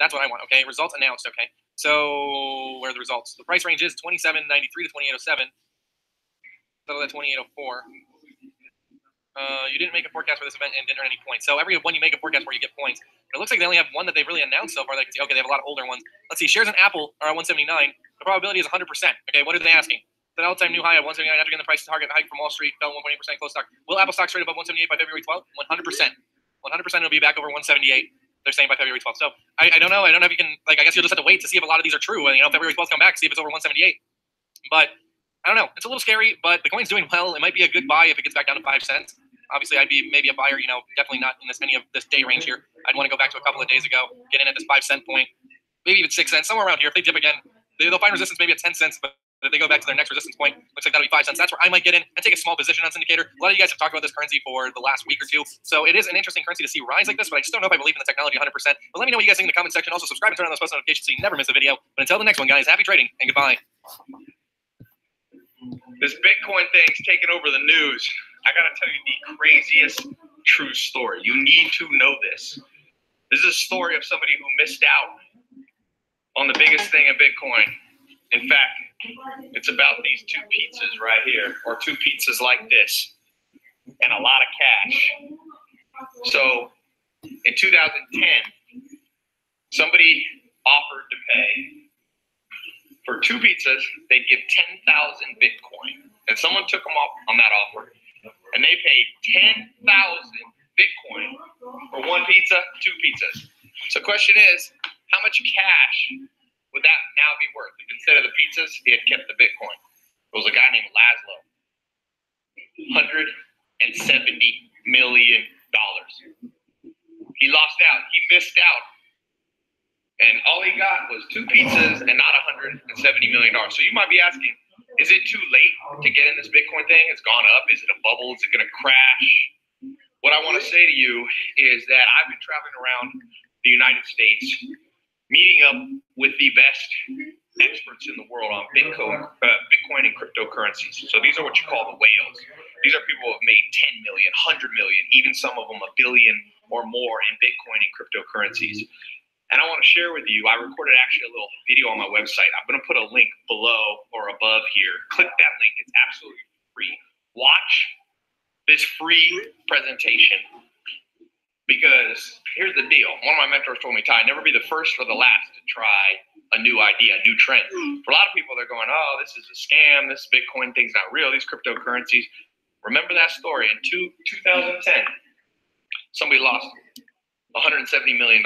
That's what I want. Okay, results announced. Okay, so where are the results? The price range is 27.93 to 28.07. Settled at 28.04. You didn't make a forecast for this event and didn't earn any points. So every one you make a forecast for, you get points. But it looks like they only have one that they've really announced so far that I can see. Okay, they have a lot of older ones. Let's see. Shares in Apple are at 179. The probability is 100%. Okay, what are they asking? The all-time new high at 179 after getting the price target hike from Wall Street, fell 1.8% close stock. Will Apple stock trade above 178 by February 12th? 100%. 100% it'll be back over 178. They're saying by February 12th. So I don't know. I don't know if you can, like, I guess you'll just have to wait to see if a lot of these are true. And, you know, February 12th come back, see if it's over 178. But I don't know. It's a little scary, but the coin's doing well. It might be a good buy if it gets back down to 5 cents. Obviously, I'd be maybe a buyer, you know, definitely not in any of this day range here. I'd want to go back to a couple of days ago, get in at this 5 cent point, maybe even 6 cents, somewhere around here. If they dip again, they'll find resistance maybe at 10 cents, but if they go back to their next resistance point, looks like that'll be 5 cents. That's where I might get in and take a small position on Syndicator. A lot of you guys have talked about this currency for the last week or two, so it is an interesting currency to see rise like this, but I just don't know if I believe in the technology 100%. But let me know what you guys think in the comment section. Also, subscribe and turn on those post notifications so you never miss a video. But until the next one, guys, happy trading and goodbye. This Bitcoin thing's taking over the news. I gotta tell you the craziest true story. You need to know this. This is a story of somebody who missed out on the biggest thing in Bitcoin. In fact, it's about these two pizzas right here, or two pizzas like this, and a lot of cash. So in 2010, somebody offered to pay for two pizzas, they'd give 10,000 Bitcoin. And someone took them up on that offer, and they paid 10,000 Bitcoin for one pizza, two pizzas. So the question is, how much cash would that now be worth if instead of the pizzas, he had kept the Bitcoin? It was a guy named Laszlo. $170 million. He lost out. He missed out. And all he got was two pizzas and not $170 million. So you might be asking, is it too late to get in this Bitcoin thing? It's gone up. Is it a bubble? Is it going to crash? What I want to say to you is that I've been traveling around the United States, meeting up with the best experts in the world on Bitcoin and cryptocurrencies. So these are what you call the whales. These are people who have made 10 million, 100 million, even some of them a billion or more in Bitcoin and cryptocurrencies. And I want to share with you, I recorded actually a little video on my website. I'm going to put a link below or above here. Click that link. It's absolutely free. Watch this free presentation, because here's the deal. One of my mentors told me, Ty, never be the first or the last to try a new idea, a new trend. For a lot of people, they're going, oh, this is a scam. This Bitcoin thing's not real. These cryptocurrencies. Remember that story. In 2010, somebody lost $170 million.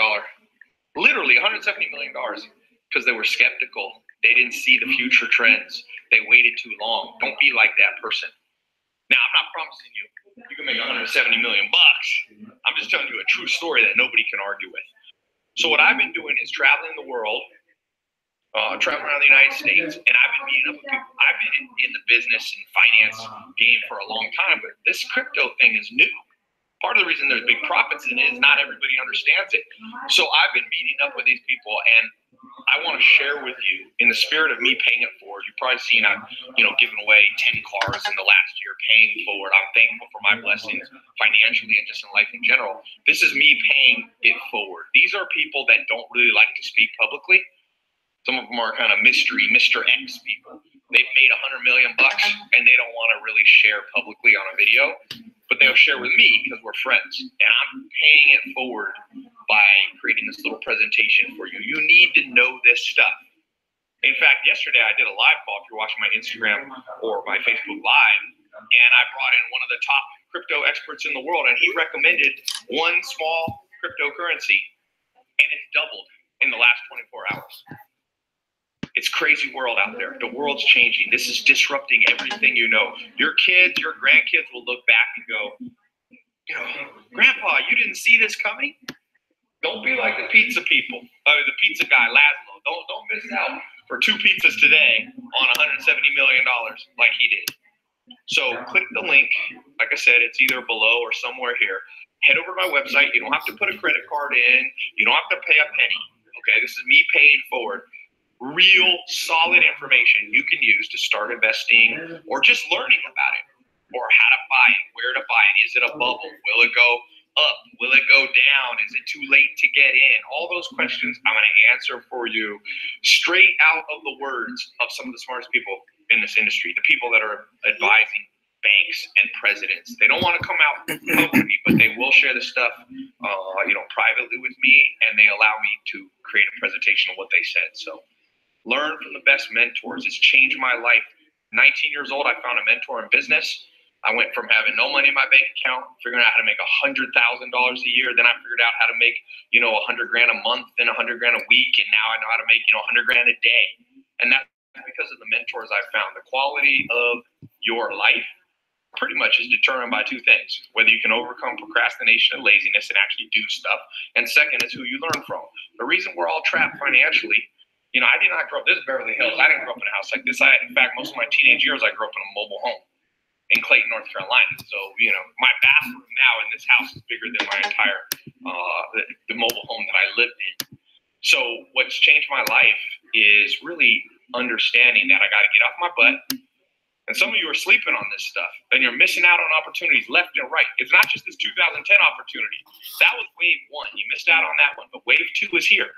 Literally $170 million, because they were skeptical. They didn't see the future trends. They waited too long. Don't be like that person. Now, I'm not promising you can make $170 million bucks. I'm just telling you a true story that nobody can argue with. So what I've been doing is traveling the world, traveling around the United States, and I've been meeting up with people. I've been in the business and finance game for a long time, but this crypto thing is new. Part of the reason there's big profits in it is not everybody understands it. So I've been meeting up with these people, and I want to share with you, in the spirit of me paying it forward. You've probably seen I've given away 10 cars in the last year, paying forward. I'm thankful for my blessings financially and just in life in general. This is me paying it forward. These are people that don't really like to speak publicly. Some of them are kind of mystery, Mr. X people. They've made $100 million bucks, and they don't want to really share publicly on a video. But they'll share with me because we're friends. And I'm paying it forward by creating this little presentation for you. You need to know this stuff. In fact, yesterday I did a live call, if you're watching my Instagram or my Facebook Live, and I brought in one of the top crypto experts in the world, and he recommended one small cryptocurrency, and it's doubled in the last 24 hours. It's crazy world out there. The world's changing. This is disrupting everything you know. Your kids, your grandkids will look back and go, Grandpa, you didn't see this coming? Don't be like the pizza people. The pizza guy, Laszlo. Don't miss out for two pizzas today on $170 million like he did. So click the link. Like I said, it's either below or somewhere here. Head over to my website. You don't have to put a credit card in. You don't have to pay a penny. Okay, this is me paying forward. Real solid information you can use to start investing or just learning about it, or how to buy it, where to buy it. Is it a bubble? Will it go up? Will it go down? Is it too late to get in? All those questions I'm going to answer for you straight out of the words of some of the smartest people in this industry, the people that are advising banks and presidents. They don't want to come out publicly, but they will share the stuff, privately with me, and they allow me to create a presentation of what they said. So learn from the best mentors. It's changed my life. 19 years old, I found a mentor in business. I went from having no money in my bank account, figuring out how to make $100,000 a year. Then I figured out how to make, $100 grand a month and $100 grand a week. And now I know how to make, $100 grand a day. And that's because of the mentors I found. The quality of your life pretty much is determined by two things: whether you can overcome procrastination and laziness and actually do stuff. And second is who you learn from. The reason we're all trapped financially, I did not grow up. This is Beverly Hills. I didn't grow up in a house like this. In fact, most of my teenage years, I grew up in a mobile home in Clayton, North Carolina. So, my bathroom now in this house is bigger than my entire, the mobile home that I lived in. So what's changed my life is really understanding that I got to get off my butt. And some of you are sleeping on this stuff, and you're missing out on opportunities left and right. It's not just this 2010 opportunity. That was wave one. You missed out on that one, but wave two is here.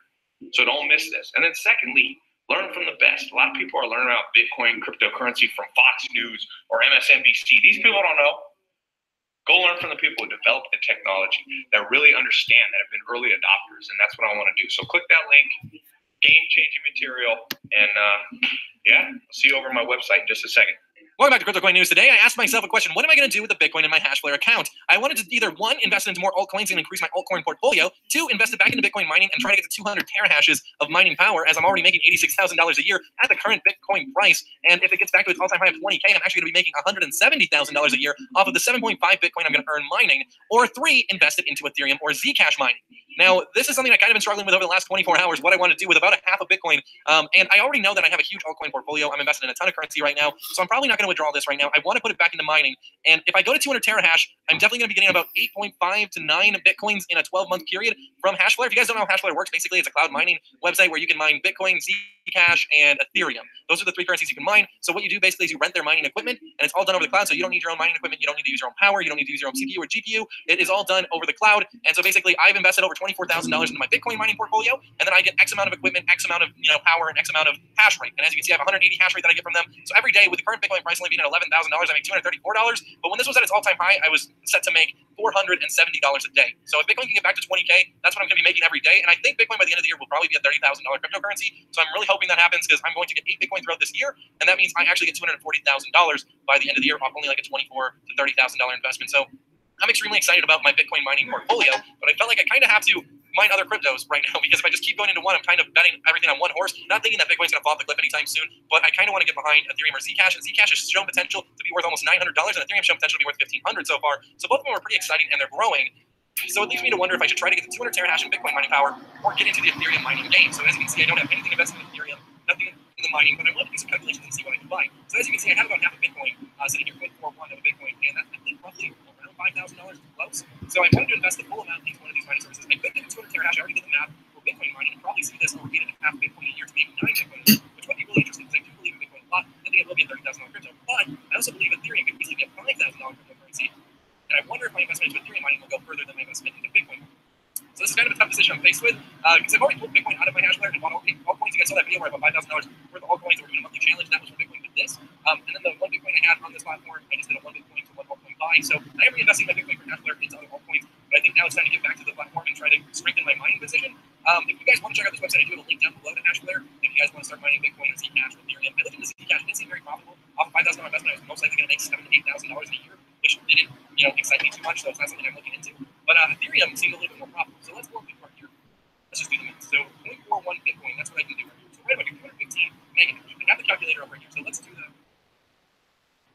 So don't miss this. And then secondly, learn from the best. A lot of people are learning about Bitcoin, cryptocurrency from Fox News or MSNBC. These people don't know. Go learn from the people who develop the technology, that really understand, that have been early adopters, and that's what I want to do. So click that link, game-changing material, and I'll see you over on my website in just a second. Welcome back to Crypto Coin News. Today, I asked myself a question: what am I going to do with the Bitcoin in my Hashflare account? I wanted to either, one, invest into more altcoins and increase my altcoin portfolio, two, invest it back into Bitcoin mining and try to get to 200 terahashes of mining power, as I'm already making $86,000 a year at the current Bitcoin price. And if it gets back to its all-time high of 20K, I'm actually going to be making $170,000 a year off of the 7.5 Bitcoin I'm going to earn mining. Or three, invest it into Ethereum or Zcash mining. Now, this is something I kind of been struggling with over the last 24 hours, what I want to do with about a half a Bitcoin. And I already know that I have a huge altcoin portfolio. I'm invested in a ton of currency right now, so I'm probably not going to withdraw this right now. I want to put it back into mining. And if I go to 200 terahash, I'm definitely going to be getting about 8.5 to 9 Bitcoins in a 12-month period from Hashflare. If you guys don't know how Hashflare works, basically it's a cloud mining website where you can mine Bitcoin, Zcash, and Ethereum. Those are the three currencies you can mine. So what you do basically is you rent their mining equipment, and it's all done over the cloud. So you don't need your own mining equipment. You don't need to use your own power. You don't need to use your own CPU or GPU. It is all done over the cloud. And so basically, I've invested over $24,000 into my Bitcoin mining portfolio, and then I get X amount of equipment, X amount of power, and X amount of hash rate. And as you can see, I have 180 hash rate that I get from them. So every day, with the current Bitcoin price only being at $11,000, I make $234. But when this was at its all-time high, I was set to make $470 a day. So if Bitcoin can get back to 20K, that's what I'm going to be making every day. And I think Bitcoin by the end of the year will probably be a $30,000 cryptocurrency. So I'm really hoping that happens, because I'm going to get 8 Bitcoin throughout this year, and that means I actually get $240,000 by the end of the year off only like a $24,000 to $30,000 investment. So I'm extremely excited about my Bitcoin mining portfolio, but I felt like I kind of have to mine other cryptos right now, because if I just keep going into one, I'm kind of betting everything on one horse, not thinking that Bitcoin's going to fall off the cliff anytime soon, but I kind of want to get behind Ethereum or Zcash, and Zcash has shown potential to be worth almost $900, and Ethereum shown potential to be worth $1,500 so far. So both of them are pretty exciting, and they're growing. So it leaves me to wonder if I should try to get to 200 terahash in Bitcoin mining power or get into the Ethereum mining game. So as you can see, I don't have anything invested in Ethereum, nothing in the mining, but I want to do some calculations and see what I can buy. So as you can see, I have about half a Bitcoin sitting here, 0.41 of a Bitcoin, and that's, I think, roughly around $5,000 close. So I wanted to invest the full amount into one of these mining services. I could get to 200 terahash. I already did the math for Bitcoin mining, and probably see this over 8.5 Bitcoin a year to make 9 Bitcoin a year, which would be really interesting, because I do believe in Bitcoin a lot. I think it will be a $30,000 crypto, but I also believe Ethereum could easily be a $5,000 cryptocurrency. And I wonder if my investment into Ethereum mining will go further than my investment into Bitcoin. So this is kind of a tough decision I'm faced with, because I've already pulled Bitcoin out of my Hashflare and bought altcoins. You guys saw that video where I bought $5,000 worth of altcoins, and we're doing a monthly challenge. That was when Bitcoin did this. And then the one Bitcoin I had on this platform, I just did a 1 Bitcoin to 1 altcoin buy. So I am reinvesting my Bitcoin from Hashflare into other altcoins, but I think now it's time to get back to the platform and try to strengthen my mining position. If you guys want to check out this website, I do have a link down below to Hashflare. If you guys want to start mining Bitcoin or Zcash or Ethereum, I looked into Zcash. It didn't seem very profitable. Off a $5,000 investment, I was most likely going to make $7,000 to $8,000 a year, which didn't, excite me too much. So it's not something I'm looking into. But Ethereum seemed a little bit more profitable. So let's work part here. Let's just do the math. So 0.41 Bitcoin, that's what I can do right here. So right about here, 215 mega hash. I have the calculator up right here. So let's do the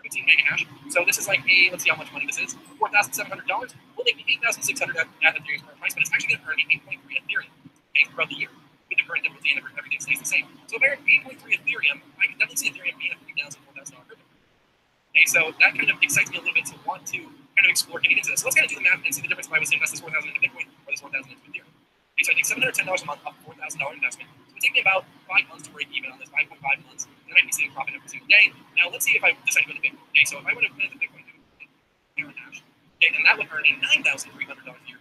15 mega hash. So this is like let's see how much money this is. $4,700. Will make me $8,600 at Ethereum's current price, but it's actually going to earn me 8.3 Ethereum throughout the year with the current difficulty, and everything stays the same. So if I earn 8.3 Ethereum, I can definitely see Ethereum being a $3,000, $4,000 crypto. Okay, so that kind of excites me a little bit to want to kind of explore getting into this. So let's kind of do the math and see the difference if I was to invest this $4,000 into Bitcoin or this $4,000 into Ethereum. Okay, so I think $710 a month off a $4,000 investment. So it would take me about 5 months to break even on this, 5.5 months. And then I'd be seeing profit every single day. Now let's see if I decide to go to Bitcoin. Okay, so if I want to put into Bitcoin, terahash. Okay, and that would earn me $9,300 a year,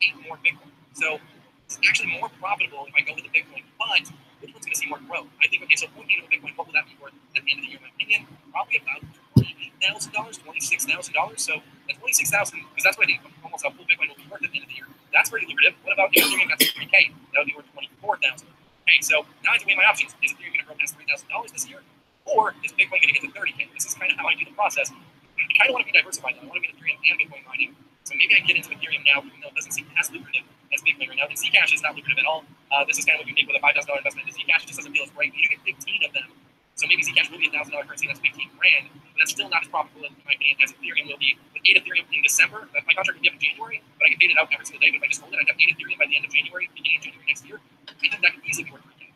8 more Bitcoin. So it's actually more profitable if I go with the Bitcoin, but which one's going to see more growth? I think, okay, so 0.8 of a Bitcoin, what will that be worth at the end of the year? In my opinion, probably about $28,000, $26,000. So at $26,000, because that's what I think almost a full Bitcoin will be worth at the end of the year. That's pretty lucrative. What about if Ethereum got to 3K? That would be worth $24,000. Okay, so now I have to weigh my options. Is Ethereum going to grow past $3,000 this year? Or is Bitcoin going to get to 30K? This is kind of how I do the process. I kind of want to be diversified, though. I want to be in Ethereum and Bitcoin mining. So maybe I can get into Ethereum now, even though it doesn't seem as lucrative as Bitcoin right now. And Zcash is not lucrative at all. This is kind of what you make with a $5,000 investment into Zcash. It just doesn't feel as great. You get 15 of them. So maybe Zcash will be $1,000 currency. That's 15 grand. But that's still not as profitable, in my opinion, as Ethereum will be. With 8 Ethereum in December, my contract would be up in January, but I can pay it out every single day. But if I just hold it, I'd have 8 Ethereum by the end of January, beginning of January next year. I think that could easily be worth 3K.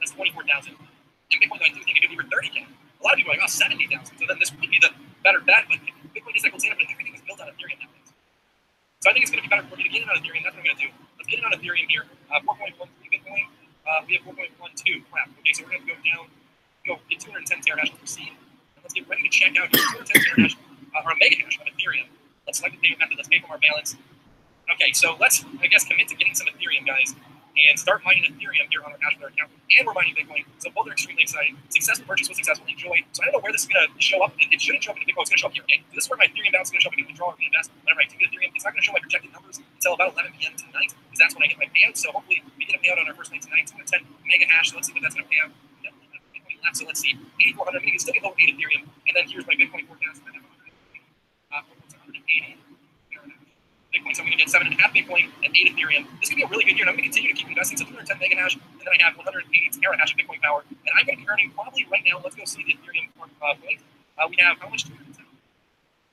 That's 24,000. And Bitcoin, I do think it could be worth 30K. A lot of people are like, oh, 70,000. So then this would be the better bet. But Bitcoin is like gold standard, but everything is built on Ethereum nowadays. So I think it's going to be better for me to get in on Ethereum. That's what I'm going to do. Let's get in on Ethereum here. 4.13 Bitcoin. We have 4.12. Crap. Okay, so we're going to go down. Go get 210 terahash. Let's proceed. And let's get ready to check out 210 terahash or a mega hash of Ethereum. Let's select the payment method. Let's pay from our balance. Okay, so let's, I guess, commit to getting some Ethereum, guys, and start mining Ethereum here on our Hashflare account. And we're mining Bitcoin. So both are extremely exciting. Successful purchase was successful. Enjoy. So I don't know where this is going to show up. It shouldn't show up in Bitcoin. It's going to show up here. Okay, so this is where my Ethereum balance is going to show up. I can withdraw or reinvest whenever I do get Ethereum. It's not going to show my projected numbers until about 11 p.m. tonight, because that's when I get my payout. So hopefully we get a payout on our first night tonight. 210 mega hash. So let's see what that's going to pay out. Left, so let's see, 8,400. I'm going to still get over 8 Ethereum, and then here's my Bitcoin forecast. I have 180 Bitcoin, so I'm going to get 7.5 Bitcoin and 8 Ethereum. This is going to be a really good year, and I'm going to continue to keep investing. So 210 mega hash, and then I have 180 terahash of Bitcoin power, and I'm going to be earning probably right now. Let's go see the Ethereum point. We have how much? 210.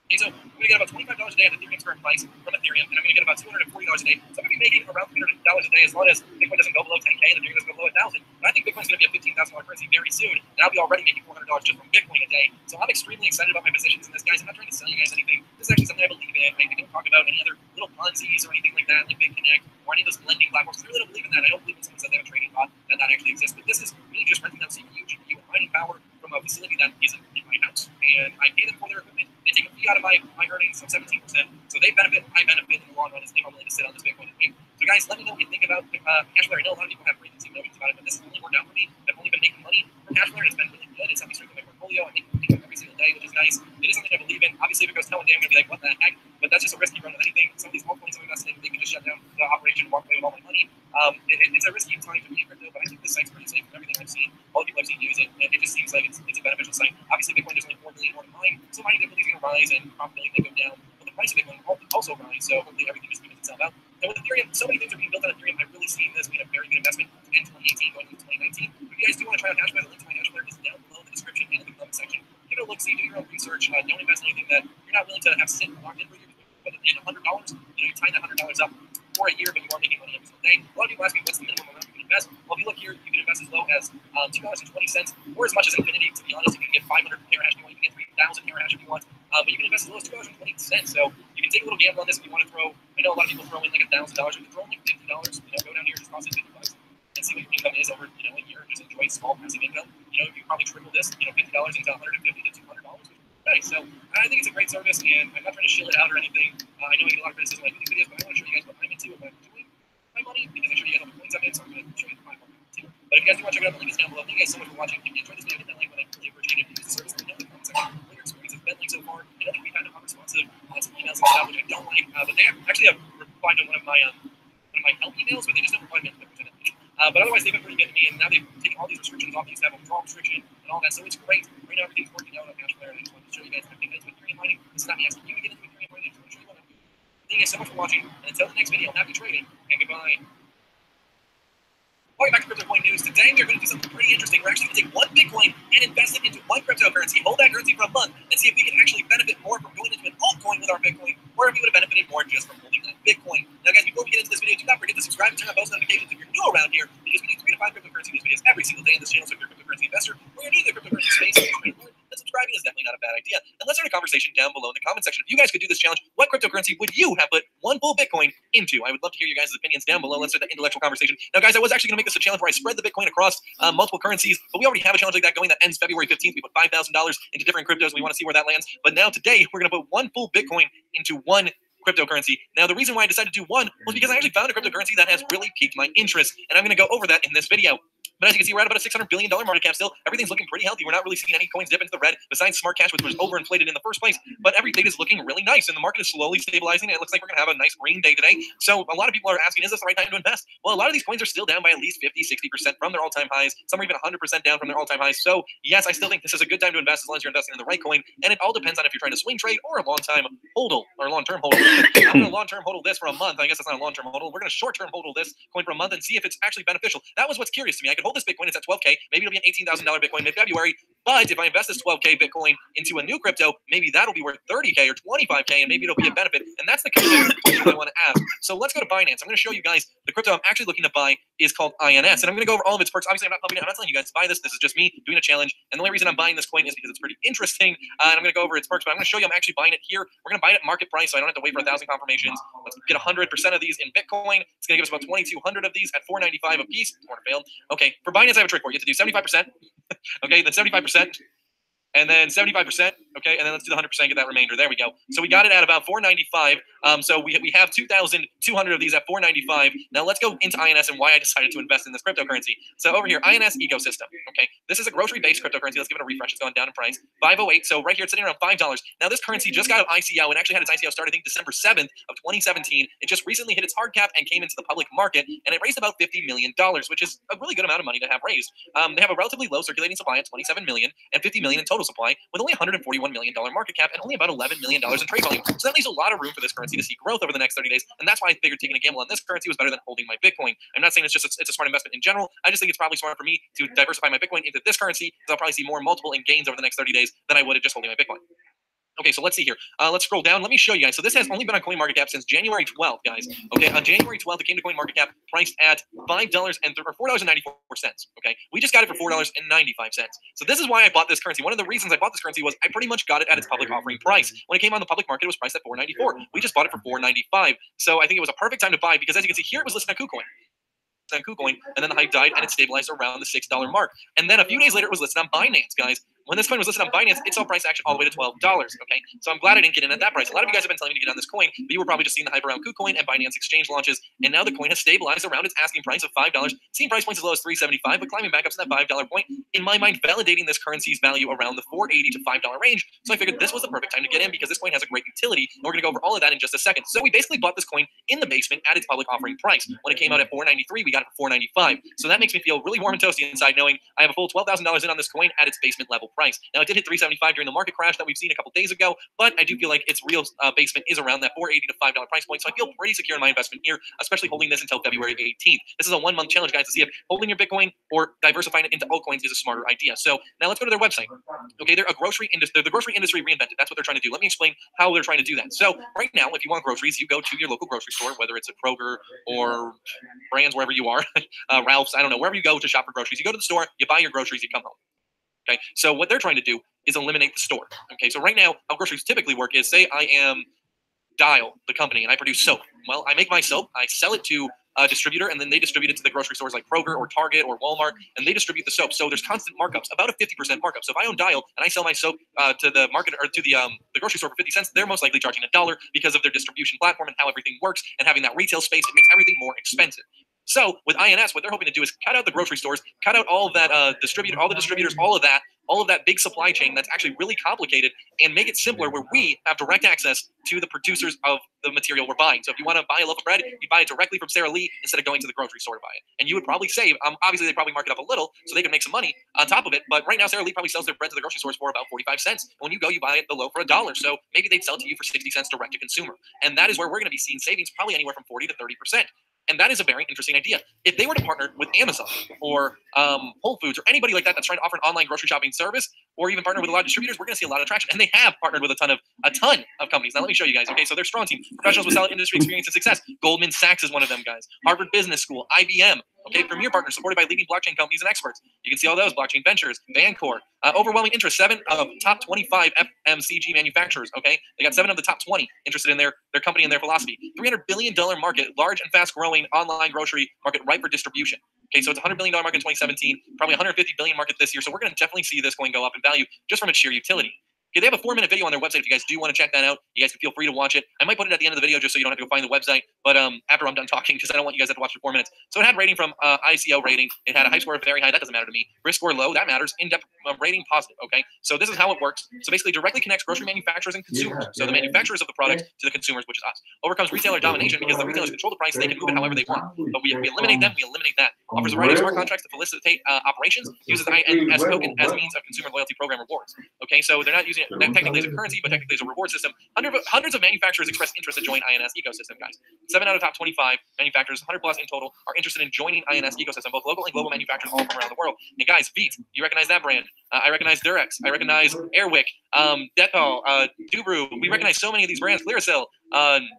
Okay, so I'm going to get about $25 a day at Ethereum's current price from Ethereum, and I'm going to get about $240 a day. So I'm going to be making around $300 a day as long as Bitcoin doesn't go below 10K and Ethereum doesn't go below 1,000. But I think Bitcoin's going to be a $15,000 currency very soon, and I'll be already making $400 just from Bitcoin a day. So I'm extremely excited about my positions in this, guys. I'm not trying to sell you guys anything. This is actually something I believe in. I don't talk about any other little Ponzi's or anything like that, like BitConnect or any of those lending platforms. I really don't believe in that. I don't believe in someone said they have a trading bot that actually exists. But this is me just renting out CPU, GPU, and mining power from a facility that isn't in my house, and I pay them for their equipment. They take a fee out of my earnings of 17%. So they benefit, I benefit in the long run as if I'm willing to sit on this Bitcoin and wait. So guys, let me know what you think about Hashflare. I know a lot of people have preconceived notions about it, but this has only worked out for me. I've only been making money from Hashflare, and it's been really good. It's helped me strengthen my portfolio. I make income every single day, which is nice. It is something I believe in. Obviously, if it goes down one day, I'm going to be like, what the heck? But that's just a risky run with anything. Some of these altcoins I'm investing in, they can just shut down the operation and walk away with all my money. It's a risky time to be in crypto, but I think this site's pretty safe from everything I've seen. All the people I've seen use it, and it just seems like it's a beneficial site. Obviously, Bitcoin, there's only 4 million more to mine, so mining difficulty is going to rise and profitability may go down. But the price of Bitcoin will also rise, so hopefully everything just evens itself out. And with Ethereum, so many things are being built on Ethereum. I've really seen this being a very good investment in 2018 going into 2019. If you guys do want to try out Hashflare, the link to my Hashflare is down below in the description and in the comment section. Give it a look, see, do your own research. Don't invest in anything that you're not willing to have sit locked in for you. But at the end of $100, you tie that $100 up for a year, but you are making money every single day. A lot of people ask me, what's the minimum amount you can invest? Well, if you look here, you can invest as low as $2.20 or as much as infinity. To be honest, you can get 500 terahash if you want, you can get 3,000 terahash if you want, but you can invest as low as $2.20. So you can take a little gamble on this if you want to throw. I know a lot of people throw in like $1,000. You can throw in like $50. Go down here, just toss in $50 and see what your income is over a year. Just enjoy small passive income. You can probably triple this, $50 into $150 to $200. Nice. So I think it's a great service, and I'm not trying to shill it out or anything. I know I get a lot of criticism when I do these videos, but I want to show you guys what I'm into and what I'm doing with my money, because I show you guys all the coins I'm in, so I'm going to show you the $5 too. But if you guys do want to check it out, the link is down below. Thank you guys so much for watching. If you enjoyed this video, hit that like button. I really appreciate it. Use the service link down in the comment section. What your experience has been like so far. I know they can be kind of unresponsive on some emails and stuff, which I don't like, but they actually have replied to one of my help emails, but they just don't reply to me. But otherwise, they've been pretty good to me, and now they've taken all these restrictions off. They used to have a withdrawal restriction and all that, so it's great. Right now, everything's working out on Hashflare, and I just wanted to show you guys everything into Ethereum mining. This is not me asking you to get into Ethereum mining. I just want to show you what I'm doing. Thank you guys so much for watching, and until the next video, happy trading, and goodbye. Welcome back to Crypto Coin News. Today, we're going to do something pretty interesting. We're actually going to take one Bitcoin and invest it into one cryptocurrency, hold that currency for a month, and see if we can actually benefit more from going into an altcoin with our Bitcoin, or if we would have benefited more just from holding that Bitcoin. Now, guys, before we get into this video, do not forget to subscribe and turn on post notifications if you're new around here, because we do 3 to 5 cryptocurrency news videos every single day on this channel. So if you're a cryptocurrency investor or you're new to the cryptocurrency space, then subscribing is definitely not a bad idea. And let's start a conversation down below in the comment section. If you guys could do this challenge, what cryptocurrency would you have put one full full Bitcoin into? I would love to hear you guys' opinions down below. Let's start the intellectual conversation. Now, guys, I was actually going to make this a challenge where I spread the Bitcoin across multiple currencies, but we already have a challenge like that going that ends February 15th. We put $5,000 into different cryptos. We want to see where that lands. But now today, we're going to put one full Bitcoin into one cryptocurrency. Now, the reason why I decided to do one was because I actually found a cryptocurrency that has really piqued my interest, and I'm going to go over that in this video. But as you can see, we're at about a $600 billion market cap still. Everything's looking pretty healthy. We're not really seeing any coins dip into the red besides smart cash, which was overinflated in the first place. But everything is looking really nice, and the market is slowly stabilizing. And it looks like we're going to have a nice green day today. So a lot of people are asking, is this the right time to invest? Well, a lot of these coins are still down by at least 50, 60% from their all-time highs. Some are even 100% down from their all-time highs. So yes, I still think this is a good time to invest as long as you're investing in the right coin. And it all depends on if you're trying to swing trade or a long-time hodl or long-term hodl. I'm going to long-term hodl this for a month. I guess that's not a long-term hodl. We're going to short-term hodl this coin for a month and see if it's actually beneficial. That was what's curious to me. I could hold this Bitcoin. It's at 12K. Maybe it'll be an $18,000 Bitcoin mid-February. But if I invest this 12K Bitcoin into a new crypto, maybe that'll be worth 30K or 25K, and maybe it'll be a benefit. And that's the kind of question I want to ask. So let's go to Binance. I'm going to show you guys the crypto I'm actually looking to buy is called INS. And I'm going to go over all of its perks. Obviously, I'm not pumping it. I'm not telling you guys to buy this. This is just me doing a challenge. And the only reason I'm buying this coin is because it's pretty interesting. And I'm going to go over its perks, but I'm going to show you I'm actually buying it here. We're going to buy it at market price, so I don't have to wait for 1,000 confirmations. Let's get 100% of these in Bitcoin. It's going to give us about 2,200 of these at $4.95 a piece. Order failed. Okay, for Binance, I have a trick for you. You have to do 75%. Okay, then 75%. And then 75%, okay, and then let's do the 100%, get that remainder. There we go. So we got it at about $4.95. So we have 2,200 of these at $4.95. Now let's go into INS and why I decided to invest in this cryptocurrency. So over here, INS ecosystem. Okay, this is a grocery-based cryptocurrency. Let's give it a refresh. It's gone down in price. 508. So right here, it's sitting around $5. Now this currency just got an ICO. It actually had its ICO start, I think, December 7th of 2017. It just recently hit its hard cap and came into the public market, and it raised about $50 million, which is a really good amount of money to have raised. They have a relatively low circulating supply at 27 million and 50 million in total supply, with only $141 million market cap and only about $11 million in trade volume. So that leaves a lot of room for this currency to see growth over the next 30 days. And that's why I figured taking a gamble on this currency was better than holding my Bitcoin. I'm not saying it's a smart investment in general. I just think it's probably smart for me to diversify my Bitcoin into this currency, because I'll probably see more multiple in gains over the next 30 days than I would have just holding my Bitcoin. Okay, so let's see here. Let's scroll down. Let me show you guys. So this has only been on CoinMarketCap since January 12th, guys. Okay, on January 12th, it came to CoinMarketCap priced at $4.94. Okay, we just got it for $4.95. So this is why I bought this currency. One of the reasons I bought this currency was I pretty much got it at its public offering price. When it came on the public market, it was priced at $4.94. We just bought it for $4.95. So I think it was a perfect time to buy, because as you can see here, it was listed on KuCoin. And then the hype died and it stabilized around the $6 mark. And then a few days later, it was listed on Binance, guys. When this coin was listed on Binance, it saw price action all the way to $12. Okay, so I'm glad I didn't get in at that price. A lot of you guys have been telling me to get on this coin, but you were probably just seeing the hype around KuCoin and Binance exchange launches. And now the coin has stabilized around its asking price of $5, seeing price points as low as $3.75, but climbing back up to that $5 point. In my mind, validating this currency's value around the $4.80 to $5 range. So I figured this was the perfect time to get in, because this coin has a great utility. And we're going to go over all of that in just a second. So we basically bought this coin in the basement at its public offering price. When it came out at $4.93, we got it for $4.95. So that makes me feel really warm and toasty inside, knowing I have a full $12,000 in on this coin at its basement level price. Now it did hit $3.75 during the market crash that we've seen a couple days ago, but I do feel like its real basement is around that $4.80 to $5 price point. So I feel pretty secure in my investment here, especially holding this until February 18th. This is a 1-month challenge, guys, to see if holding your Bitcoin or diversifying it into altcoins is a smarter idea. So now let's go to their website. Okay, they're a grocery industry. The grocery industry reinvented. That's what they're trying to do. Let me explain how they're trying to do that. So right now, if you want groceries, you go to your local grocery store, whether it's a Kroger or Brands, wherever you are, Ralph's, I don't know, wherever you go to shop for groceries. You go to the store, you buy your groceries, you come home. Okay, so what they're trying to do is eliminate the store. Okay, so right now, how groceries typically work is, say I am Dial, the company, and I produce soap. Well, I make my soap, I sell it to a distributor, and then they distribute it to the grocery stores like Kroger or Target or Walmart, and they distribute the soap. So there's constant markups, about a 50% markup. So if I own Dial and I sell my soap to the market or to the grocery store for 50 cents, they're most likely charging $1 because of their distribution platform and how everything works, and having that retail space, it makes everything more expensive. So with INS, what they're hoping to do is cut out the grocery stores, cut out all of that all the distributors, all of that big supply chain that's actually really complicated, and make it simpler where we have direct access to the producers of the material we're buying. So if you want to buy a loaf of bread, you buy it directly from Sara Lee instead of going to the grocery store to buy it. And you would probably save, obviously they probably mark it up a little so they can make some money on top of it. But right now, Sara Lee probably sells their bread to the grocery stores for about 45 cents. And when you go, you buy the loaf for $1. So maybe they'd sell it to you for 60 cents direct to consumer. And that is where we're going to be seeing savings, probably anywhere from 40 to 30%. And that is a very interesting idea. If they were to partner with Amazon or Whole Foods or anybody like that that's trying to offer an online grocery shopping service, or even partner with a lot of distributors, we're going to see a lot of traction. And they have partnered with a ton of companies. Now let me show you guys. Okay, so they're strong team, professionals with solid industry experience and success. Goldman Sachs is one of them guys. Harvard Business School, IBM. Okay, premier partners supported by leading blockchain companies and experts. You can see all those: Blockchain Ventures, Vancore, overwhelming interest. 7 of top 25 FMCG manufacturers. Okay, they got 7 of the top 20 interested in their company and their philosophy. $300 billion market, large and fast-growing online grocery market, ripe for distribution. Okay, so it's a $100 billion market in 2017, probably $150 billion market this year. So we're going to definitely see this coin go up in value just from its sheer utility. Okay, they have a 4-minute video on their website. If you guys do want to check that out, you guys can feel free to watch it. I might put it at the end of the video just so you don't have to go find the website. But after I'm done talking, because I don't want you guys to have to watch for 4 minutes. So it had rating from ICO rating. It had a high score of very high. That doesn't matter to me. Risk score low. That matters. In-depth rating positive. Okay, so this is how it works. So basically, directly connects grocery manufacturers and consumers. So the manufacturers of the products to the consumers, which is us. Overcomes retailer domination because the retailers control the price. They can move it however they want. But we eliminate them. We eliminate that. Offers a variety of smart contracts to facilitate operations. Uses the INS token as a means of consumer loyalty program rewards. Okay, so they're not using it technically as a currency, but technically as a reward system. Hundreds of manufacturers expressed interest to join INS ecosystem, guys. 7 out of top 25 manufacturers, 100 plus in total, are interested in joining INS ecosystem, both local and global manufacturers all from around the world. And guys, Veet, you recognize that brand? I recognize Durex. I recognize Airwick, Dettol, Dubru. We recognize so many of these brands. Clearasil.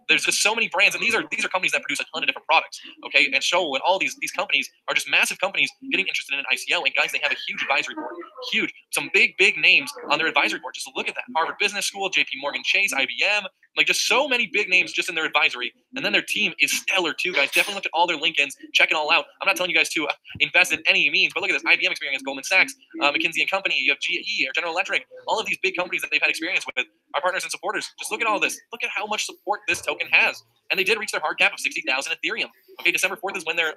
There's just so many brands, and these are companies that produce a ton of different products. Okay, and Show and all these companies are just massive companies getting interested in an ICO. And guys, they have a huge advisory board, huge, some big names on their advisory board. Just look at that: Harvard Business School, JP Morgan Chase, IBM. Like, just so many big names just in their advisory. And then their team is stellar too, guys. Definitely look at all their LinkedIn's, check it all out. I'm not telling you guys to invest in any means, but look at this: IBM experience, Goldman Sachs, McKinsey and Company. You have GE or General Electric. All of these big companies that they've had experience with are partners and supporters. Just look at all this. Look at how much support this token has. And they did reach their hard cap of 60,000 Ethereum. Okay, December 4th is when their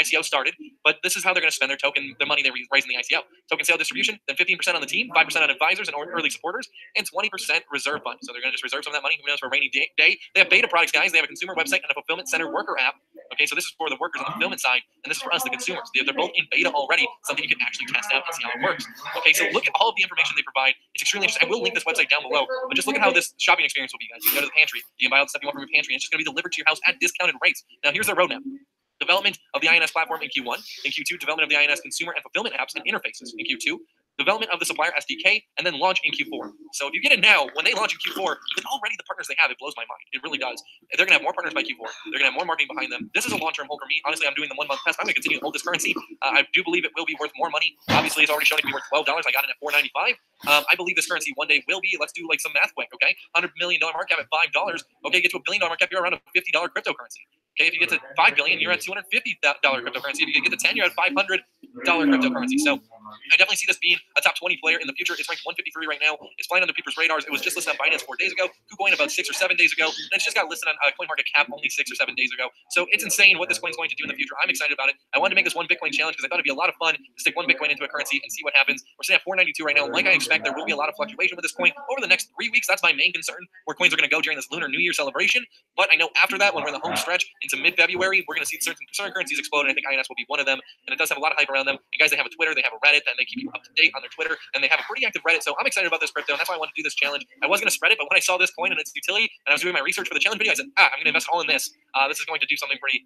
ICO started, but this is how they're going to spend their money they raise in the ICO. Token sale distribution, then 15% on the team, 5% on advisors and early supporters, and 20% reserve fund. So they're going to just reserve some of that money, who knows, for a rainy day. They have beta products, guys. They have a consumer website and a fulfillment center worker app. Okay, so this is for the workers on the fulfillment side, and this is for us, the consumers. They're both in beta already, something you can actually test out and see how it works. Okay, so look at all of the information they provide. It's extremely interesting. I will link this website down below, but just look at how this shopping experience will be, guys. You can go to the pantry, you can buy all the stuff you want from your pantry, and it's just going to be delivered to your house at discounted rates. Now, here's their roadmap. Development of the INS platform in Q1. In Q2, development of the INS consumer and fulfillment apps and interfaces. In Q2, development of the supplier SDK, and then launch in Q4. So if you get it now, when they launch in Q4, with already the partners they have, it blows my mind. It really does. They're going to have more partners by Q4. They're going to have more marketing behind them. This is a long-term hold for me. Honestly, I'm doing the 1-month test. I'm going to continue to hold this currency. I do believe it will be worth more money. Obviously, it's already shown to be worth $12. I got it at $4.95. I believe this currency one day will be. Let's do like some math quick, okay? $100 million market cap at $5. Okay, get to $1 billion market cap, you're around a $50 cryptocurrency. Okay, if you get to $5 billion, you're at $250 cryptocurrency. If you get to 10, you're at $500 cryptocurrency. So I definitely see this being a top 20 player in the future. It's ranked 153 right now. It's flying under people's radars. It was just listed on Binance 4 days ago. KuCoin about 6 or 7 days ago. And it's just got listed on CoinMarketCap only 6 or 7 days ago. So it's insane what this coin's going to do in the future. I'm excited about it. I wanted to make this one Bitcoin challenge because I thought it'd be a lot of fun to stick one Bitcoin into a currency and see what happens. We're sitting at 492 right now. Like I expect, there will be a lot of fluctuation with this coin over the next 3 weeks. That's my main concern, where coins are going to go during this Lunar New Year celebration. But I know after that, when we're in the home stretch into mid-February, we're going to see certain currencies explode, and I think INS will be one of them. And it does have a lot of hype around them. And guys, they have a Twitter, they have a Reddit, and they keep you up to date on their Twitter, and they have a pretty active Reddit. So I'm excited about this crypto, and that's why I wanted to do this challenge. I was going to spread it, but when I saw this coin and its utility, and I was doing my research for the challenge video, I said, I'm going to invest all in this. This is going to do something pretty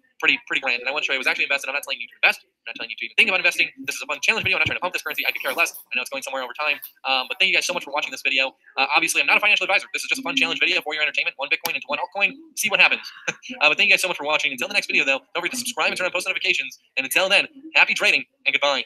grand. And I want to show you I was actually invested. I'm not telling you to invest. I'm not telling you to even think about investing. This is a fun challenge video. I'm not trying to pump this currency. I could care less. I know it's going somewhere over time. But thank you guys so much for watching this video. Obviously, I'm not a financial advisor. This is just a fun challenge video for your entertainment. One Bitcoin into one altcoin. See what happens. But thank you guys so much for watching. Until the next video, though, don't forget to subscribe and turn on post notifications. And until then, happy trading and goodbye.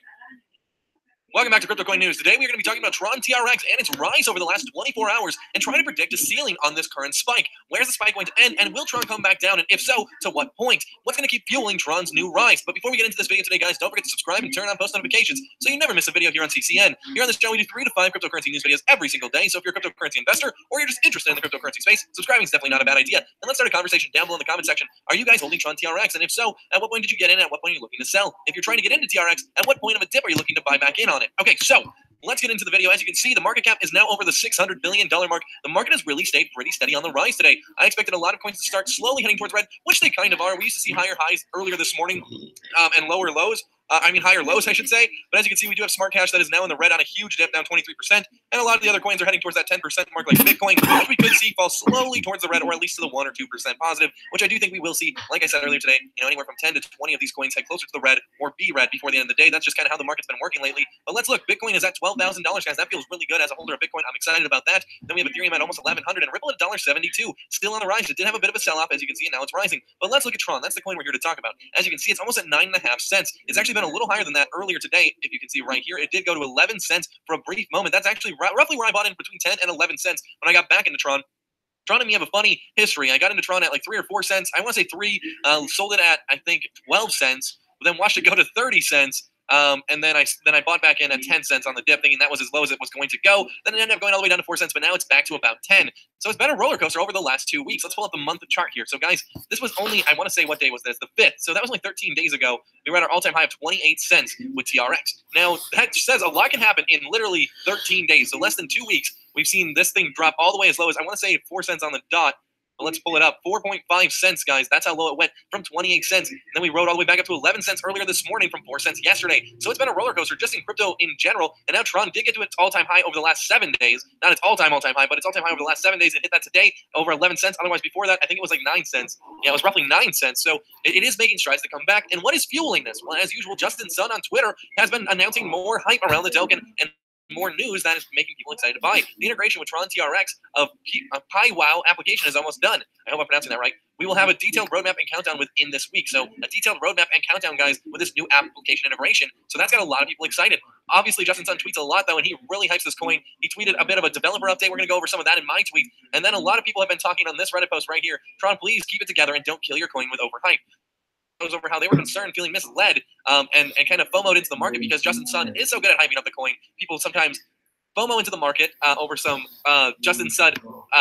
Welcome back to Crypto Coin News. Today we are going to be talking about Tron TRX and its rise over the last 24 hours and trying to predict a ceiling on this current spike. Where's the spike going to end, and will Tron come back down, and if so, to what point? What's going to keep fueling Tron's new rise? But before we get into this video today, guys, don't forget to subscribe and turn on post notifications so you never miss a video here on CCN. Here on this channel, we do 3 to 5 cryptocurrency news videos every single day, so if you're a cryptocurrency investor or you're just interested in the cryptocurrency space, subscribing is definitely not a bad idea. And let's start a conversation down below in the comment section. Are you guys holding Tron TRX? And if so, at what point did you get in? At what point are you looking to sell? If you're trying to get into TRX, at what point of a dip are you looking to buy back in on it? Okay, so let's get into the video. As you can see, the market cap is now over the $600 billion mark. The market has really stayed pretty steady on the rise today. I expected a lot of coins to start slowly heading towards red, which they kind of are. We used to see higher highs earlier this morning and lower lows. Higher lows, I should say. But as you can see, we do have Smart Cash that is now in the red on a huge dip, down 23%. And a lot of the other coins are heading towards that 10% mark, like Bitcoin, which we could see fall slowly towards the red, or at least to the 1 or 2% positive, which I do think we will see. Like I said earlier today, anywhere from 10 to 20 of these coins head closer to the red or be red before the end of the day. That's just kind of how the market's been working lately. But let's look. Bitcoin is at $12,000, guys. That feels really good as a holder of Bitcoin. I'm excited about that. Then we have Ethereum at almost 1,100 and Ripple at $1.72. Still on the rise. It did have a bit of a sell-off, as you can see, and now it's rising. But let's look at Tron. That's the coin we're here to talk about. As you can see, it's almost at 9.5 cents. It's actually been a little higher than that earlier today. If you can see right here, it did go to 11 cents for a brief moment. That's actually roughly where I bought in, between 10 and 11 cents when I got back into Tron. Tron and me have a funny history. I got into Tron at like 3 or 4 cents. I want to say 3. Sold it at, I think, 12 cents. But then watched it go to 30 cents. And then I bought back in at 10 cents on the dip, thinking that was as low as it was going to go. Then it ended up going all the way down to 4 cents, but now it's back to about 10. So it's been a roller coaster over the last 2 weeks. Let's pull up the month chart here. So guys, this was only, I want to say, what day was this? The 5th. So that was only 13 days ago. We were at our all-time high of 28 cents with TRX. Now, that says a lot can happen in literally 13 days. So less than 2 weeks, we've seen this thing drop all the way as low as, I want to say, 4 cents on the dot. But let's pull it up. 4.5 cents, guys. That's how low it went, from 28 cents. And then we rode all the way back up to 11 cents earlier this morning from 4 cents yesterday. So it's been a roller coaster just in crypto in general. And now Tron did get to its all-time high over the last 7 days. Not its all-time high, but its all-time high over the last 7 days. It hit that today over 11 cents. Otherwise, before that, I think it was like 9 cents. Yeah, it was roughly 9 cents. So it is making strides to come back. And what is fueling this? Well, as usual, Justin Sun on Twitter has been announcing more hype around the token and more news that is making people excited to buy. The integration with Tron TRX of PyWow application is almost done. I hope I'm pronouncing that right. We will have a detailed roadmap and countdown within this week. So a detailed roadmap and countdown, guys, with this new application integration. So that's got a lot of people excited. Obviously, Justin Sun tweets a lot, though, and he really hypes this coin. He tweeted a bit of a developer update. We're going to go over some of that in my tweet. And then a lot of people have been talking on this Reddit post right here. Tron, please keep it together and don't kill your coin with overhype. Over how they were concerned, feeling misled, and kind of FOMO'd into the market because Justin Sun is so good at hyping up the coin. People sometimes FOMO into the market over some Justin Sun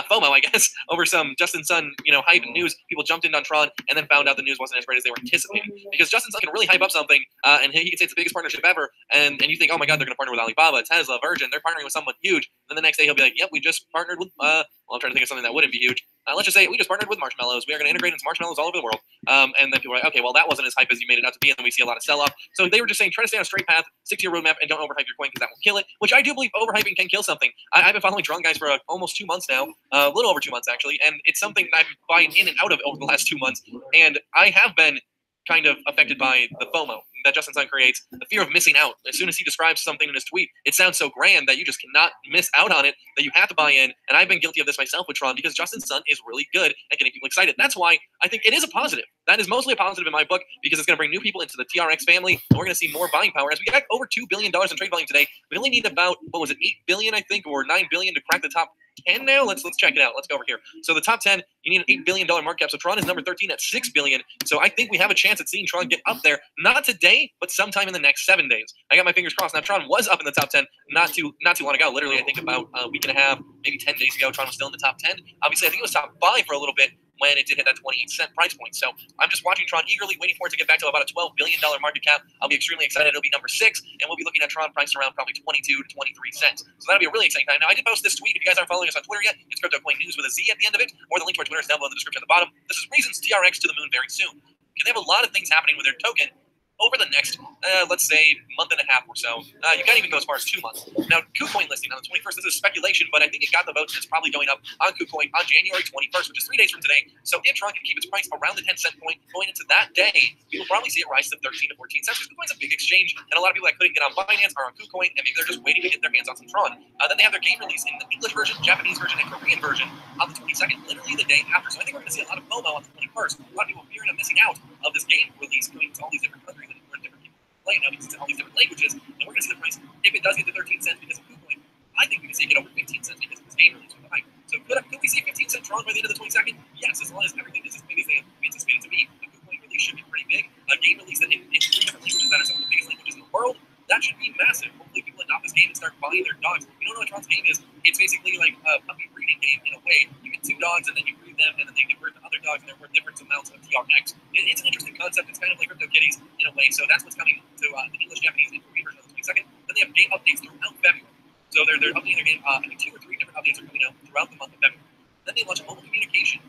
FOMO, I guess, over some Justin Sun, hype and news. People jumped in on Tron and then found out the news wasn't as great as they were anticipating. Because Justin Sun can really hype up something, and he can say it's the biggest partnership ever, and you think, oh my God, they're going to partner with Alibaba, Tesla, Virgin, they're partnering with someone huge. And then the next day he'll be like, yep, we just partnered with, well, I'm trying to think of something that wouldn't be huge. Let's just say we just partnered with marshmallows. We are going to integrate into marshmallows all over the world. And then people are like, okay, well, that wasn't as hype as you made it out to be. And then we see a lot of sell-off. So they were just saying, try to stay on a straight path, stick to your roadmap, and don't overhype your coin because that will kill it, which I do believe overhyping can kill something. I've been following Tron, guys, for almost 2 months now, a little over 2 months, actually. And it's something that I've been buying in and out of over the last 2 months. And I have been kind of affected by the FOMO that Justin Sun creates, the fear of missing out. As soon as he describes something in his tweet, it sounds so grand that you just cannot miss out on it, that you have to buy in. And I've been guilty of this myself with Tron because Justin Sun is really good at getting people excited. That's why I think it is a positive. That is mostly a positive in my book because it's going to bring new people into the TRX family, and we're going to see more buying power. As we got over $2 billion in trade volume today, we only need about, what was it, 8 billion, I think, or 9 billion to crack the top 10 now? Let's check it out. Let's go over here. So the top 10, you need an $8 billion market cap. So Tron is number 13 at $6 billion. So I think we have a chance at seeing Tron get up there. Not today, but sometime in the next 7 days. I got my fingers crossed. Now Tron was up in the top 10 not too long ago. Literally, I think about a week and a half, maybe 10 days ago, Tron was still in the top 10. Obviously, I think it was top 5 for a little bit when it did hit that 28-cent price point. So I'm just watching Tron eagerly, waiting for it to get back to about a $12 billion market cap. I'll be extremely excited. It'll be number 6, and we'll be looking at Tron priced around probably 22 to 23 cents. So that'll be a really exciting time. Now, I did post this tweet. If you guys aren't following us on Twitter yet, it's Crypto Coin News with a Z at the end of it, or the link to our Twitter is down below in the description at the bottom. This is Reasons TRX to the moon very soon. Because they have a lot of things happening with their token over the next, let's say, month and a half or so. You can't even go as far as 2 months. Now, KuCoin listing on the 21st, this is speculation, but I think it got the votes, and it's probably going up on KuCoin on January 21st, which is 3 days from today. So if Tron can keep its price around the 10-cent point going into that day, we will probably see it rise to 13 to 14 cents, because KuCoin's a big exchange, and a lot of people that couldn't get on Binance are on KuCoin, and maybe they're just waiting to get their hands on some Tron. Then they have their game release in the English version, Japanese version, and Korean version on the 22nd, literally the day after. So I think we're going to see a lot of FOMO on the 21st. A lot of people fearing of missing out of this game release coming to all these different countries and different people play now because it's in all these different languages. And we're going to see the price, if it does get to 13 cents because of KuCoin, I think we can see it get over 15 cents because of this game release with the hype. So could we see a 15-cent Tron by the end of the 22nd? Yes, as long as everything is as big as they anticipate it to be. The KuCoin release should be pretty big. A game release that in 3 different languages that are some of the biggest languages in the world, that should be massive. Hopefully people adopt this game and start buying their dogs. You don't know what Tron's game is. It's basically like a puppy breeding game in a way. You get 2 dogs and then you breed them and then they give birth to other dogs and they're worth different amounts of TRX. It's an interesting concept. It's kind of like Crypto Kitties in a way. So that's what's coming to the English, Japanese, and Korean version on the 22nd. Then they have game updates throughout February. So they're updating their game. I think 2 or 3 different updates are coming out throughout the month of February. Then they launch a mobile communication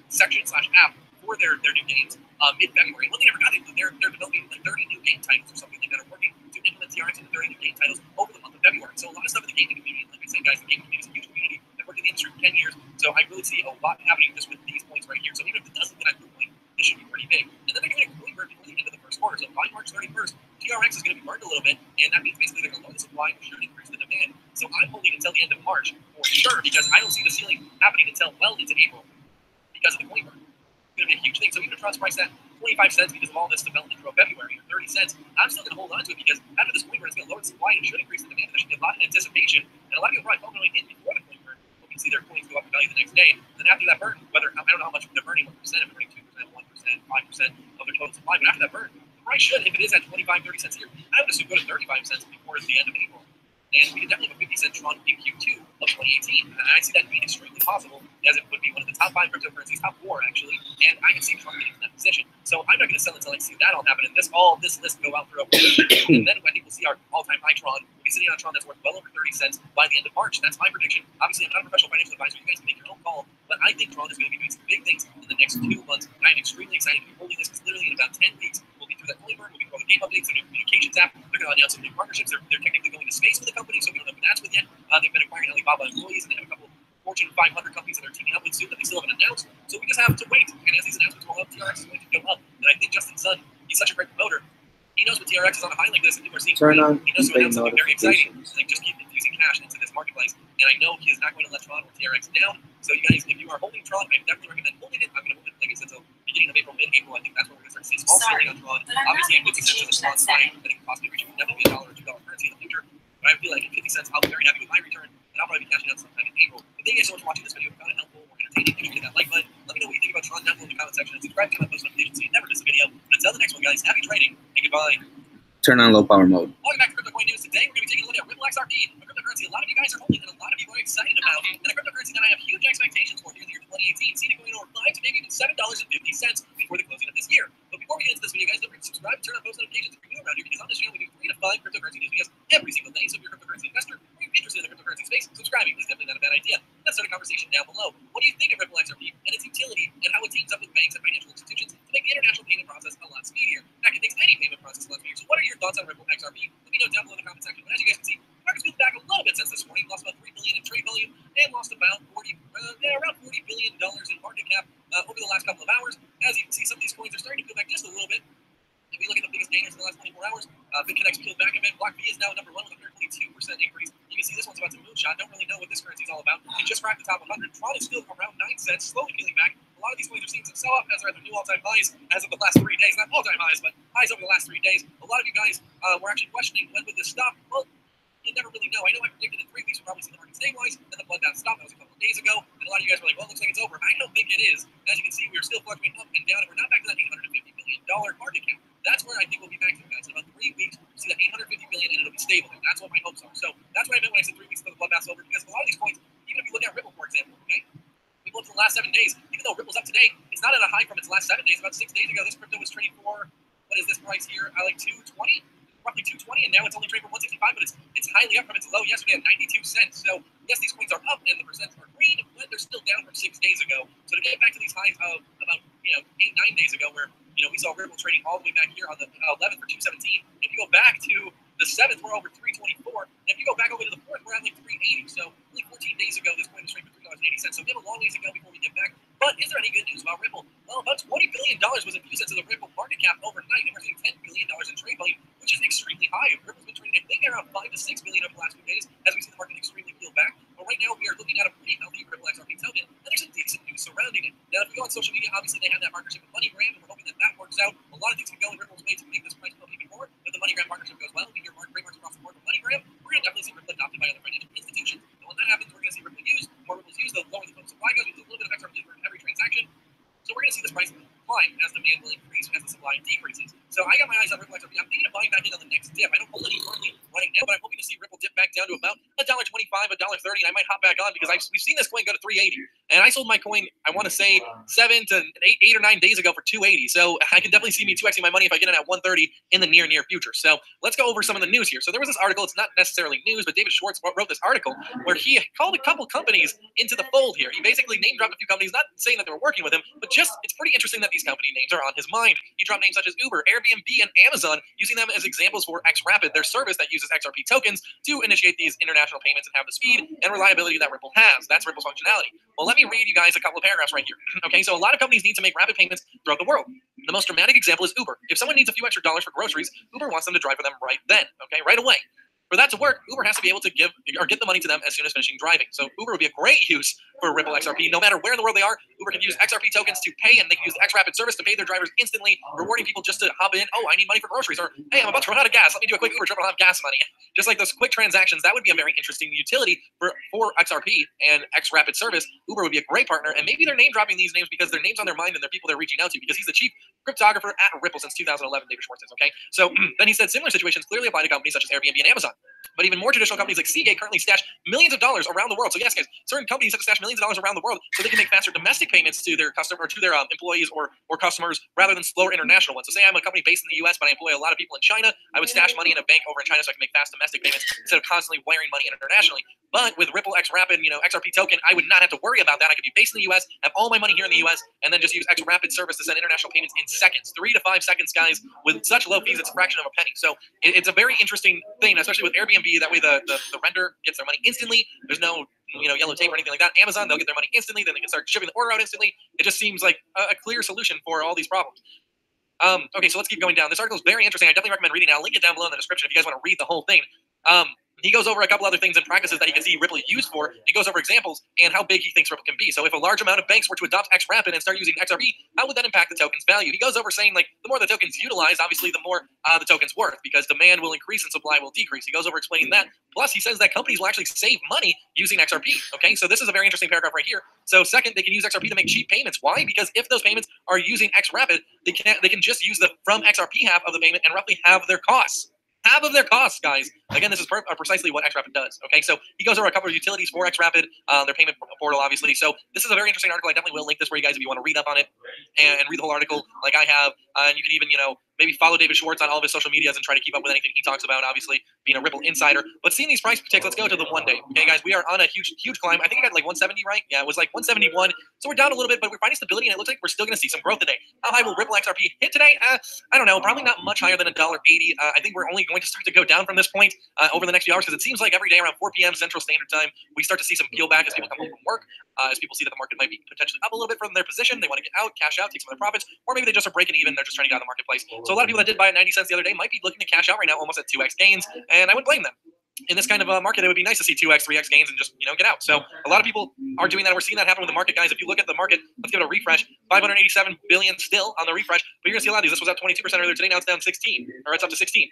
section/app for their new games mid-February. One thing I forgot is they're developing like 30 new game titles or something like that are working to implement TRX into 30 new game titles over the month of February. So a lot of stuff in the gaming community, like I said, guys, the gaming community is a huge community. I've worked in the industry for 10 years, so I really see a lot happening just with these points right here. So even if it doesn't get at the point, this should be pretty big. And then they're going to coin burn before the end of the first quarter. So by March 31st, TRX is going to be burned a little bit, and that means basically they're going to lower the supply and should increase the demand. So I'm holding until the end of March for sure, because I don't see the ceiling happening until well into April because of the coin burn. It's going to be a huge thing. So even if Tron's price at 25 cents because of all this development throughout February, or 30 cents, I'm still going to hold on to it because after this coin burn, it's going to lower the supply and it should increase the demand. There should be a lot of anticipation, and a lot of people probably don't really in before the coin burn. We can see their coins go up in value the next day. And then after that burn, whether I don't know how much they're burning, what percent, if they're burning 2%, 1%, 5% of their total supply, but after that burn, the price should, if it is at 25, 30 cents here, I would assume go to 35 cents before the end of April. And we could definitely have a 50 cent Tron in Q2 of 2018. And I see that being extremely possible, as it would be one of the top 5 cryptocurrencies, top 4 actually. And I can see Tron getting in that position. So I'm not going to sell until I see that all happen. And this list go out throughout. And then I think we'll see our all-time high Tron. We'll be sitting on a Tron that's worth well over 30 cents by the end of March. That's my prediction. Obviously, I'm not a professional financial advisor. You guys can make your own call. But I think Tron is going to be doing some big things in the next 2 months. And I'm extremely excited to be holding this because literally in about 10 weeks, we'll be through that coin burn. We'll be through all the game updates, the new communications app. They're going to announce some new partnerships. They're technically going to space with the company, so we don't know who that's with yet. They've been acquiring Alibaba employees, and they have a couple Fortune 500 companies that they're teaming up with soon that they still haven't announced. So we just have to wait. And as these announcements roll up, TRX is going to go up. And I think Justin Sun, he's such a great promoter. He knows when TRX is on a high like this, and people are seeing Turn on he knows to announce something very exciting. So they just keep infusing cash into this marketplace. And I know he is not going to let Tron or TRX down. So you guys, if you are holding Tron, I definitely recommend holding it. I'm going to hold it, like I said, until beginning of April, mid-April. I think that's when we're going to start to see small selling on Tron. Obviously, at 50 cents of the Tron side, I think possibly reaching definitely be $1 or $2 currency in the future. But I feel like at 50 cents, I'll be very happy with my return, and I'll probably be cashing out sometime in April. But thank you guys so much for watching this video. If you found it helpful or entertaining, make sure to hit that like button. Let me know what you think about Tron down below in the comment section, and subscribe to my post notifications so you never miss a video. But until the next one, guys, happy trading, and goodbye. Turn on low power mode. Welcome back to Crypto Coin News. Today, we're going to be taking a look at Ripple XRP, a cryptocurrency a lot of you guys are holding and a lot of people are excited about, and a cryptocurrency that I have huge expectations for here in the year 2018. Seeing it going over $5 to maybe even $7.50 before the closing of this year. But before we get into this video, guys, don't forget to subscribe and turn on post notifications if you're new around here, because on this channel we do 3 to 5 cryptocurrency news videos every single day. So if you're a cryptocurrency investor or you're interested in the cryptocurrency space, subscribing is definitely not a bad idea. Let's start a conversation down below. What do you think of Ripple XRP and its utility, and how it teams up with banks and financial institutions to make the international payment process a lot speedier? In fact, it makes any payment process a lot speedier. So what are your thoughts on Ripple XRP? Let me know down below in the comment section. But as you guys can see, the market's moved back a little bit since this morning. Lost about $3 billion in trade volume and lost about around $40 billion in market cap over the last couple of hours. As you can see, some of these coins are starting to peel back just a little bit. If you look at the biggest gainers in the last 24 hours, BitConnect's peeled back a bit. Block B is now number 1 with a 32% increase. You can see this one's about to moonshot. Don't really know what this currency is all about. It just cracked the top 100. Tron is still around 9 cents, slowly peeling back. A lot of these coins are seeing some sell-off as they're at their new all-time highs as of the last 3 days. Not all-time highs, but highs over the last 3 days. A lot of you guys were actually questioning when would this stop. Well, you never really know. I know I predicted in 3 weeks we'll probably see the market stabilize, and the bloodbath stop. That was a couple of days ago, and a lot of you guys were like, well, it looks like it's over. I don't think it is. As you can see, we're still fluctuating up and down, and we're not back to that $850 million market cap. That's where I think we'll be back to, guys. In about 3 weeks, we'll see that $850 million, and it'll be stable. And that's what my hopes are. So that's what I meant when I said 3 weeks until the bloodbath's over, because a lot of these coins, even if you look at Ripple, for example, okay, we look at the last 7 days, even though Ripple's up today, it's not at a high from its last 7 days. About 6 days ago, this crypto was trading for, what is this price here? Like 220? Roughly 220, and now it's only trading for 165, but it's highly up from its low yesterday at 92 cents. So yes, these coins are up and the percents are green, but they're still down from 6 days ago. So to get back to these highs of about 8, 9 days ago, where we saw Ripple trading all the way back here on the 11th for 217. If you go back to the 7th, we're over 324. And if you go back over to the 4th, we're at like 380. So only 14 days ago, this coin was trading for $3.80. So we have a long ways to go before we get back. But is there any good news about Ripple? Well, about $20 billion was infused into the Ripple market cap overnight, and we're seeing $10 billion in trade volume, which is extremely high. Ripple's been trading, I think, around $5 to $6 billion over the last few days, as we see the market extremely peel back. But right now, we are looking at a pretty healthy Ripple XRP token, and there's some decent news surrounding it. Now, if you go on social media, obviously they have that partnership with MoneyGram, and we're hoping that that works out. A lot of things can go in Ripple's way to make this price go up even more. If the MoneyGram partnership goes well, we hear great marks across the board from MoneyGram, we're going to definitely see Ripple adopted by other financial institutions. And when that happens, we're going to see Ripple used. More Ripple's used, the lower the total supply goes. We lose a little bit of XRP for every transaction. So we're going to see this price climb as demand will increase as the supply decreases. So I got my eyes on Ripple XRP. I'm thinking of buying back in on the next dip. I don't hold any currently right now, but I'm hoping to see Ripple dip back down to about $1.25, $1.30, and I might hop back on because we've seen this coin go to 380. And I sold my coin, I want to say 7 to 8 or 9 days ago for 280. So I can definitely see me 2xing my money if I get it at 130 in the near future. So let's go over some of the news here. So there was this article. It's not necessarily news, but David Schwartz wrote this article where he called a couple companies into the fold here. He basically name dropped a few companies, not saying that they were working with him, but just it's pretty interesting that these company names are on his mind. He dropped names such as Uber, Airbnb, and Amazon, using them as examples for XRapid, their service that uses uses XRP tokens to initiate these international payments and have the speed and reliability that Ripple has. That's Ripple's functionality. Well, let me read you guys a couple of paragraphs right here. Okay, so a lot of companies need to make rapid payments throughout the world. The most dramatic example is Uber. If someone needs a few extra dollars for groceries, Uber wants them to drive for them right then, okay, right away. For that to work, Uber has to be able to give or get the money to them as soon as finishing driving. So Uber would be a great use for Ripple XRP. No matter where in the world they are, Uber can use XRP tokens to pay, and they can use the X-Rapid service to pay their drivers instantly, rewarding people just to hop in. Oh, I need money for groceries, or hey, I'm about to run out of gas. Let me do a quick Uber trip. I'll have gas money. Just like those quick transactions, that would be a very interesting utility for XRP and X-Rapid service. Uber would be a great partner, and maybe they're name dropping these names because their names on their mind and they're people they're reaching out to, because he's the chief cryptographer at Ripple since 2011, David Schwartz is, okay? So then he said similar situations clearly apply to companies such as Airbnb and Amazon. But even more traditional companies like Seagate currently stash millions of dollars around the world. So yes, guys, certain companies have to stash millions of dollars around the world so they can make faster domestic payments to their customer, to their employees or customers, rather than slower international ones. So say I'm a company based in the U.S., but I employ a lot of people in China. I would stash money in a bank over in China so I can make fast domestic payments instead of constantly wiring money internationally. But with Ripple X-Rapid, XRP token, I would not have to worry about that. I could be based in the U.S., have all my money here in the U.S., and then just use X-Rapid service to send international payments in seconds, 3 to 5 seconds, guys. With such low fees, it's a fraction of a penny. So it's a very interesting thing, especially with Airbnb. That way, the renter gets their money instantly. There's no yellow tape or anything like that. Amazon, they'll get their money instantly. Then they can start shipping the order out instantly. It just seems like a clear solution for all these problems. Okay, so let's keep going down. This article is very interesting. I definitely recommend reading it. I'll link it down below in the description if you guys want to read the whole thing. He goes over a couple other things and practices that he can see Ripple used for. He goes over examples and how big he thinks Ripple can be. So if a large amount of banks were to adopt X-Rapid and start using XRP, how would that impact the token's value? He goes over saying, like, the more the token's utilized, obviously the more the token's worth, because demand will increase and supply will decrease. He goes over explaining that. Plus, he says that companies will actually save money using XRP. Okay, so this is a very interesting paragraph right here. So second, they can use XRP to make cheap payments. Why? Because if those payments are using X-Rapid, they can just use the from XRP half of the payment and roughly halve their costs. Half of their costs, guys. Again, this is precisely what X-Rapid does. Okay, so he goes over a couple of utilities for X-Rapid, their payment portal, obviously. So this is a very interesting article. I definitely will link this for you guys if you want to read up on it and read the whole article like I have. And you can even, maybe follow David Schwartz on all of his social medias and try to keep up with anything he talks about, obviously, being a Ripple insider. But seeing these price ticks, let's go to the 1 day. Okay, guys, we are on a huge climb. I think I got like 170, right? Yeah, it was like 171. So we're down a little bit, but we're finding stability, and it looks like we're still going to see some growth today. How high will Ripple XRP hit today? I don't know. Probably not much higher than $1.80. I think we're only going to start to go down from this point over the next few hours, because it seems like every day around 4 p.m. Central Standard Time, we start to see some peel back as people come home from work, as people see that the market might be potentially up a little bit from their position. They want to get out, cash out, take some of their profits, or maybe they just are breaking even. They're just trying to get out of the marketplace. So a lot of people that did buy at 90 cents the other day might be looking to cash out right now, almost at 2x gains, and I wouldn't blame them. In this kind of market, it would be nice to see 2x, 3x gains and just, get out. So a lot of people are doing that. We're seeing that happen with the market, guys. If you look at the market, let's give it a refresh. 587 billion still on the refresh, but you're going to see a lot of these. This was up 22% earlier today. Now it's down 16, or it's up to 16.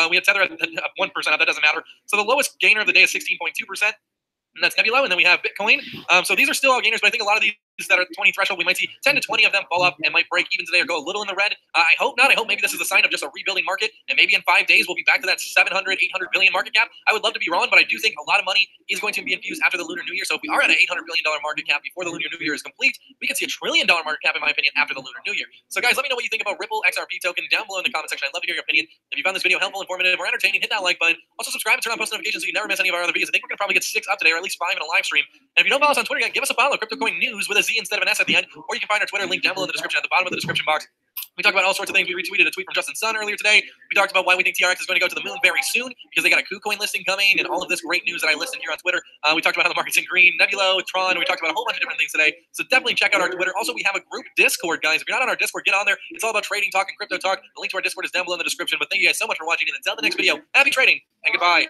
We have Tether at 1%. That doesn't matter. So the lowest gainer of the day is 16.2%. And that's Nebula, and then we have Bitcoin. So these are still all gainers, but I think a lot of these that are 20 threshold, we might see 10 to 20 of them fall off and might break even today or go a little in the red. I hope not. I hope maybe this is a sign of just a rebuilding market, and maybe in 5 days we'll be back to that 700, 800 billion market cap. I would love to be wrong, but I do think a lot of money is going to be infused after the Lunar New Year. So if we are at an $800 billion market cap before the Lunar New Year is complete, we could see $1 trillion market cap, in my opinion, after the Lunar New Year. So guys, let me know what you think about Ripple XRP token down below in the comment section. I'd love to hear your opinion. If you found this video helpful, informative, or entertaining, hit that like button. Also subscribe and turn on post notifications so you never miss any of our other videos. I think we're going to probably get 6 up today, or at least 5 in a live stream. And if you don't follow us on Twitter yet, give us a follow. CryptoCoin News with a Z instead of an S at the end. Or you can find our Twitter link down below in the description, at the bottom of the description box. We talked about all sorts of things. We retweeted a tweet from Justin Sun earlier today. We talked about why we think TRX is going to go to the moon very soon, because they got a KuCoin listing coming and all of this great news that I listed here on Twitter. We talked about how the market's in green, Nebula, Tron. We talked about a whole bunch of different things today. So definitely check out our Twitter. Also, we have a group Discord, guys. If you're not on our Discord, get on there. It's all about trading, talk, and crypto talk. The link to our Discord is down below in the description. But thank you guys so much for watching, and until the next video, happy trading and goodbye.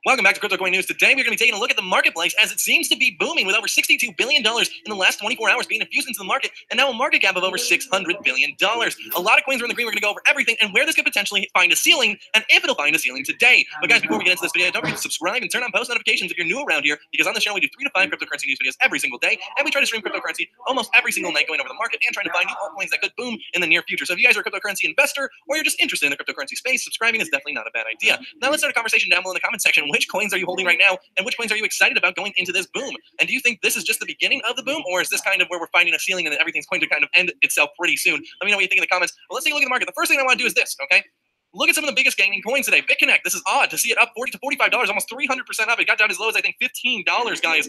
Welcome back to CryptoCoin News. Today, we're going to be taking a look at the marketplace, as it seems to be booming, with over $62 billion in the last 24 hours being infused into the market, and now a market cap of over $600 billion. A lot of coins are in the green. We're going to go over everything and where this could potentially find a ceiling, and if it'll find a ceiling today. But guys, before we get into this video, don't forget to subscribe and turn on post notifications if you're new around here, because on this channel, we do 3 to 5 cryptocurrency news videos every single day, and we try to stream cryptocurrency almost every single night, going over the market and trying to find new altcoins that could boom in the near future. So if you guys are a cryptocurrency investor, or you're just interested in the cryptocurrency space, subscribing is definitely not a bad idea. Now let's start a conversation down below in the comment section. Which coins are you holding right now, and which coins are you excited about going into this boom? And do you think this is just the beginning of the boom, or is this kind of where we're finding a ceiling and then everything's going to kind of end itself pretty soon? Let me know what you think in the comments. Well, let's take a look at the market. The first thing I want to do is this, okay? Look at some of the biggest gaining coins today. BitConnect, this is odd to see it up $40 to $45, almost 300% up. It got down as low as, I think, $15, guys.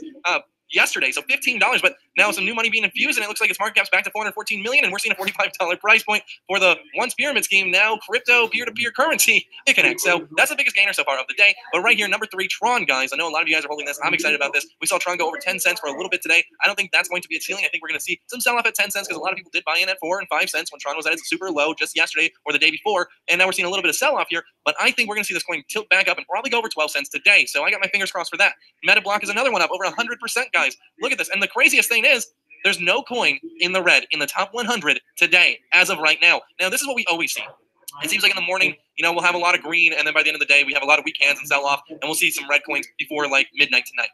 yesterday. So $15, but now some new money being infused, and it looks like its market cap's back to $414 million, and we're seeing a $45 price point for the once pyramid scheme, now crypto peer-to-peer currency Bitconnect. So that's the biggest gainer so far of the day. But right here, number 3, Tron, guys. I know a lot of you guys are holding this. I'm excited about this. We saw Tron go over 10 cents for a little bit today. I don't think that's going to be a ceiling. I think we're going to see some sell-off at 10 cents because a lot of people did buy in at 4 and 5 cents when Tron was at its super low just yesterday or the day before, and now we're seeing a little bit of sell-off here. But I think we're going to see this coin tilt back up and probably go over 12 cents today. So I got my fingers crossed for that. Metablock is another one up over 100%, guys. Look at this. And the craziest thing is there's no coin in the red in the top 100 today as of right now. Now, this is what we always see. It seems like in the morning, we'll have a lot of green, and then by the end of the day, we have a lot of weak hands and sell-off, and we'll see some red coins before, like, midnight tonight.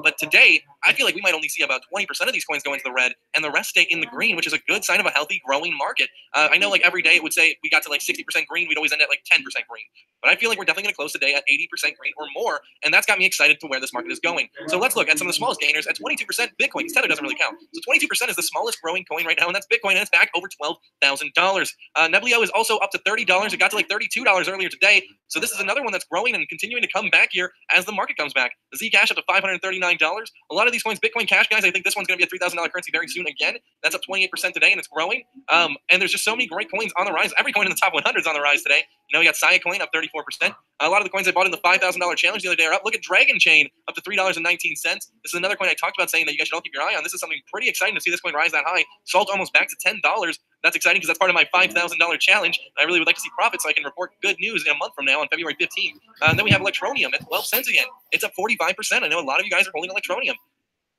But today, I feel like we might only see about 20% of these coins go into the red, and the rest stay in the green, which is a good sign of a healthy, growing market. I know, like, every day it would say we got to, like, 60% green. We'd always end at, like, 10% green. But I feel like we're definitely going to close today at 80% green or more, and that's got me excited to where this market is going. So let's look at some of the smallest gainers. At 22%, Bitcoin. Tether doesn't really count. So 22% is the smallest growing coin right now, and that's Bitcoin, and it's back over $12,000. Neblio is also up to $30. It got to, like, $32 earlier today. So this is another one that's growing and continuing to come back here as the market comes back. The Zcash up to $539. A lot of these coins, Bitcoin Cash, guys, I think this one's going to be a $3,000 currency very soon again. That's up 28% today, and it's growing. And there's just so many great coins on the rise. Every coin in the top 100 is on the rise today. We got Sia Coin up 34%. A lot of the coins I bought in the $5,000 challenge the other day are up. Look at Dragon Chain up to $3.19. This is another coin I talked about saying that you guys should all keep your eye on. This is something pretty exciting to see this coin rise that high. Salt almost back to $10. That's exciting because that's part of my $5,000 challenge. I really would like to see profits so I can report good news in a month from now on February 15th. And then we have Electronium at 12 cents again. It's up 45%. I know a lot of you guys are holding Electronium.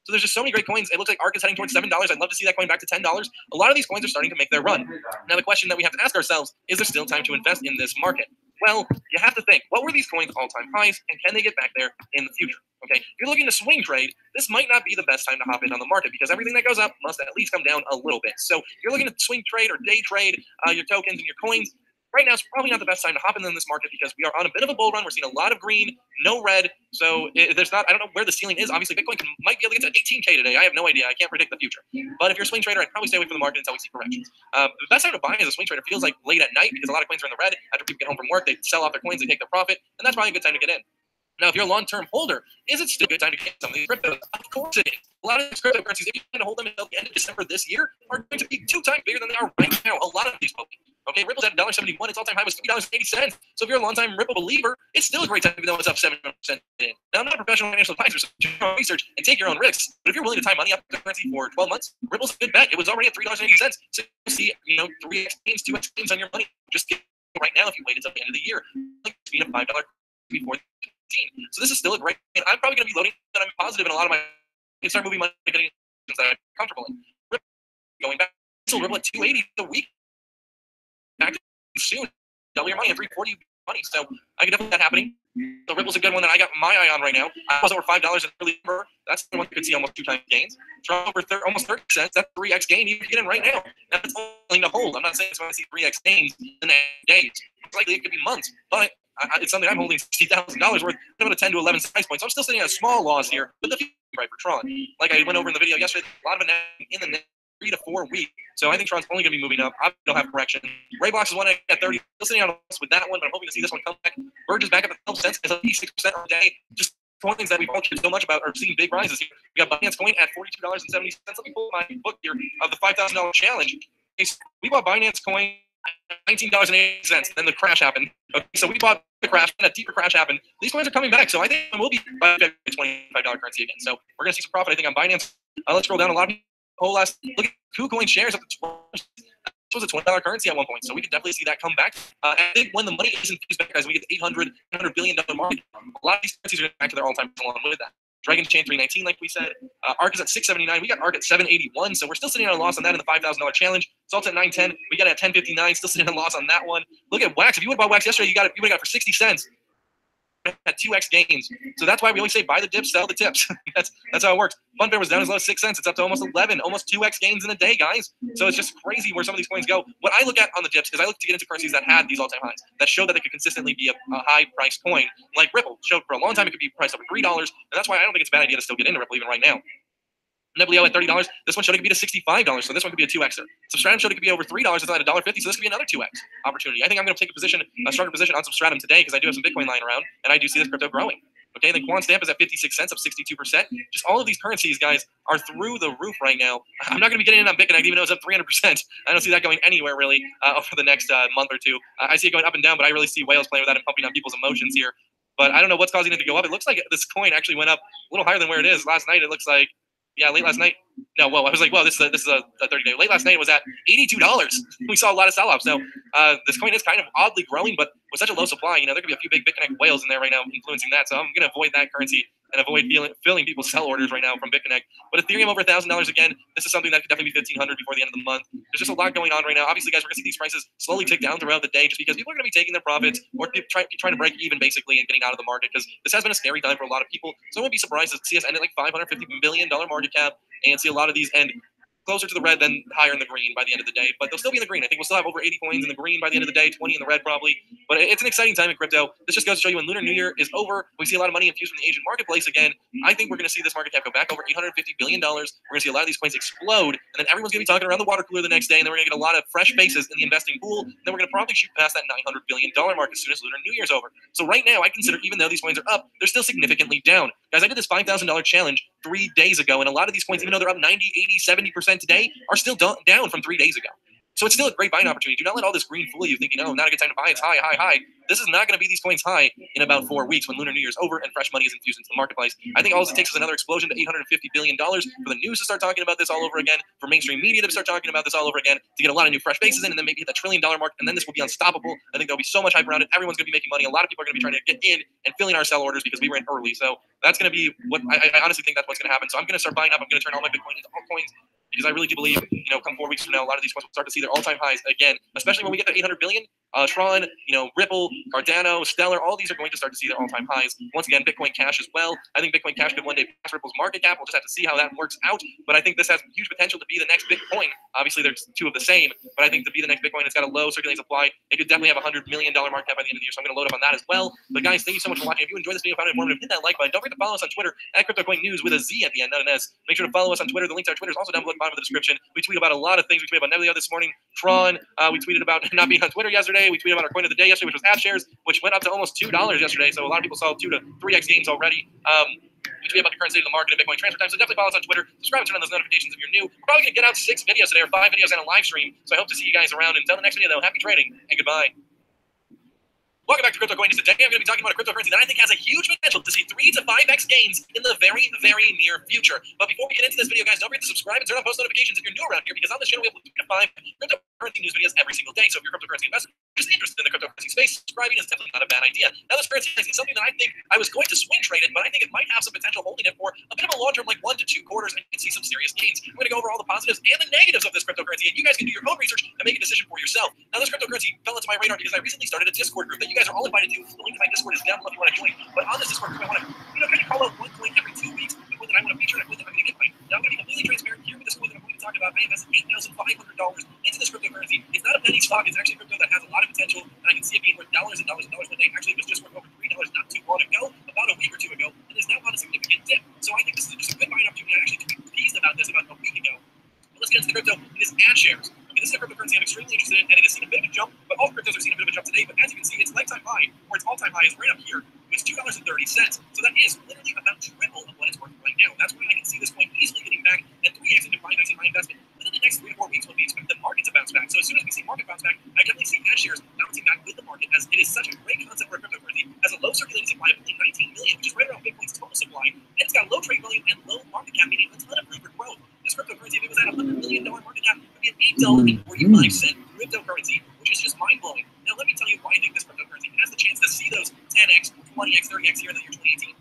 So there's just so many great coins. It looks like ARK is heading towards $7. I'd love to see that coin back to $10. A lot of these coins are starting to make their run. Now the question that we have to ask ourselves, is there still time to invest in this market? Well, you have to think, what were these coins all-time highs, and can they get back there in the future? Okay, if you're looking to swing trade, this might not be the best time to hop in on the market because everything that goes up must at least come down a little bit. So if you're looking to swing trade or day trade your tokens and your coins, right now it's probably not the best time to hop in this market because we are on a bit of a bull run. We're seeing a lot of green, no red. So there's not, I don't know where the ceiling is. Obviously, Bitcoin might be able to get to 18K today. I have no idea. I can't predict the future. But if you're a swing trader, I'd probably stay away from the market until we see corrections. The best time to buy as a swing trader feels like late at night because a lot of coins are in the red. After people get home from work, they sell off their coins, they take their profit, and that's probably a good time to get in. Now, if you're a long-term holder, is it still a good time to get some of these cryptos? Of course it is. A lot of these cryptocurrencies, if you plan to hold them until the end of December this year, are going to be 2 times bigger than they are right now. A lot of these folks. Okay, Ripple's at $1.71. Its all-time high was $3.80. So if you're a long-time Ripple believer, it's still a great time, even though it's up 7% in. Now, I'm not a professional financial advisor, so do your own research and take your own risks. But if you're willing to tie money up to currency for 12 months, Ripple's a good bet. It was already at $3.80. So you'll see, 3x gains, 2x gains on your money. Just get right now if you wait until the end of the year. Like being a $5 before 15. So this is still a great, and I'm probably going to be loading that I'm positive in a lot of my, I start moving money getting that I'm comfortable in. Ripple going back, still Ripple at 280 a week. Back to soon, double your money at 340 money. So I can definitely see that happening. So Ripple's a good one that I got my eye on right now. I was over $5 in early November. That's the one you could see almost 2 times gains. Drop over almost 30 cents. That's 3x gain you can get in right now. Now it's only to hold. I'm not saying it's going to see 3x gains in the next days. It's likely it could be months, but it's something I'm holding $60,000 worth, about a 10 to 11 size point. So I'm still sitting at a small loss here, but the right for Tron. Like I went over in the video yesterday, a lot of it in the next 3 to 4 weeks. So I think Tron's only going to be moving up. I'll have correction. Rayblox is one at 30. Still sitting on a loss with that one, but I'm hoping to see this one come back. Verge is back up at 12 cents. It's up 86% on the day. Just coins that we've all cared so much about are seeing big rises here. We got Binance Coin at $42.70. Let me pull my book here of the $5,000 challenge. We bought Binance Coin $19.80. Then the crash happened. Okay, so we bought the crash, and a deeper crash happened. These coins are coming back, so I think we'll be buying a $25 currency again. So we're going to see some profit, I think, on Binance. Let's scroll down a lot. Look at KuCoin shares up to 12. This was a $20 currency at one point, so we can definitely see that come back. I think when the money is infused back, guys, we get the $800 billion market. A lot of these currencies are going back to their all-time along with that. Dragon Chain 319, like we said. ARK is at 679. We got ARK at 781, so we're still sitting on a loss on that in the $5,000 challenge. Salt's at 910. We got it at 1059. Still sitting on a loss on that one. Look at Wax. If you would have bought Wax yesterday, you would have got it for 60 cents. At 2x gains. So that's why we always say buy the dips, sell the tips. that's how it works. Funfair was down as low as 6 cents. It's up to almost 11, almost 2x gains in a day, guys. So it's just crazy where some of these coins go. What I look at on the dips is I look to get into currencies that had these all-time highs, that show that they could consistently be a high-priced coin. Like Ripple showed for a long time it could be priced over $3, and that's why I don't think it's a bad idea to still get into Ripple even right now. Neblio at $30. This one showed it could be to $65, so this one could be a 2xer. Substratum showed it could be over $3. It's at $1.50, so this could be another 2x opportunity. I think I'm going to take a stronger position on Substratum today because I do have some Bitcoin lying around, and I do see this crypto growing. Okay, then Quan Stamp is at 56 cents, up 62%. Just all of these currencies, guys, are through the roof right now. I'm not going to be getting in on Bitcoin, even though it's up 300%. I don't see that going anywhere, really, over the next month or two. I see it going up and down, but I really see whales playing with that and pumping on people's emotions here. But I don't know what's causing it to go up. It looks like this coin actually went up a little higher than where it is. Last night, it looks like, yeah, late last night. No, whoa, I was like, whoa, this is a 30-day. Late last night, it was at $82. We saw a lot of sell-offs. So this coin is kind of oddly growing, but with such a low supply, there could be a few big BitConnect whales in there right now influencing that. So I'm going to avoid that currency and avoid filling people's sell orders right now from BitConnect. But Ethereum over $1,000 again, this is something that could definitely be $1,500 before the end of the month. There's just a lot going on right now. Obviously, guys, we're going to see these prices slowly tick down throughout the day just because people are going to be taking their profits or trying to break even, basically, and getting out of the market because this has been a scary time for a lot of people. So I wouldn't be surprised to see us end at like $550 billion market cap and see a lot of these end closer to the red than higher in the green by the end of the day. But they'll still be in the green. I think we'll still have over 80 coins in the green by the end of the day, 20 in the red probably. But it's an exciting time in crypto. This just goes to show you when Lunar New Year is over, we see a lot of money infused from the Asian marketplace again. I think we're going to see this market cap go back over $850 billion. We're going to see a lot of these coins explode, and then everyone's going to be talking around the water cooler the next day, and then we're going to get a lot of fresh faces in the investing pool. And then we're going to probably shoot past that $900 billion mark as soon as Lunar New Year's over. So right now, I consider even though these coins are up, they're still significantly down. Guys, I did this $5,000 challenge 3 days ago, and a lot of these coins, even though they're up 90, 80, 70% today, are still down from 3 days ago. So it's still a great buying opportunity. Do not let all this green fool you thinking, oh, not a good time to buy. It's high, high, high. This is not going to be these coins high in about 4 weeks when Lunar New Year's over and fresh money is infused into the marketplace. I think all it takes is another explosion to $850 billion for the news to start talking about this all over again, for mainstream media to start talking about this all over again, to get a lot of new fresh faces in, and then maybe hit that $1 trillion mark, and then this will be unstoppable. I think there'll be so much hype around it. Everyone's going to be making money. A lot of people are going to be trying to get in and filling our sell orders because we were in early. So that's going to be what I honestly think that's what's going to happen. So I'm going to start buying up. I'm going to turn all my Bitcoin into altcoins, because I really do believe, come 4 weeks from now, a lot of these coins will start to see their all-time highs again, especially when we get to 800 billion. Tron, Ripple, Cardano, Stellar, all these are going to start to see their all-time highs. Once again, Bitcoin Cash as well. I think Bitcoin Cash could one day pass Ripple's market cap. We'll just have to see how that works out. But I think this has huge potential to be the next Bitcoin. Obviously, there's two of the same, but I think to be the next Bitcoin, it's got a low circulating supply. It could definitely have a $100 million market cap by the end of the year. So I'm going to load up on that as well. But guys, thank you so much for watching. If you enjoyed this video, found it informative, hit that like button. Don't forget to follow us on Twitter at CryptoCoin News with a Z at the end, not an S. Make sure to follow us on Twitter. The link to our Twitter is also down below at the bottom of the description. We tweet about a lot of things. We tweeted about Nebula this morning, Tron. We tweeted about not being on Twitter yesterday. We tweeted about our coin of the day yesterday, which was app shares, which went up to almost $2 yesterday. So a lot of people saw 2 to 3x gains already. We tweet about the current state of the market and Bitcoin transfer time. So definitely follow us on Twitter. Subscribe and turn on those notifications if you're new. We're probably going to get out 6 videos today, or 5 videos and a live stream. So I hope to see you guys around. Until the next video, though, happy trading and goodbye. Welcome back to Crypto Coin News. Today I'm going to be talking about a cryptocurrency that I think has a huge potential to see 3 to 5x gains in the very, very near future. But before we get into this video, guys, don't forget to subscribe and turn on post notifications if you're new around here, because on this channel we have 3 to 5 cryptocurrency news videos every single day. So if you're a cryptocurrency investor just interested in the cryptocurrency space, subscribing is definitely not a bad idea. Now, this currency is something that I think I was going to swing trade it, but I think it might have some potential holding it for a bit of a long term, like 1 to 2 quarters, and you can see some serious gains. We're going to go over all the positives and the negatives of this cryptocurrency, and you guys can do your own research and make a decision for yourself. Now, this cryptocurrency fell into my radar because I recently started a Discord group that you guys are all invited to. The link to my Discord is down below if you want to join. But on this Discord group, I want to, kind of call out one coin every 2 weeks, the coin that I want to feature, and a coin that I'm going to get by. Now, I'm going to be completely transparent here with this coin that I'm going to talk about. I invested $8,500 into this cryptocurrency. It's not a penny stock. It's actually crypto that has a lot of potential, and I can see it being worth dollars and dollars and dollars one day. Actually, it was just worth over $3 not too long ago, about a week or 2 ago, and is now on a significant dip. So I think this is just a good buying opportunity. I actually teased about this about a week ago. But let's get into the crypto. It is ad shares. Okay, this is a cryptocurrency I'm extremely interested in, and it has seen a bit of a jump, but all cryptos are seeing a bit of a jump today. But as you can see, its lifetime high, or its all-time high, is right up here. It's $2.30. So that is literally about triple of what it's worth right now. That's why I can see this coin easily getting back and 3x into 5x in my investment within the next 3 to 4 weeks when we expect the market to bounce back. So as soon as we see market bounce back, I definitely see ad shares bouncing back with the market, as it is such a great concept for a cryptocurrency. It has a low circulating supply of only 19 million, which is right around Bitcoin's total supply, and it's got low trade volume and low market cap, meaning a ton of room for growth. This cryptocurrency, if it was at a $100 million market cap, would be an $8.45 cryptocurrency, which is just mind-blowing. Now, let me tell you why I think this cryptocurrency has the chance to see those 10x, 20x, 30x here in the year 2018.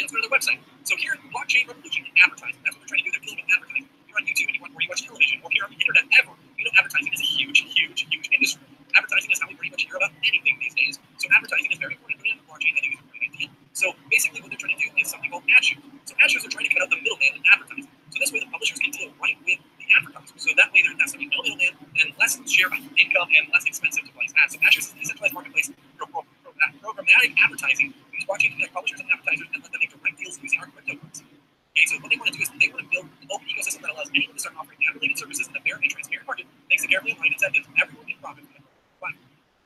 Let's go to their website. So here, blockchain revolution and advertising. That's what they're trying to do. They're killing with advertising. You're on YouTube or you watch television or you're on the internet ever. Advertising is a huge, huge, huge industry. Advertising is how we pretty much hear about anything these days. So advertising is very important. Putting on the blockchain, I think, is a great idea. So basically, what they're trying to do is something called ad shares. So ad shares are trying to cut out the middleman in advertising. So this way, the publishers can deal right with the advertisers. So that way, there's not going to be no middleman and less share income and less expensive to place ads. So ad shares is a decentralized marketplace for programmatic advertising. Use blockchain to connect publishers and advertisers and let them make direct deals using our cryptocurrency. Okay, so what they want to do is they want to build an open ecosystem that allows anyone to start offering ad-related services in a fair and transparent market, thanks to carefully aligned incentives. Everyone can profit from it.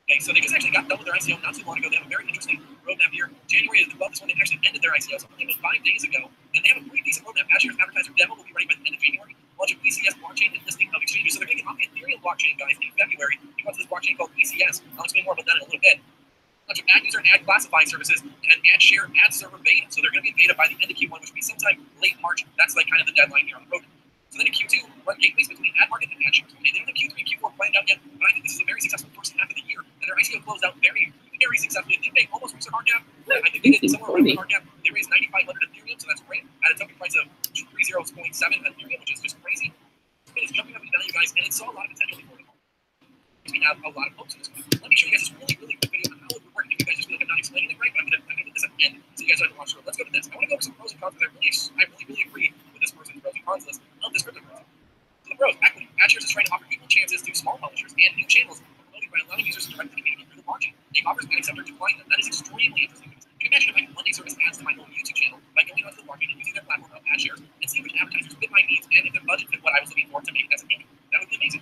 Okay, Okay, so they just actually got done with their ICO not too long ago. They have a very interesting roadmap here. January is the month when they actually ended their ICO, so only about 5 days ago. And they have a pretty decent roadmap. Azure Advertiser demo will be ready by the end of January. Launch of ECS blockchain and listing of exchanges. So they're going to get off the Ethereum blockchain, guys, in February. They want this blockchain called ECS. I'll explain more about that in a little bit. Bunch of ad user and ad classify services and ad share ad server beta. So they're going to be in beta by the end of Q1, which will be sometime late March. That's like kind of the deadline here on the road. So then in Q2, run gateways between ad market and ad shares. Okay, they don't have Q3 and Q4 planned out yet, but I think this is a very successful first half of the year. And their ICO closed out very, very successfully. I think they almost reached their hard cap. I think they did somewhere around the hard cap. They raised 9,500 Ethereum, so that's great. At a token price of 30.7 Ethereum, which is just crazy. It's jumping up in value, guys, and it saw a lot of potential before it. We have a lot of hopes in this one. Let me show you guys this really, really quick video on how it would work. If you guys just feel like I'm not explaining it right, but I'm gonna put this at the end so you guys don't have to watch it. Let's go to this. I want to go over some pros and cons because I really agree with this person's pros and cons list of this cryptocurrency. So the pros, equity. AdShares is trying to offer equal chances to small publishers and new channels promoted by allowing users to directly communicate through the blockchain. It offers an acceptor to client that is extremely interesting. You can imagine if I can one day service ads to my own YouTube channel by going onto the blockchain and using their platform of AdShares and seeing which advertisers fit my needs and if their budget fit what I was looking for to make as a game. That would be amazing.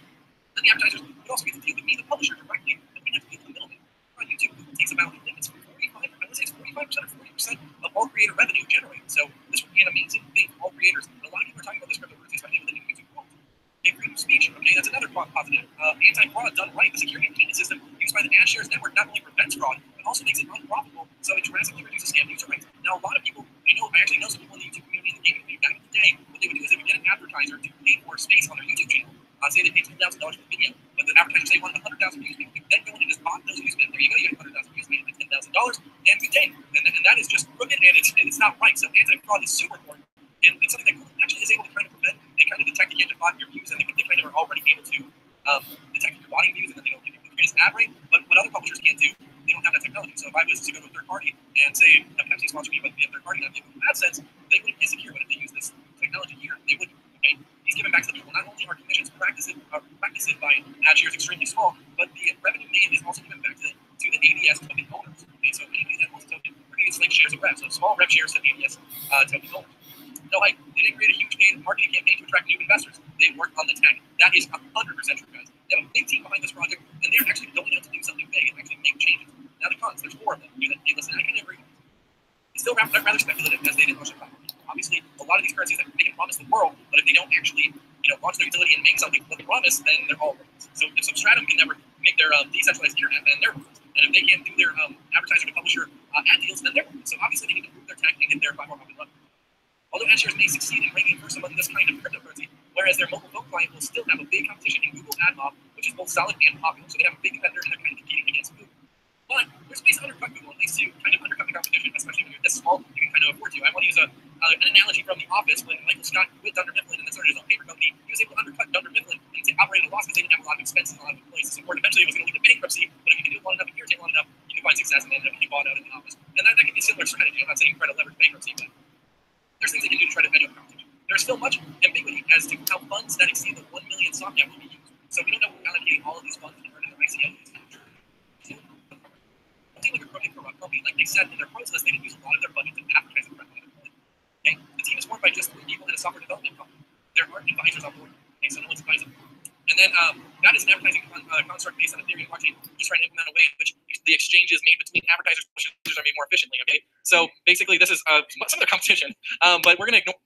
Then the advertisers would also get to deal with me, the publisher, directly, and we have to deal with the middleman. On YouTube, it takes about, I think it's 45, I would say it's 45% or 40% of all creator revenue generated. So this would be an amazing thing for all creators. And a lot of people are talking about this cryptocurrency, especially with the new YouTube world. Okay, freedom of speech. Okay, that's another positive. Anti-fraud done right. The security and payment system used by the AdShares network not only prevents fraud, but also makes it unprofitable. So it drastically reduces scam user rates. Now, a lot of people, I actually know some people in the YouTube community and the gaming community back in the day, what they would do is they would get an advertiser to pay for space on their YouTube channel. Say they paid $10,000 for the video, but the advertiser say wanted 100,000 views. People then go in and just bought those views. There you go, you get 100,000 views, made $10,000, and you take. And that is just crooked, and it's not right. So anti-fraud is super important, and it's something that Google actually is able to kind of prevent and kind of detect again to bot your views. I think they kind of are already able to detect your botting views, and then they don't give you the greatest ad rate. But what other publishers can't do, they don't have that technology. So if I was to go to a third party and say a Pepsi sponsor me, but be a third party, not give them AdSense, they wouldn't be secure. But if they use this technology here, they wouldn't. Okay, he's giving back to the people. Not only are commissions practiced by AdShares extremely small, but the revenue made is also given back to the ADS token owners. Okay, so anybody that owns a token, we're going to get slave shares of rev. So small rev shares to ADS token owners. No hype. They didn't create a huge paid marketing campaign to attract new investors. They worked on the tech. That is 100% true, guys. They have a big team behind this project, and they're actually going out to do something big and actually make changes. Now the cons, there's 4 of them. Hey, listen, I can agree. It's still rather speculative as they didn't launch the platform. Obviously, a lot of these currencies they can promise the world, but if they don't actually, launch their utility and make something what they promise, then they're all worthless. So if stra8 can never make their decentralized internet, then they're worthless. And if they can't do their advertiser to publisher ad deals, then they're worthless. So obviously, they need to improve their tech and get their platform up and running. Although AdShares may succeed in ranking first among this kind of cryptocurrency, whereas their mobile phone client will still have a big competition in Google AdMob, which is both solid and popular. So they have a big competitor and they're kind of competing against Google. But there's ways to undercut Google, at least to kind of undercut the competition, especially when you're this small, you can kind of afford to. I want to use an analogy from The Office. When Michael Scott quit Dunder Mifflin and then started his own paper company, he was able to undercut Dunder Mifflin and to operate at a loss because they didn't have a lot of expenses and a lot of employees to support. Eventually, it was going to lead to bankruptcy, but if you can do it long enough and irritate long enough, you can find success and end up getting bought out in The Office. And that can be a similar strategy. I'm not saying try to leverage bankruptcy, but there's things they can do to try to edge out the competition. There's still much ambiguity as to how funds that exceed the 1 million stock cap will be used. So we don't know if we're allocating all of these funds to earn in the ICO. Like a project from a company, like they said in their price list, they didn't use a lot of their budget to advertise the product. Okay, the team is formed by just 3 people and a software development company. There aren't advisors on board. Okay, so no one's advising. And then that is an advertising construct based on Ethereum blockchain, just trying to implement a way in which the exchanges made between advertisers and publishers are made more efficiently. Okay, so basically this is some of their competition, but we're going to ignore